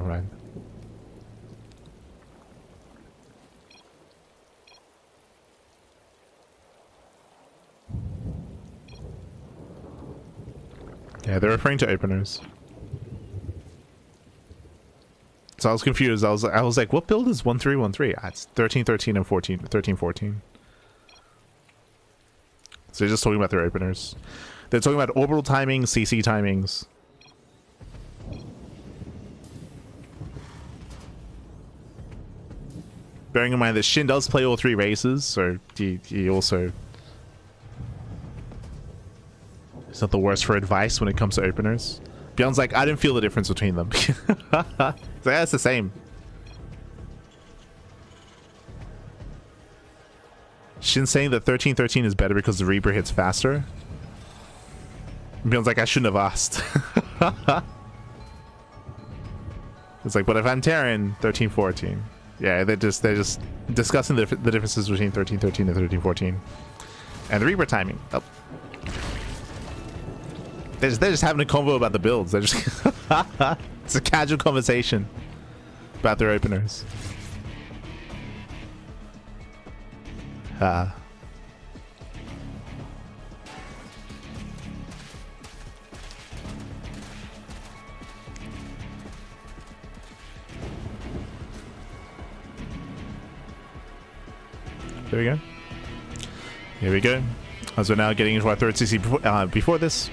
Yeah, they're referring to openers. So I was confused. I was like, what build is 1-3-1-3? Ah, it's 13-13 and 13-14. So they're just talking about their openers. They're talking about orbital timings, CC timings. Bearing in mind that Shin does play all 3 races, so he also... It's not the worst for advice when it comes to openers. ByuN's like, I didn't feel the difference between them. It's like, yeah, it's the same. Shin saying that 13-13 is better because the Reaper hits faster. ByuN's like, I shouldn't have asked. It's like, but if I'm Terran, 13-14. Yeah, they're just discussing the differences between 13-13 and 13-14. And the Reaper timing. Oh. They're just having a convo about the builds. They're just it's a casual conversation about their openers. There we go. Here we go. As we're now getting into our third CC before this.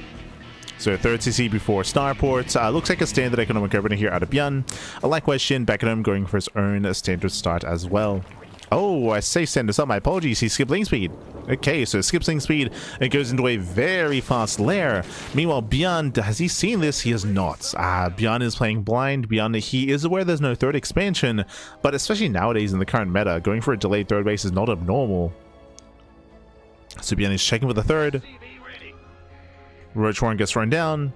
So third CC before Starport. Looks like a standard economic opener here out of ByuN. Likewise, Shin back at home going for his own standard start as well. Oh, I say send us up. My apologies. He skipped link speed. Okay, so skips link speed and goes into a very fast lair. Meanwhile, ByuN, has he seen this? He has not. ByuN is playing blind. ByuN, he is aware there's no third expansion, but especially nowadays in the current meta, going for a delayed third base is not abnormal. So ByuN is checking for the third. Roach Warren gets run down.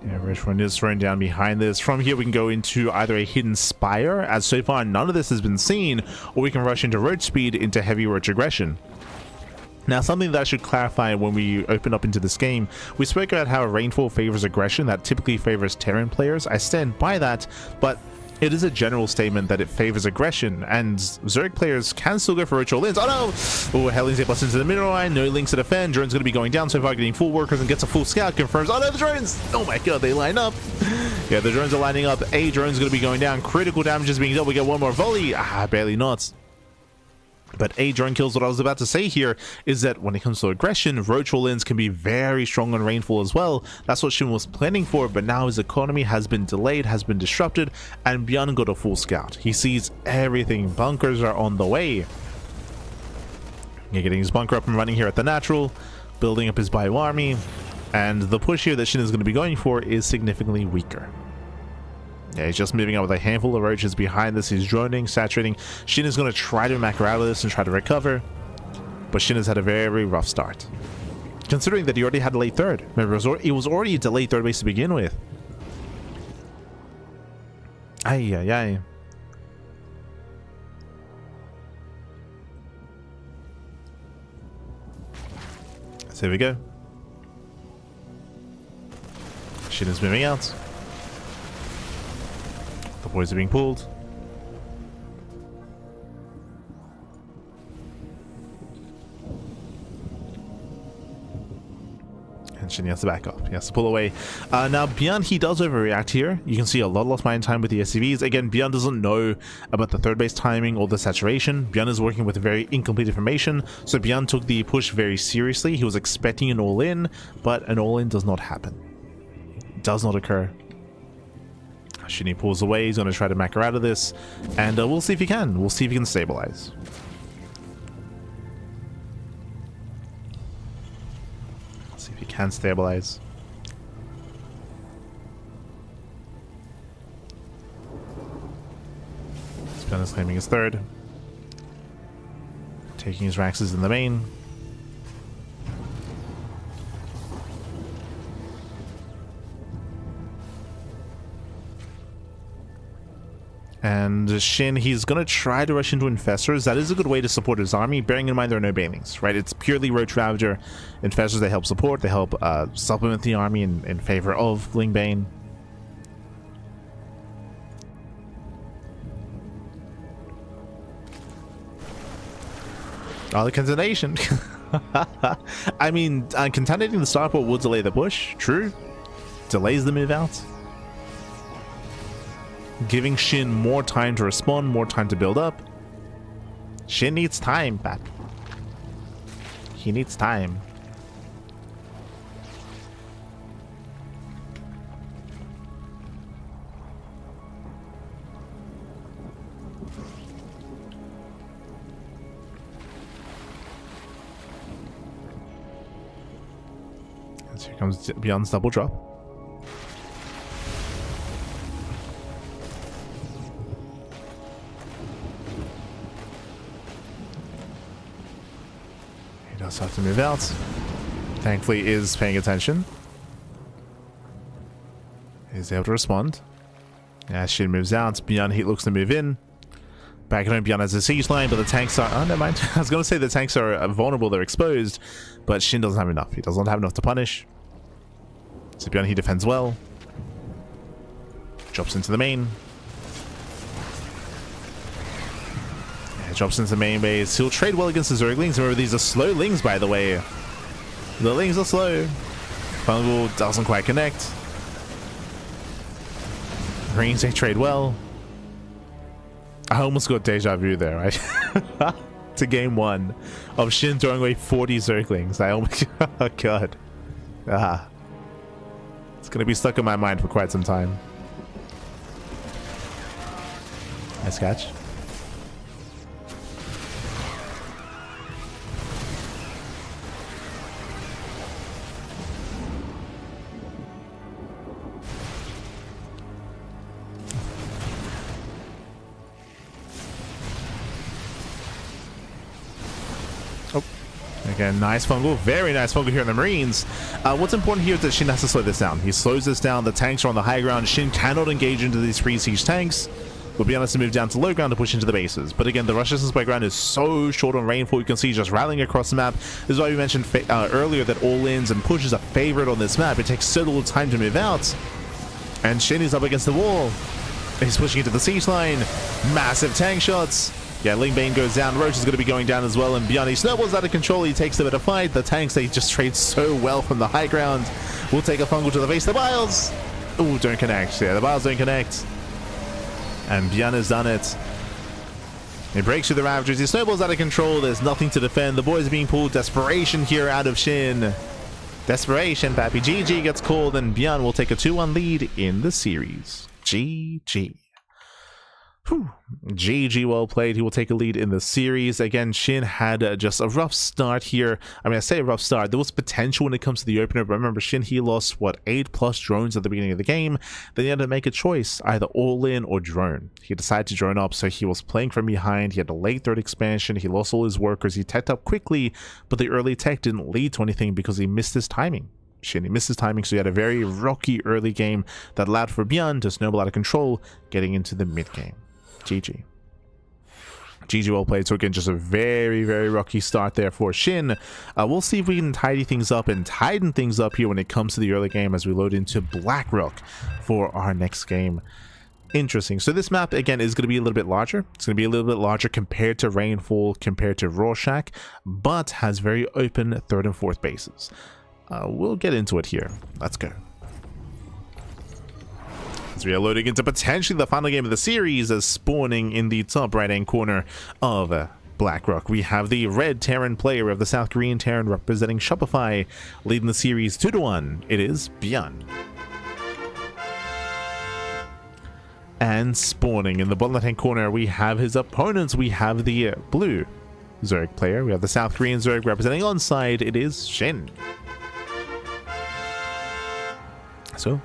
Yeah, Roach Warren is thrown down behind this. From here, we can go into either a hidden spire, as so far none of this has been seen, or we can rush into Roach speed into heavy Roach aggression. Now, something that I should clarify when we open up into this game, we spoke about how Rainfall favors aggression, that typically favors Terran players. I stand by that, but it is a general statement that it favors aggression, and Zerg players can still go for ritual links. Oh no! Oh, Hellings busts into the middle line, no links to defend. Drone's going to be going down so far, getting full workers and gets a full scout, confirms. Oh no, the drones! Oh my god, they line up. Yeah, the drones are lining up. A drone's going to be going down. Critical damage is being dealt. We get one more volley. Barely not. But a drone kills. What I was about to say here is that when it comes to aggression, Roach All-Ins can be very strong on Rainfall as well. That's what Shin was planning for, but now his economy has been delayed, has been disrupted, and ByuN got a full scout. He sees everything. Bunkers are on the way. You're getting his bunker up and running here at the natural, building up his ByuN army, and the push here that Shin is going to be going for is significantly weaker. Yeah, he's just moving out with a handful of roaches behind this. He's droning, saturating. Shin is going to try to macro out of this and try to recover, but Shin has had a very rough start, considering that he already had a late third. Remember, it was already a delayed third base to begin with. Ay, ay, ay. So here we go. Shin is moving out. boys are being pulled. And Shin has to back up. He has to pull away. Now, ByuN, he does overreact here. You can see a lot of lost mine time with the SCVs. Again, ByuN doesn't know about the third base timing or the saturation. ByuN is working with very incomplete information. So ByuN took the push very seriously. He was expecting an all-in, but an all-in does not happen. It does not occur. Shin pulls away. He's going to try to macro out of this. And we'll see if he can. We'll see if he can stabilize. He can stabilize. ByuN is claiming his third. Taking his Raxes in the main. And Shin, he's going to try to rush into Infestors. That is a good way to support his army, bearing in mind there are no banelings, right? It's purely Roach Ravager. Infestors, they help support, they help supplement the army in favor of Ling Bane. Oh, the contamination. I mean, contaminating the starport will delay the push, true. Delays the move out. Giving Shin more time to respond, more time to build up. Shin needs time, Pat. He needs time. And here comes ByuN's double drop. Does have to move out. Thankfully is paying attention. Is able to respond. As Shin moves out, ByuN he looks to move in. Back at home, ByuN has a siege line, but the tanks are... Oh, never mind. I was going to say the tanks are vulnerable, they're exposed, but Shin doesn't have enough. He doesn't have enough to punish. So ByuN he defends well. Drops into the main. Drops into the main base. He'll trade well against the Zerglings. Remember, these are slow Lings, by the way. The Lings are slow. Fungal doesn't quite connect. Greens, they trade well. I almost got deja vu there, right? To game one of Shin throwing away 40 Zerglings. I almost... Oh, God. It's going to be stuck in my mind for quite some time. Nice catch. Again, nice fungal. Very nice fungal here in the Marines. What's important here is that Shin has to slow this down. He slows this down. The tanks are on the high ground. Shin cannot engage into these free siege tanks. We'll be honest to move down to low ground to push into the bases. But again, the rush distance by ground is so short on rainfall. You can see just rallying across the map. This is why we mentioned earlier that all-ins and pushes are favorite on this map. It takes so little time to move out. And Shin is up against the wall. He's pushing into the siege line. Massive tank shots. Yeah, Ling Bane goes down. Roach is going to be going down as well. And ByuN, he snowballs out of control. He takes a bit of fight. The tanks, they just trade so well from the high ground. We'll take a fungal to the face. The Biles. Ooh, don't connect. Yeah, the Biles don't connect. And ByuN has done it. He breaks through the Ravagers. He snowballs out of control. There's nothing to defend. The boys are being pulled. Desperation here out of Shin. Desperation, Pappy. GG gets called. And ByuN will take a 2-1 lead in the series. GG. Whew. GG, well played. He will take a lead in the series. Again, Shin had just a rough start here. I mean, I say a rough start. There was potential when it comes to the opener, but remember, Shin, he lost, what, 8+ drones at the beginning of the game. Then he had to make a choice, either all-in or drone. He decided to drone up, so he was playing from behind. He had a late third expansion. He lost all his workers. He teched up quickly, but the early tech didn't lead to anything because he missed his timing. Shin, he missed his timing, so he had a very rocky early game that allowed for ByuN to snowball out of control, getting into the mid-game. GG. GG, well played. So again, just a very, very rocky start there for Shin. We'll see if we can tidy things up and tighten things up here when it comes to the early game as we load into Blackrock for our next game. Interesting. So this map, again, is going to be a little bit larger. It's going to be a little bit larger compared to Rainfall, compared to Rorschach, but has very open third and fourth bases. We'll get into it here. Let's go. As we are loading into potentially the final game of the series, as spawning in the top right-hand corner of BlackRock, we have the red Terran player of the South Korean Terran representing Shopify, leading the series 2-1. It is ByuN. And spawning in the bottom left-hand corner, we have his opponents. We have the blue Zerg player. We have the South Korean Zerg representing onside. It is SHIN. So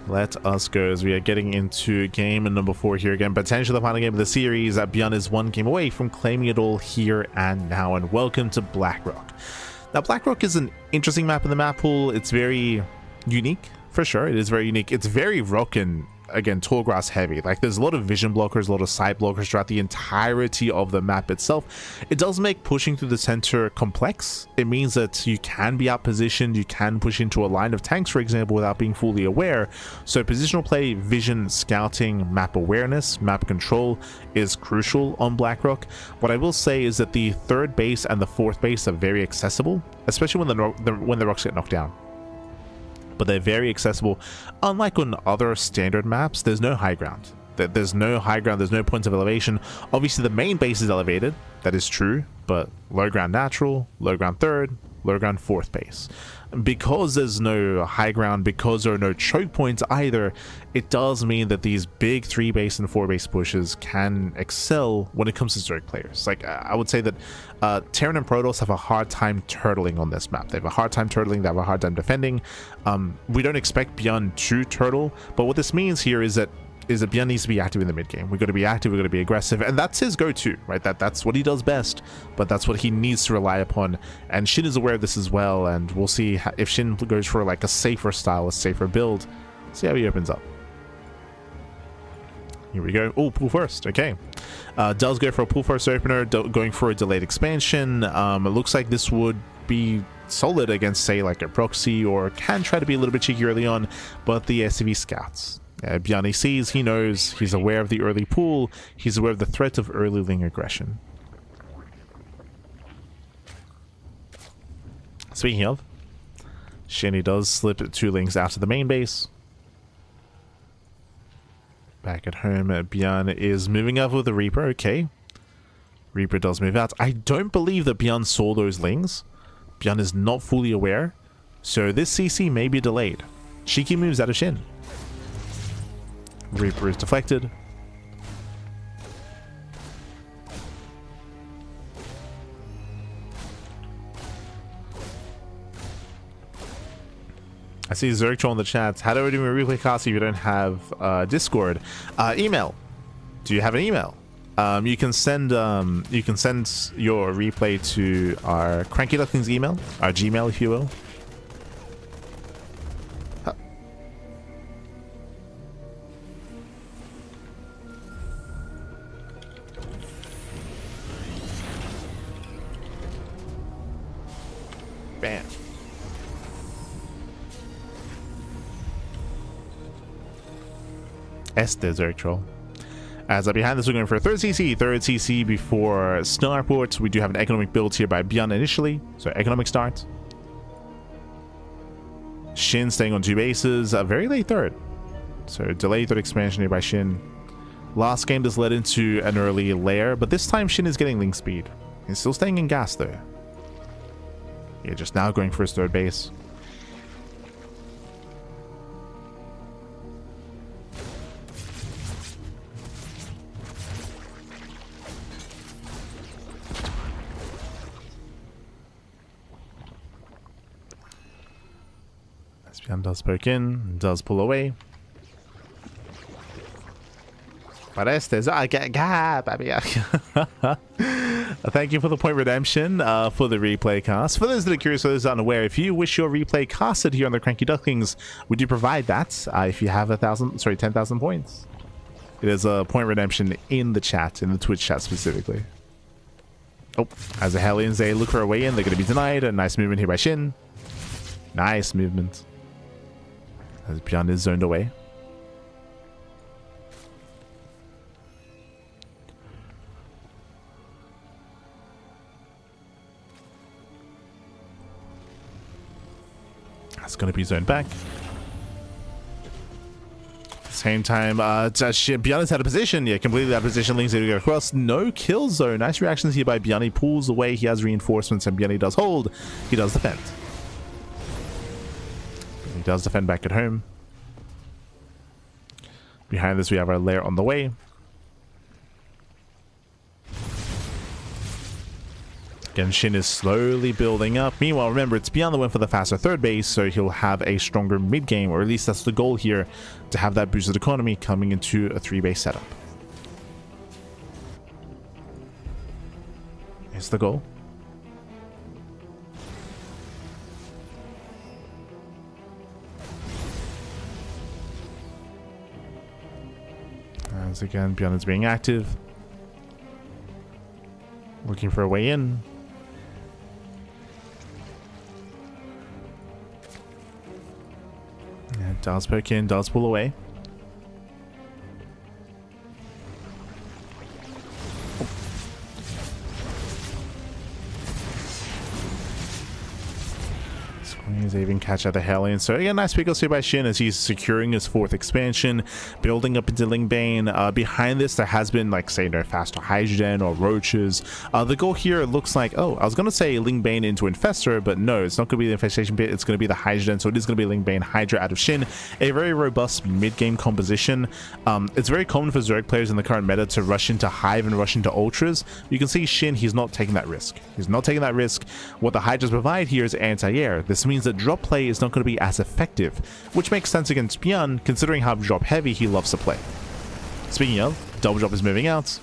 let us go as we are getting into game number 4 here again. Potentially the final game of the series. ByuN is one game away from claiming it all here and now. And welcome to BlackRock. Now, BlackRock is an interesting map in the map pool. It's very unique, for sure. It is very unique. It's very rock and, again, tall grass heavy. Like, there's a lot of vision blockers, a lot of side blockers throughout the entirety of the map itself. It does make pushing through the center complex. It means that you can be out positioned, you can push into a line of tanks, for example, without being fully aware. So positional play, vision, scouting, map awareness, map control is crucial on BlackRock. What I will say is that the third base and the fourth base are very accessible, especially when the rocks get knocked down. But they're very accessible. Unlike on other standard maps, there's no high ground. There's no high ground, there's no points of elevation. Obviously, the main base is elevated, that is true, but low ground natural, low ground third, low ground fourth base. Because there's no high ground, because there are no choke points either, it does mean that these big 3 base and 4 base pushes can excel when it comes to Zerg players. Like, I would say that Terran and Protoss have a hard time turtling on this map. They have a hard time turtling, they have a hard time defending. We don't expect ByuN to turtle, but what this means here is that ByuN needs to be active in the mid game. We've got to be active, we've got to be aggressive, and that's his go-to, right? That's what he does best, but that's what he needs to rely upon. And SHIN is aware of this as well, and we'll see if SHIN goes for like a safer style, a safer build. See how he opens up. Here we go. Oh, pool first. Okay. Does go for a pool first opener, going for a delayed expansion. It looks like this would be solid against, say, like a proxy, or can try to be a little bit cheeky early on, but the SCV scouts. ByuN, he sees, he knows, he's aware of the early pool, he's aware of the threat of early Ling aggression. Speaking of, SHIN does slip 2 Lings out to the main base. Back at home, ByuN is moving up with the Reaper, okay. Reaper does move out. I don't believe that ByuN saw those Lings. ByuN is not fully aware, so this CC may be delayed. Shiki moves out of SHIN. Reaper is deflected. I see Zergtroll in the chat. How do I do a replay cast if you don't have Discord? Email. Do you have an email? You can send your replay to our CranKy Ducklings email, our Gmail, if you will. Bam. Esther Zergtroll. As behind this, we're going for a third CC before Starport. We do have an economic build here by ByuN initially, so economic start. SHIN staying on 2 bases, a very late third. So delayed third expansion here by SHIN. Last game this led into an early lair, but this time SHIN is getting link speed. He's still staying in gas though. Yeah, just now going for his third base. As ByuN does poke in, does pull away. But Estes, baby. Thank you for the point redemption for the replay cast. For those that are curious, for those that are unaware, if you wish your replay casted here on the CranKy Ducklings, we do provide that if you have 10,000 points. It is a point redemption in the chat, in the Twitch chat specifically. Oh, as the Hellions, they look for a way in, they're going to be denied. A nice movement here by SHIN. Nice movement. As ByuN is zoned away. That's going to be zoned back. Same time, ByuN is out of position. Yeah, completely out of position. Links to go across. No kill zone. Nice reactions here by ByuN. He pulls away. He has reinforcements, and ByuN does hold. He does defend. He does defend back at home. Behind this, we have our lair on the way. Again, SHIN is slowly building up. Meanwhile, remember, it's ByuN that went for the faster third base, so he'll have a stronger mid game, or at least that's the goal here, to have that boosted economy coming into a 3-base setup. Here's the goal. As again, ByuN is being active. Looking for a way in. And does poke in, does pull away. He's even catch out the Hellion. So again, nice pickles here by SHIN as he's securing his 4th expansion, building up into Lingbane. Behind this, there has been, like, say, no faster Hydrogen or Roaches. The goal here looks like, oh, I was going to say Lingbane into Infestor, but no, it's not going to be the Infestation Pit. It's going to be the Hydrogen, so it is going to be Lingbane Hydra out of SHIN. A very robust mid-game composition. It's very common for Zerg players in the current meta to rush into Hive and rush into Ultras. You can see SHIN, he's not taking that risk. He's not taking that risk. What the Hydras provide here is anti-air. This means that drop play is not going to be as effective, which makes sense against ByuN considering how drop heavy he loves to play. Speaking of, double drop is moving out,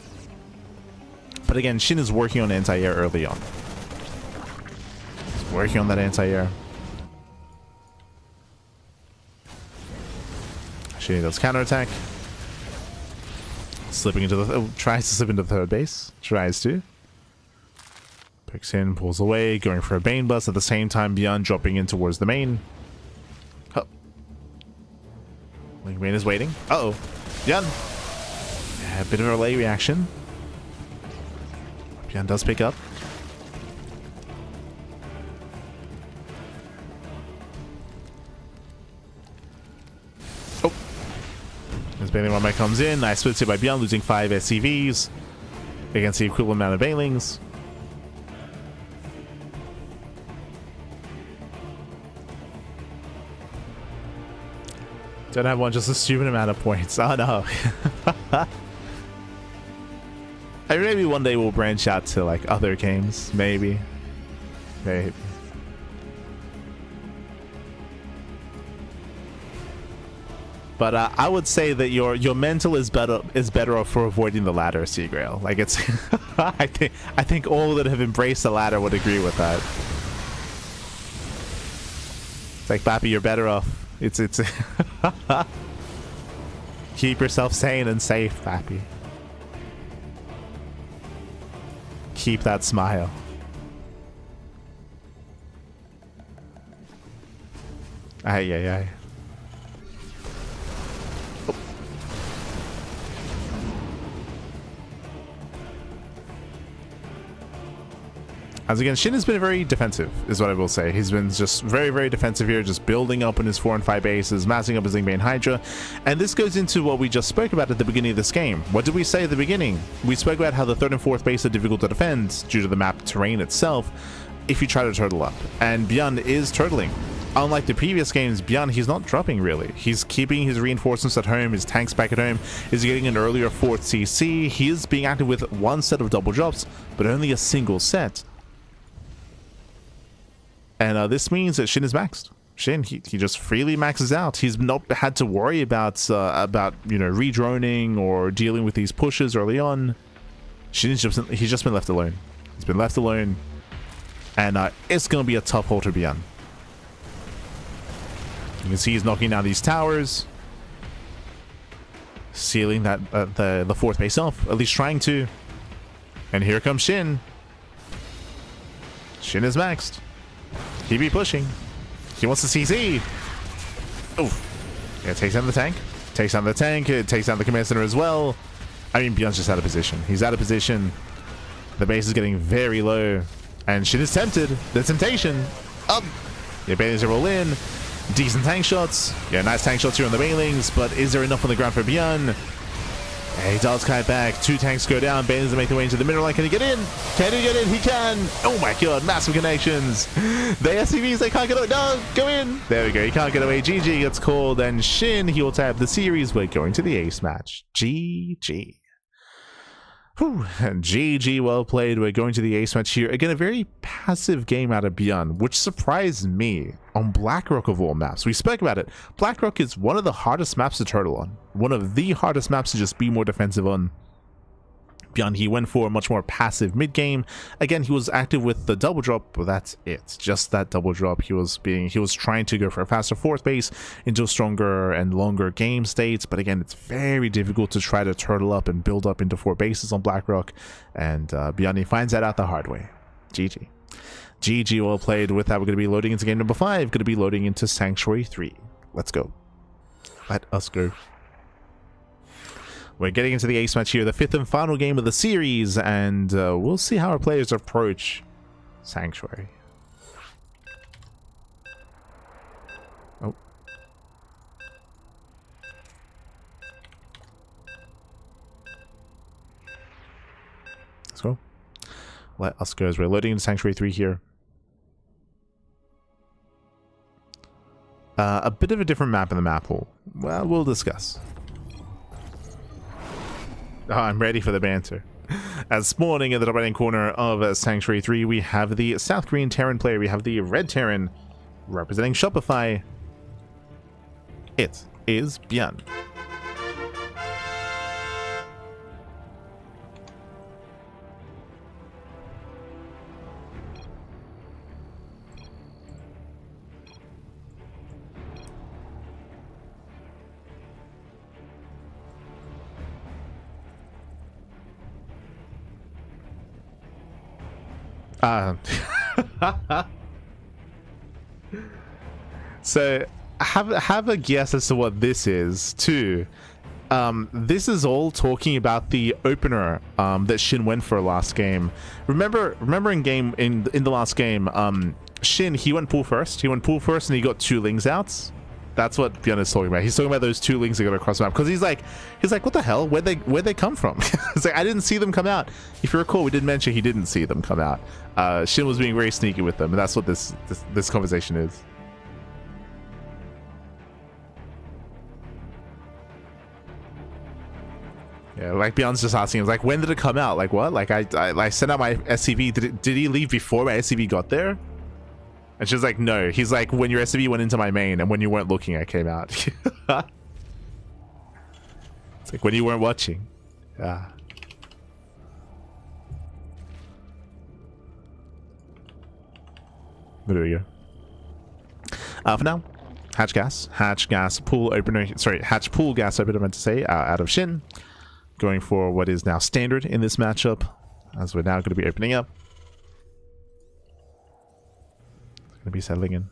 but again, SHIN is working on anti-air early on. He's working on that anti-air. SHIN does counterattack, slipping into the tries to slip into the third base, tries to. Picks in, pulls away, going for a Bane Bust. At the same time, ByuN dropping in towards the main. Oh. Lingbane is waiting. Uh-oh. ByuN. Yeah, a bit of a late reaction. ByuN does pick up. Oh. As Baneling Runback comes in. Nice splits here by ByuN, losing 5 SCVs against the equivalent amount of Banelings. Don't have one, just a stupid amount of points. Oh no. I mean, maybe one day we'll branch out to like other games. Maybe. Maybe. But I would say that your mental is better off for avoiding the ladder, Seagrail. Like it's I think all that have embraced the ladder would agree with that. It's like, Bappy, you're better off. It's keep yourself sane and safe, Bappy. Keep that smile. Ay, ay, ay. As again, SHIN has been very defensive, is what I will say. He's been just very, very defensive here, just building up in his 4 and 5 bases, massing up his Lingbane Hydra. And this goes into what we just spoke about at the beginning of this game. What did we say at the beginning? We spoke about how the 3rd and 4th base are difficult to defend due to the map terrain itself if you try to turtle up. And ByuN is turtling. Unlike the previous games, ByuN, he's not dropping really. He's keeping his reinforcements at home, his tanks back at home. He's getting an earlier 4th CC. He is being active with 1 set of double drops, but only a single set. And this means that SHIN is maxed. SHIN, he just freely maxes out. He's not had to worry about you know, redroning or dealing with these pushes early on. He's just been left alone. He's been left alone, and it's going to be a tough hold to ByuN. You can see he's knocking down these towers, sealing that the 4th base off, at least trying to. And here comes SHIN. SHIN is maxed. He be pushing. He wants the CC. Oh, yeah, takes down the tank. Takes down the tank. It takes down the command center as well. I mean, ByuN's just out of position. He's out of position. The base is getting very low, and SHIN is tempted. The temptation. Up. Yeah, Bailey's to roll in. Decent tank shots. Yeah, nice tank shots here on the banelings, but is there enough on the ground for ByuN? Yeah, he does kite back. 2 tanks go down. Banelings make their way into the middle line. Can he get in? Can he get in? He can. Oh my god, massive connections. The SCVs, they can't get away. No, go in. There we go. He can't get away. GG gets called, and SHIN, he will tab the series. We're going to the ace match. GG. Whew. GG, well played. We're going to the ace match here. Again, a very passive game out of ByuN, which surprised me on Blackrock of all maps. We spoke about it. Blackrock is one of the hardest maps to turtle on. One of the hardest maps to just be more defensive on. ByuN, he went for a much more passive mid game. Again, he was active with the double drop, but that's it. Just that double drop. He was trying to go for a faster fourth base into a stronger and longer game states. But again, it's very difficult to try to turtle up and build up into 4 bases on Blackrock. And ByuN, he finds that out the hard way. GG. GG, well played. With that, we're going to be loading into game number 5. Going to be loading into Sanctuary 3. Let's go. Let us go. We're getting into the ace match here, the 5th and final game of the series, and we'll see how our players approach Sanctuary. Oh. Let's go. Let us go as we're loading into Sanctuary 3 here. A bit of a different map in the map pool. Well, we'll discuss. Oh, I'm ready for the banter. As spawning in the top right hand corner of Sanctuary 3, we have the South Korean Terran player. We have the Red Terran representing Shopify. It is ByuN. So have a guess as to what this is too. This is all talking about the opener that SHIN went for last game. Remember in the last game, SHIN, he went pool first. He went pool first and he got 2 lings outs. That's what ByuN is talking about. He's talking about those 2 lings that got across the map, because he's like, what the hell? Where'd they come from? It's like, I didn't see them come out. If you recall, we did mention he didn't see them come out. SHIN was being very sneaky with them, and that's what this conversation is. Yeah, like ByuN's just asking him, like, when did it come out? Like, what? Like, I sent out my SCV. Did he leave before my SCV got there? And she's like, no. He's like, when your SCV went into my main and when you weren't looking, I came out. It's like, when you weren't watching. Yeah. There we go. For now, hatch gas pool opener, sorry, hatch pool gas opener, I meant to say, out of SHIN. Going for what is now standard in this matchup, as we're now going to be opening up. Going to be settling in.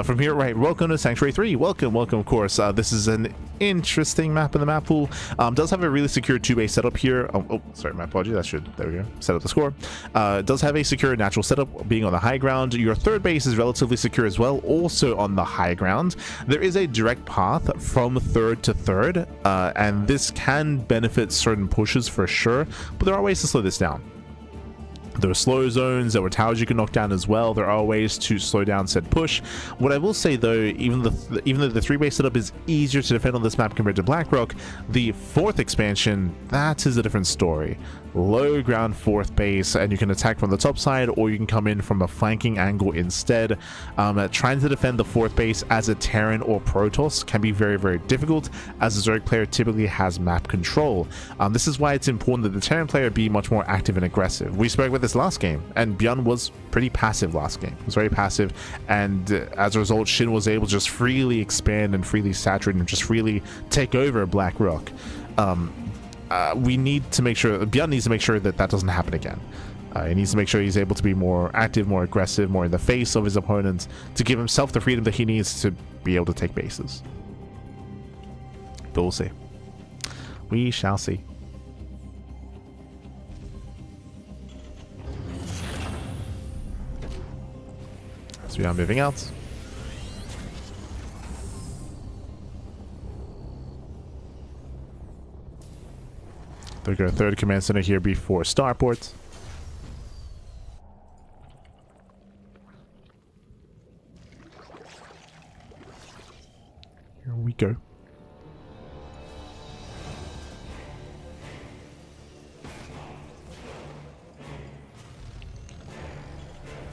From here, right, welcome to Sanctuary 3. Welcome, of course. This is an interesting map in the map pool. Does have a really secure 2-base setup here. Oh, sorry, my apologies. There we go. Set up the score. Does have a secure natural setup being on the high ground. Your 3rd base is relatively secure as well, also on the high ground. There is a direct path from 3rd to 3rd, and this can benefit certain pushes for sure, but there are ways to slow this down. There are slow zones, there were towers you can knock down as well. There are ways to slow down said push. What I will say though, even though the 3-base setup is easier to defend on this map compared to Blackrock, the 4th expansion, that is a different story. Low ground 4th base, and you can attack from the top side, or you can come in from a flanking angle instead. Trying to defend the 4th base as a Terran or Protoss can be very, very difficult, as the Zerg player typically has map control. This is why it's important that the Terran player be much more active and aggressive. We spoke about this last game, and ByuN was pretty passive last game. It was very passive, and as a result, SHIN was able to just freely expand and freely saturate and just really take over Blackrock. We need to make sure, ByuN needs to make sure that that doesn't happen again. He needs to make sure he's able to be more active, more aggressive, more in the face of his opponents, to give himself the freedom that he needs to be able to take bases. But we'll see. We shall see. So we are moving out. They'll go third command center here before starport. Here we go.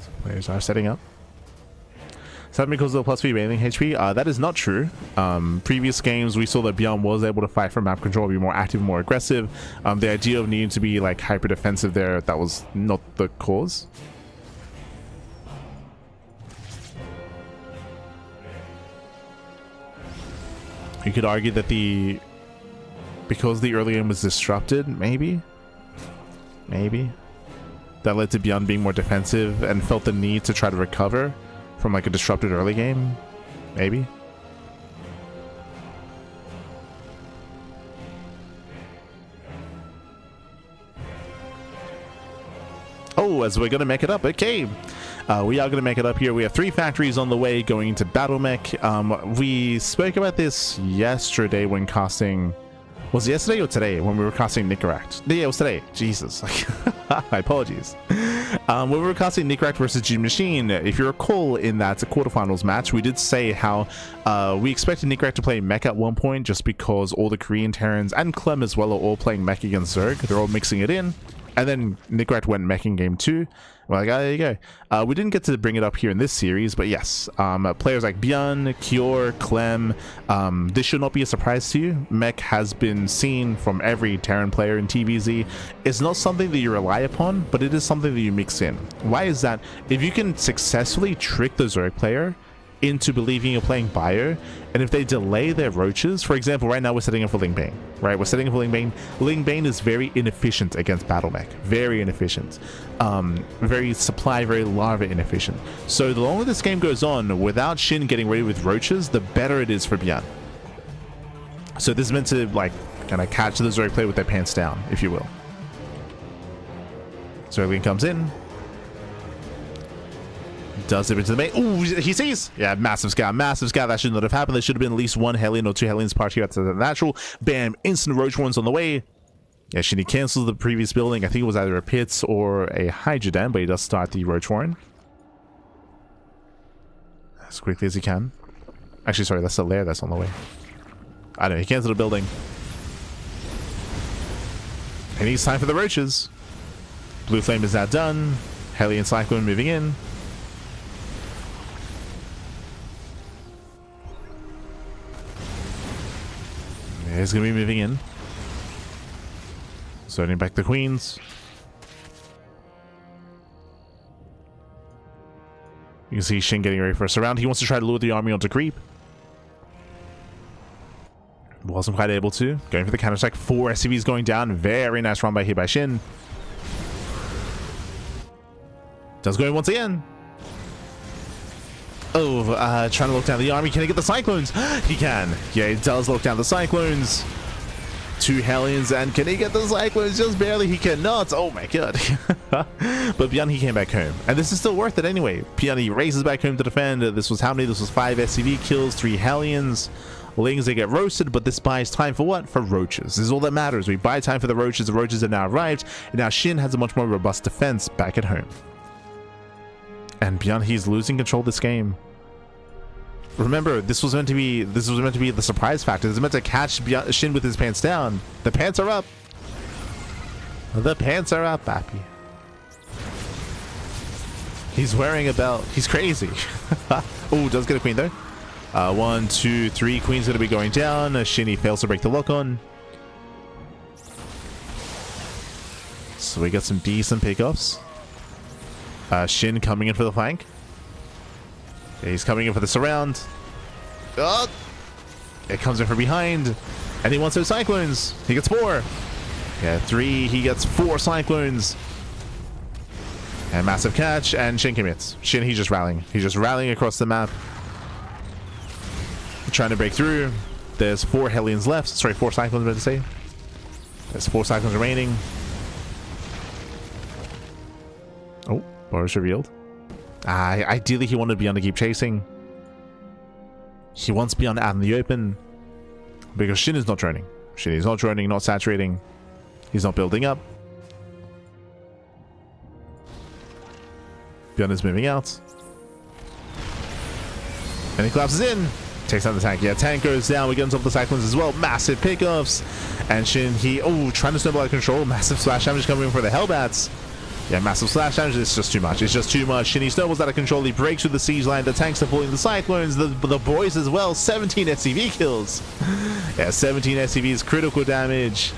So players are setting up. Is that because of the plus 3 remaining HP? That is not true. Previous games, we saw that ByuN was able to fight for map control, be more active, more aggressive. The idea of needing to be like hyper defensive there, that was not the cause. You could argue that because the early game was disrupted, maybe that led to ByuN being more defensive and felt the need to try to recover from like a disrupted early game, maybe. Oh, as we're gonna make it up, okay. We are gonna make it up here. We have 3 factories on the way going into Battle Mech. We spoke about this yesterday when casting. Was it yesterday or today when we were casting Nicaract? Yeah, it was today. Jesus. My apologies. When we were casting Nicaract versus G-Machine, if you recall in that quarterfinals match, we did say how we expected Nicaract to play mech at one point just because all the Korean Terrans and Clem as well are all playing mech against Zerg. They're all mixing it in. And then Nicaract went mech in game 2. We're like, oh, there you go. We didn't get to bring it up here in this series, but yes, players like ByuN, Kior, Clem, this should not be a surprise to you. Mech has been seen from every Terran player in TVZ. It's not something that you rely upon, but it is something that you mix in. Why is that? If you can successfully trick the Zerg player into believing you're playing Bio, and if they delay their roaches, for example, right now we're setting up for Ling Bane, right? We're setting up for Ling Bane. Ling Bane is very inefficient against Battle Mech, very inefficient, very supply, very larva inefficient. So the longer this game goes on without SHIN getting ready with roaches, the better it is for ByuN. So this is meant to like kind of catch the Zerg player with their pants down, if you will. Zergling comes in, does it into the main. Ooh, he sees. Yeah, massive scout, massive scout. That should not have happened. There should have been at least 1 Hellion or 2 Hellions partially out to the natural. Bam, instant roach ones on the way. Yeah, Shinny cancels the previous building. I think it was either a pits or a Hydra Dam, but he does start the roach warren as quickly as he can. Actually, sorry, that's the lair that's on the way. I don't know, he canceled the building. And it's time for the roaches. Blue Flame is now done. Hellion Cyclone moving in. He's going to be moving in. Starting back the queens. You can see SHIN getting ready for a surround. He wants to try to lure the army onto creep. Wasn't quite able to. Going for the counter attack. 4 SCVs going down. Very nice run by here by SHIN. Does go in once again. Oh, trying to lock down the army. Can he get the cyclones? He can. Yeah, he does lock down the cyclones. 2 Hellions, and can he get the cyclones? Just barely. He cannot. Oh my god. But ByuN, he came back home, and this is still worth it anyway. ByuN, he races back home to defend. This was how many? This was 5 SCV kills, 3 Hellions. Lings, they get roasted, but this buys time for what? For roaches. This is all that matters. We buy time for the roaches. The roaches have now arrived, and now SHIN has a much more robust defense back at home. And ByuN, he's losing control of this game. Remember, this was meant to be the surprise factor. This is meant to catch SHIN with his pants down. The pants are up. The pants are up, Pappy. He's wearing a belt. He's crazy. Oh, does get a queen though. 1, 2, 3 queens gonna be going down. SHIN, he fails to break the lock on. So we got some decent pickups. SHIN coming in for the flank. Yeah, he's coming in for the surround. Oh! It comes in from behind. And he wants those cyclones. He gets 4. Yeah, 3. He gets 4 cyclones. And massive catch. And SHIN commits. SHIN, he's just rallying. He's just rallying across the map. Trying to break through. There's 4 Hellions left. Sorry, 4 cyclones, I meant to say. There's 4 cyclones remaining. Oh, bars revealed. Ideally, he wanted ByuN to keep chasing. He wants ByuN out in the open because SHIN is not droning. SHIN is not droning, not saturating. He's not building up. ByuN is moving out. And he collapses in. Takes out the tank. Yeah, tank goes down. We get on top of the cyclones as well. Massive pickoffs. And SHIN, trying to snowball out of control. Massive splash damage coming in for the Hellbats. Yeah, massive slash damage. It's just too much. It's just too much. SHIN snowballs out of control. He breaks through the siege line. The tanks are pulling the cyclones. The boys as well. 17 SCV kills. Yeah, 17 SCVs. Critical damage.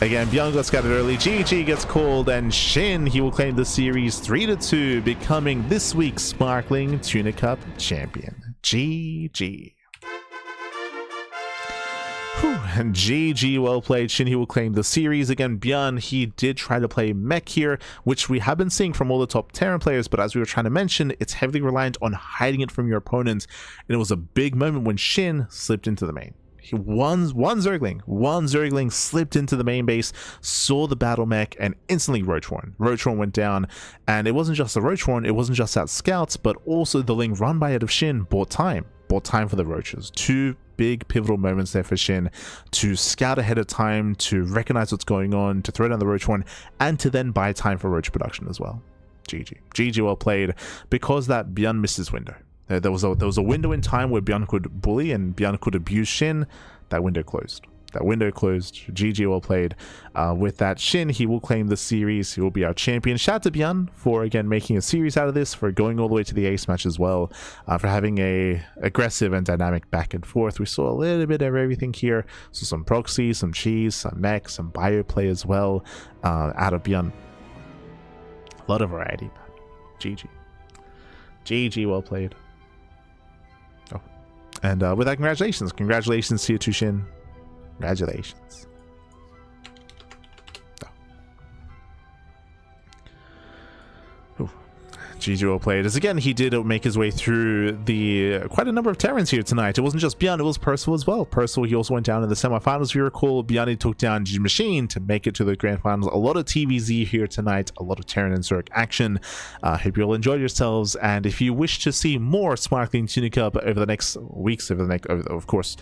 Again, ByuN got scattered early. GG gets called, and SHIN, he will claim the series 3-2, becoming this week's Sparkling Tuna Cup champion. GG. Whew, and GG, well played. SHIN, he will claim the series. Again, ByuN, he did try to play mech here, which we have been seeing from all the top Terran players, but as we were trying to mention, it's heavily reliant on hiding it from your opponents, and it was a big moment when SHIN slipped into the main. He one Zergling slipped into the main base, saw the battle mech, and instantly Roachhorn went down. And it wasn't just the Roachhorn, it wasn't just that scouts, but also the Ling run by it of SHIN bought time for the Roaches. Two big pivotal moments there for SHIN to scout ahead of time, to recognize what's going on, to throw down the Roachhorn, and to then buy time for Roach production as well. GG well played, because that ByuN missed his window. There was a window in time where ByuN could bully and ByuN could abuse SHIN. That window closed. GG, well played. With that, SHIN, he will claim the series. He will be our champion. Shout out to ByuN for, again, making a series out of this, for going all the way to the ace match as well, for having a aggressive and dynamic back and forth. We saw a little bit of everything here. So some proxy, some cheese, some mech, some bio play as well, out of ByuN. A lot of variety. GG, well played. And with that, congratulations to you too, SHIN. Congratulations. GG, well played. As again, he did make his way through quite a number of Terrans here tonight. It wasn't just ByuN, it was Percival as well. Percival, he also went down in the semifinals, if you recall. ByuN, he took down G Machine to make it to the grand finals. A lot of TVZ here tonight, a lot of Terran and Zerg action. Hope you all enjoyed yourselves, and if you wish to see more Sparkling Tuna Cup over the next weeks, of course,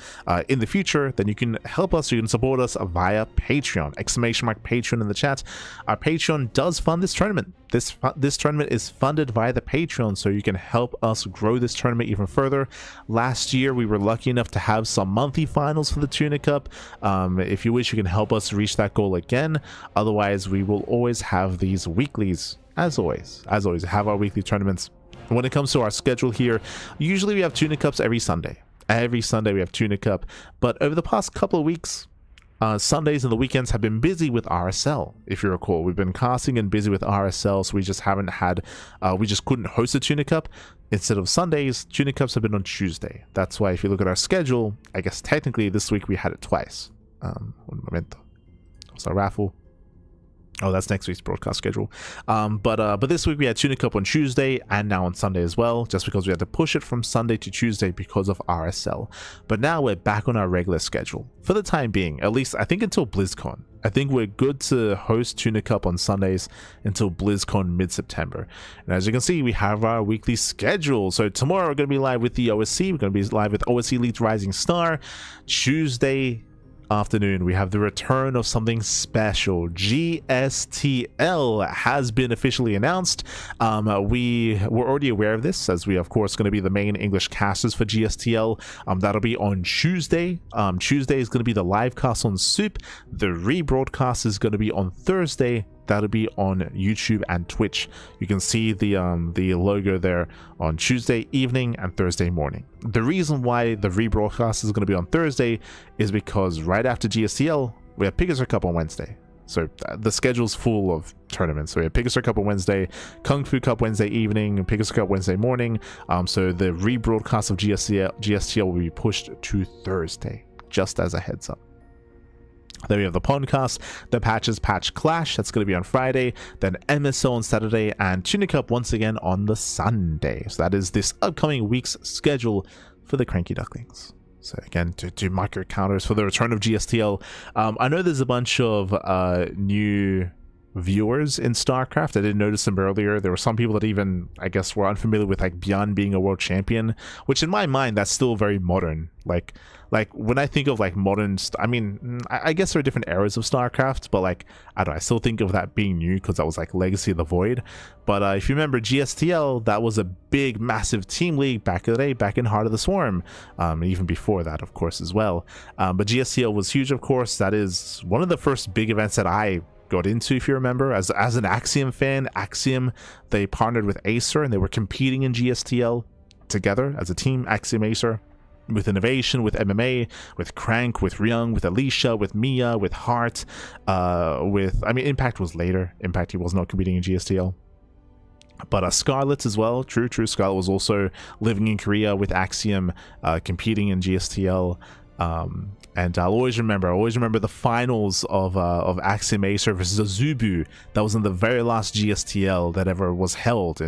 in the future, then you can help us, you can support us via Patreon. !Patreon in the chat. Our Patreon does fund this tournament. This tournament is funded via the Patreon, so you can help us grow this tournament even further. Last year, we were lucky enough to have some monthly finals for the Tuna Cup. If you wish, you can help us reach that goal again. Otherwise, we will always have these weeklies, as always, have our weekly tournaments. When it comes to our schedule here, usually we have Tuna Cups every Sunday. Every Sunday we have Tuna Cup, but over the past couple of weeks, Sundays and the weekends have been busy with RSL. If you recall, we've been casting and busy with RSL, so we just haven't had, we just couldn't host a Tuna Cup. Instead of Sundays, Tuna Cups have been on Tuesday. That's why if you look at our schedule, I guess technically this week we had it twice. Un momento. What's our raffle? Oh, that's next week's broadcast schedule. But this week we had Tuna Cup on Tuesday and now on Sunday as well, just because we had to push it from Sunday to Tuesday because of RSL. But now we're back on our regular schedule for the time being, at least I think until BlizzCon. I think we're good to host Tuna Cup on Sundays until BlizzCon mid-September. And as you can see, we have our weekly schedule. So tomorrow we're going to be live with the OSC. We're going to be live with OSC Elite Rising Star. Tuesday afternoon, we have the return of something special. GSTL has been officially announced. We were already aware of this, as we of course going to be the main English casters for GSTL. That'll be on Tuesday. Tuesday is going to be the live cast on Soup. The rebroadcast is going to be on Thursday. That'll be on YouTube and Twitch. You can see the logo there on Tuesday evening and Thursday morning. The reason why the rebroadcast is going to be on Thursday is because right after GSTL, we have Pegasus Cup on Wednesday. So the schedule's full of tournaments. So we have Pegasus Cup on Wednesday, Kung Fu Cup Wednesday evening, and Pegasus Cup Wednesday morning. So the rebroadcast of GSTL will be pushed to Thursday, just as a heads up. Then we have the podcast, the Patch Clash, that's going to be on Friday, then MSO on Saturday, and Tuna Cup once again on the Sunday. So that is this upcoming week's schedule for the CranKy Ducklings. So again, to do micro counters for the return of GSTL. I know there's a bunch of new viewers in StarCraft. I didn't notice them earlier. There were some people that even, I guess, were unfamiliar with like ByuN being a world champion, which in my mind, that's still very modern. Like when I think of like modern, I mean, I guess there are different eras of StarCraft, but like, I don't know, I still think of that being new because that was like Legacy of the Void. But if you remember GSTL, that was a big, massive team league back in the day, back in Heart of the Swarm, even before that, of course, as well. But GSTL was huge, of course. That is one of the first big events that I got into, if you remember, as an Axiom fan. Axiom, they partnered with Acer and they were competing in GSTL together as a team, Axiom Acer, with Innovation, with MMA, with Crank, with Ryung, with Alicia, with Mia, with Heart, with, I mean, Impact was later. Impact, he was not competing in GSTL. But Scarlet as well, true, Scarlet was also living in Korea with Axiom, competing in GSTL. And I'll always remember the finals of Axiom Acer versus Azubu. That was in the very last GSTL that ever was held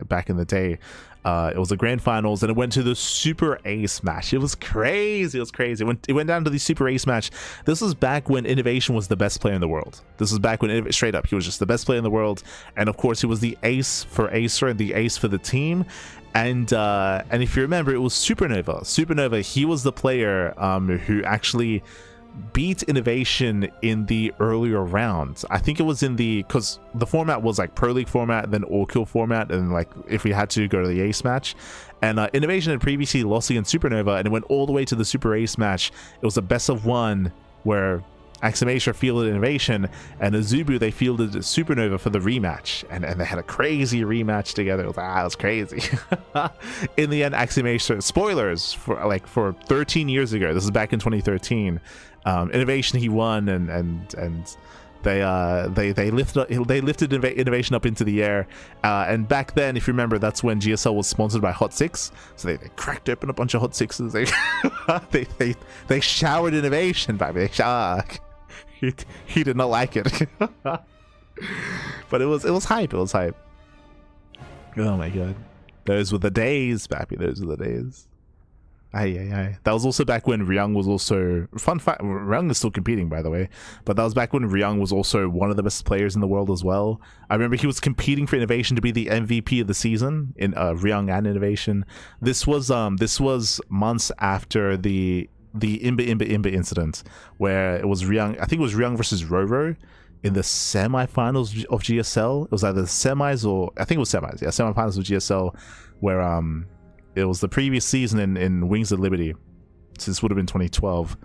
back in the day. It was the grand finals, and it went to the Super Ace match. It was crazy. It went down to the Super Ace match. This was back when Innovation was the best player in the world. This was back when, straight up, he was just the best player in the world. And of course, he was the ace for Acer and the ace for the team. And if you remember, it was Supernova. He was the player who actually beat Innovation in the earlier rounds. I think it was in because the format was like Pro League format, then All Kill format, and like if we had to go to the Ace match. And Innovation had previously lost against Supernova, and it went all the way to the Super Ace match. It was a best of one where Axiom Acer fielded Innovation, and Azubu, they fielded Supernova for the rematch, and they had a crazy rematch together. It was crazy. In the end, Axiom Acer, spoilers for 13 years ago, this is back in 2013, Innovation, he won, and they lifted Innovation up into the air, and back then, if you remember, that's when GSL was sponsored by Hot 6, so they cracked open a bunch of Hot 6s. They showered Innovation, baby. He did not like it. But it was hype. Oh my god, those were the days, baby. Those were the days. That was also back when Ryung was also, fun fact, Ryung is still competing, by the way, but that was back when Ryung was also one of the best players in the world as well. I remember he was competing for Innovation to be the MVP of the season in Ryung and Innovation. This was months after the Imba incident, where it was Ryung, I think it was Ryung versus Roro in the semifinals of GSL. It was either the semis or, I think it was semis, yeah, semifinals of GSL, where it was the previous season in Wings of Liberty, so this would have been 2012,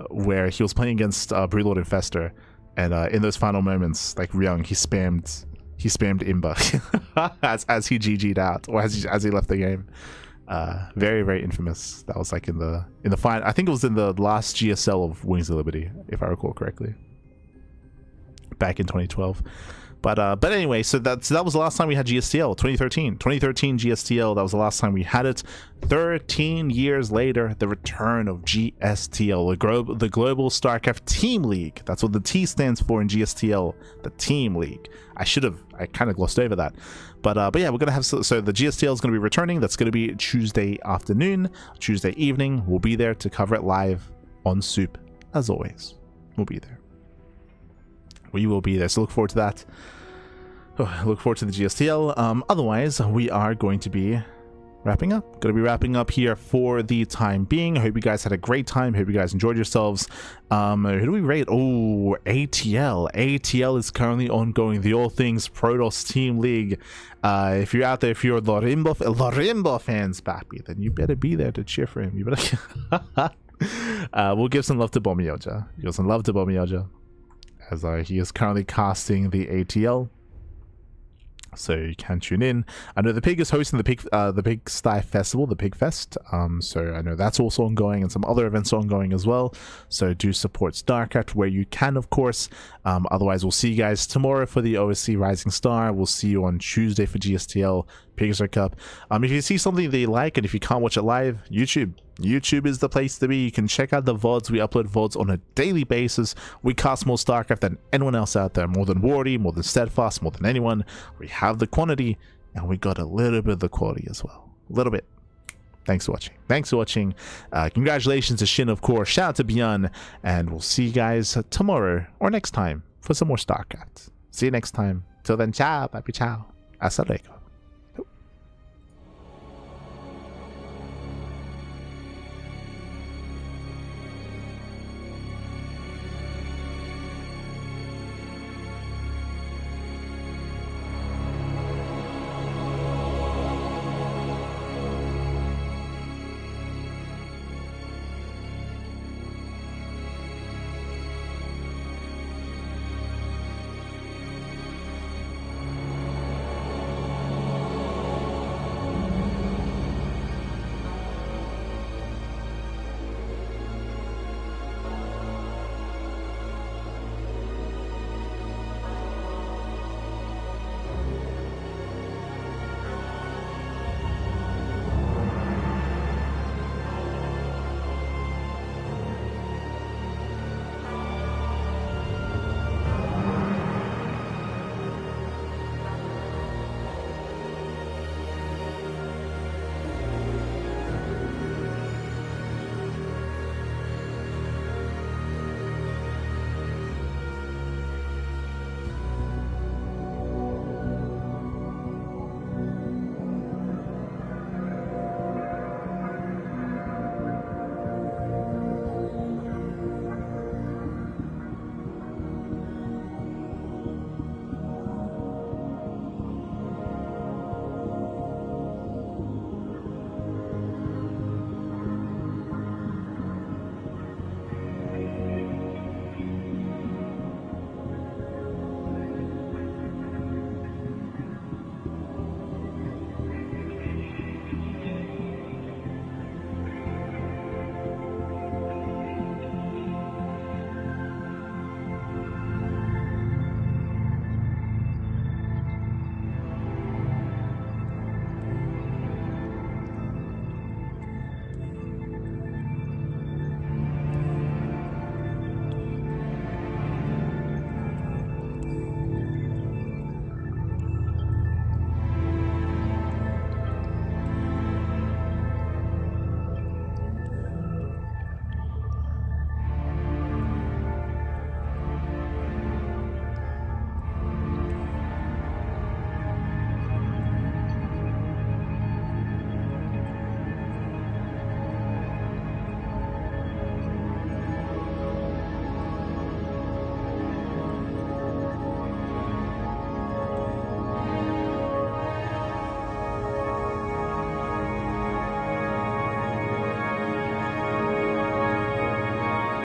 where he was playing against Brewlord Infestor, and in those final moments, like Ryung, he spammed Imba as he GG'd out, or as he left the game. Very, very infamous. That was like in the final, I think it was in the last GSL of Wings of Liberty, if I recall correctly, back in 2012. But anyway, so that was the last time we had GSTL, 2013 GSTL. That was the last time we had it. 13 years later, the return of GSTL, the Global StarCraft Team League. That's what the T stands for in GSTL, the Team League. I kind of glossed over that. But yeah, we're gonna have, so the GSTL is gonna be returning. That's gonna be Tuesday afternoon, Tuesday evening. We'll be there to cover it live on Soup, as always. We'll be there. We will be there, so look forward to that. Look forward to the GSTL. Otherwise, we are going to be wrapping up. Going to be wrapping up here for the time being. I hope you guys had a great time. Hope you guys enjoyed yourselves. Who do we rate? Oh, ATL. ATL is currently ongoing. The All Things Protoss Team League. If you're out there, if you're Lorimbo fans, papi, then you better be there to cheer for him. You better. We'll give some love to Bomioja. Give some love to Bomioja, as he is currently casting the ATL, so you can tune in. I know the Pig is hosting the Pig Sty Festival, the Pig Fest, so I know that's also ongoing, and some other events are ongoing as well, so do support StarCraft where you can, of course. Otherwise, we'll see you guys tomorrow for the OSC Rising Star. We'll see you on Tuesday for GSTL Pigstar Cup. If you see something that you like, and if you can't watch it live, YouTube is the place to be. You can check out the VODs. We upload VODs on a daily basis. We cast more StarCraft than anyone else out there, more than Wardy, more than Steadfast, more than anyone. We have the quantity, and we got a little bit of the quality as well. A little bit. Thanks for watching. Congratulations to SHIN, of course. Shout out to ByuN, and we'll see you guys tomorrow or next time for some more StarCraft. See you next time. Till then, ciao, papi ciao. Hasta luego.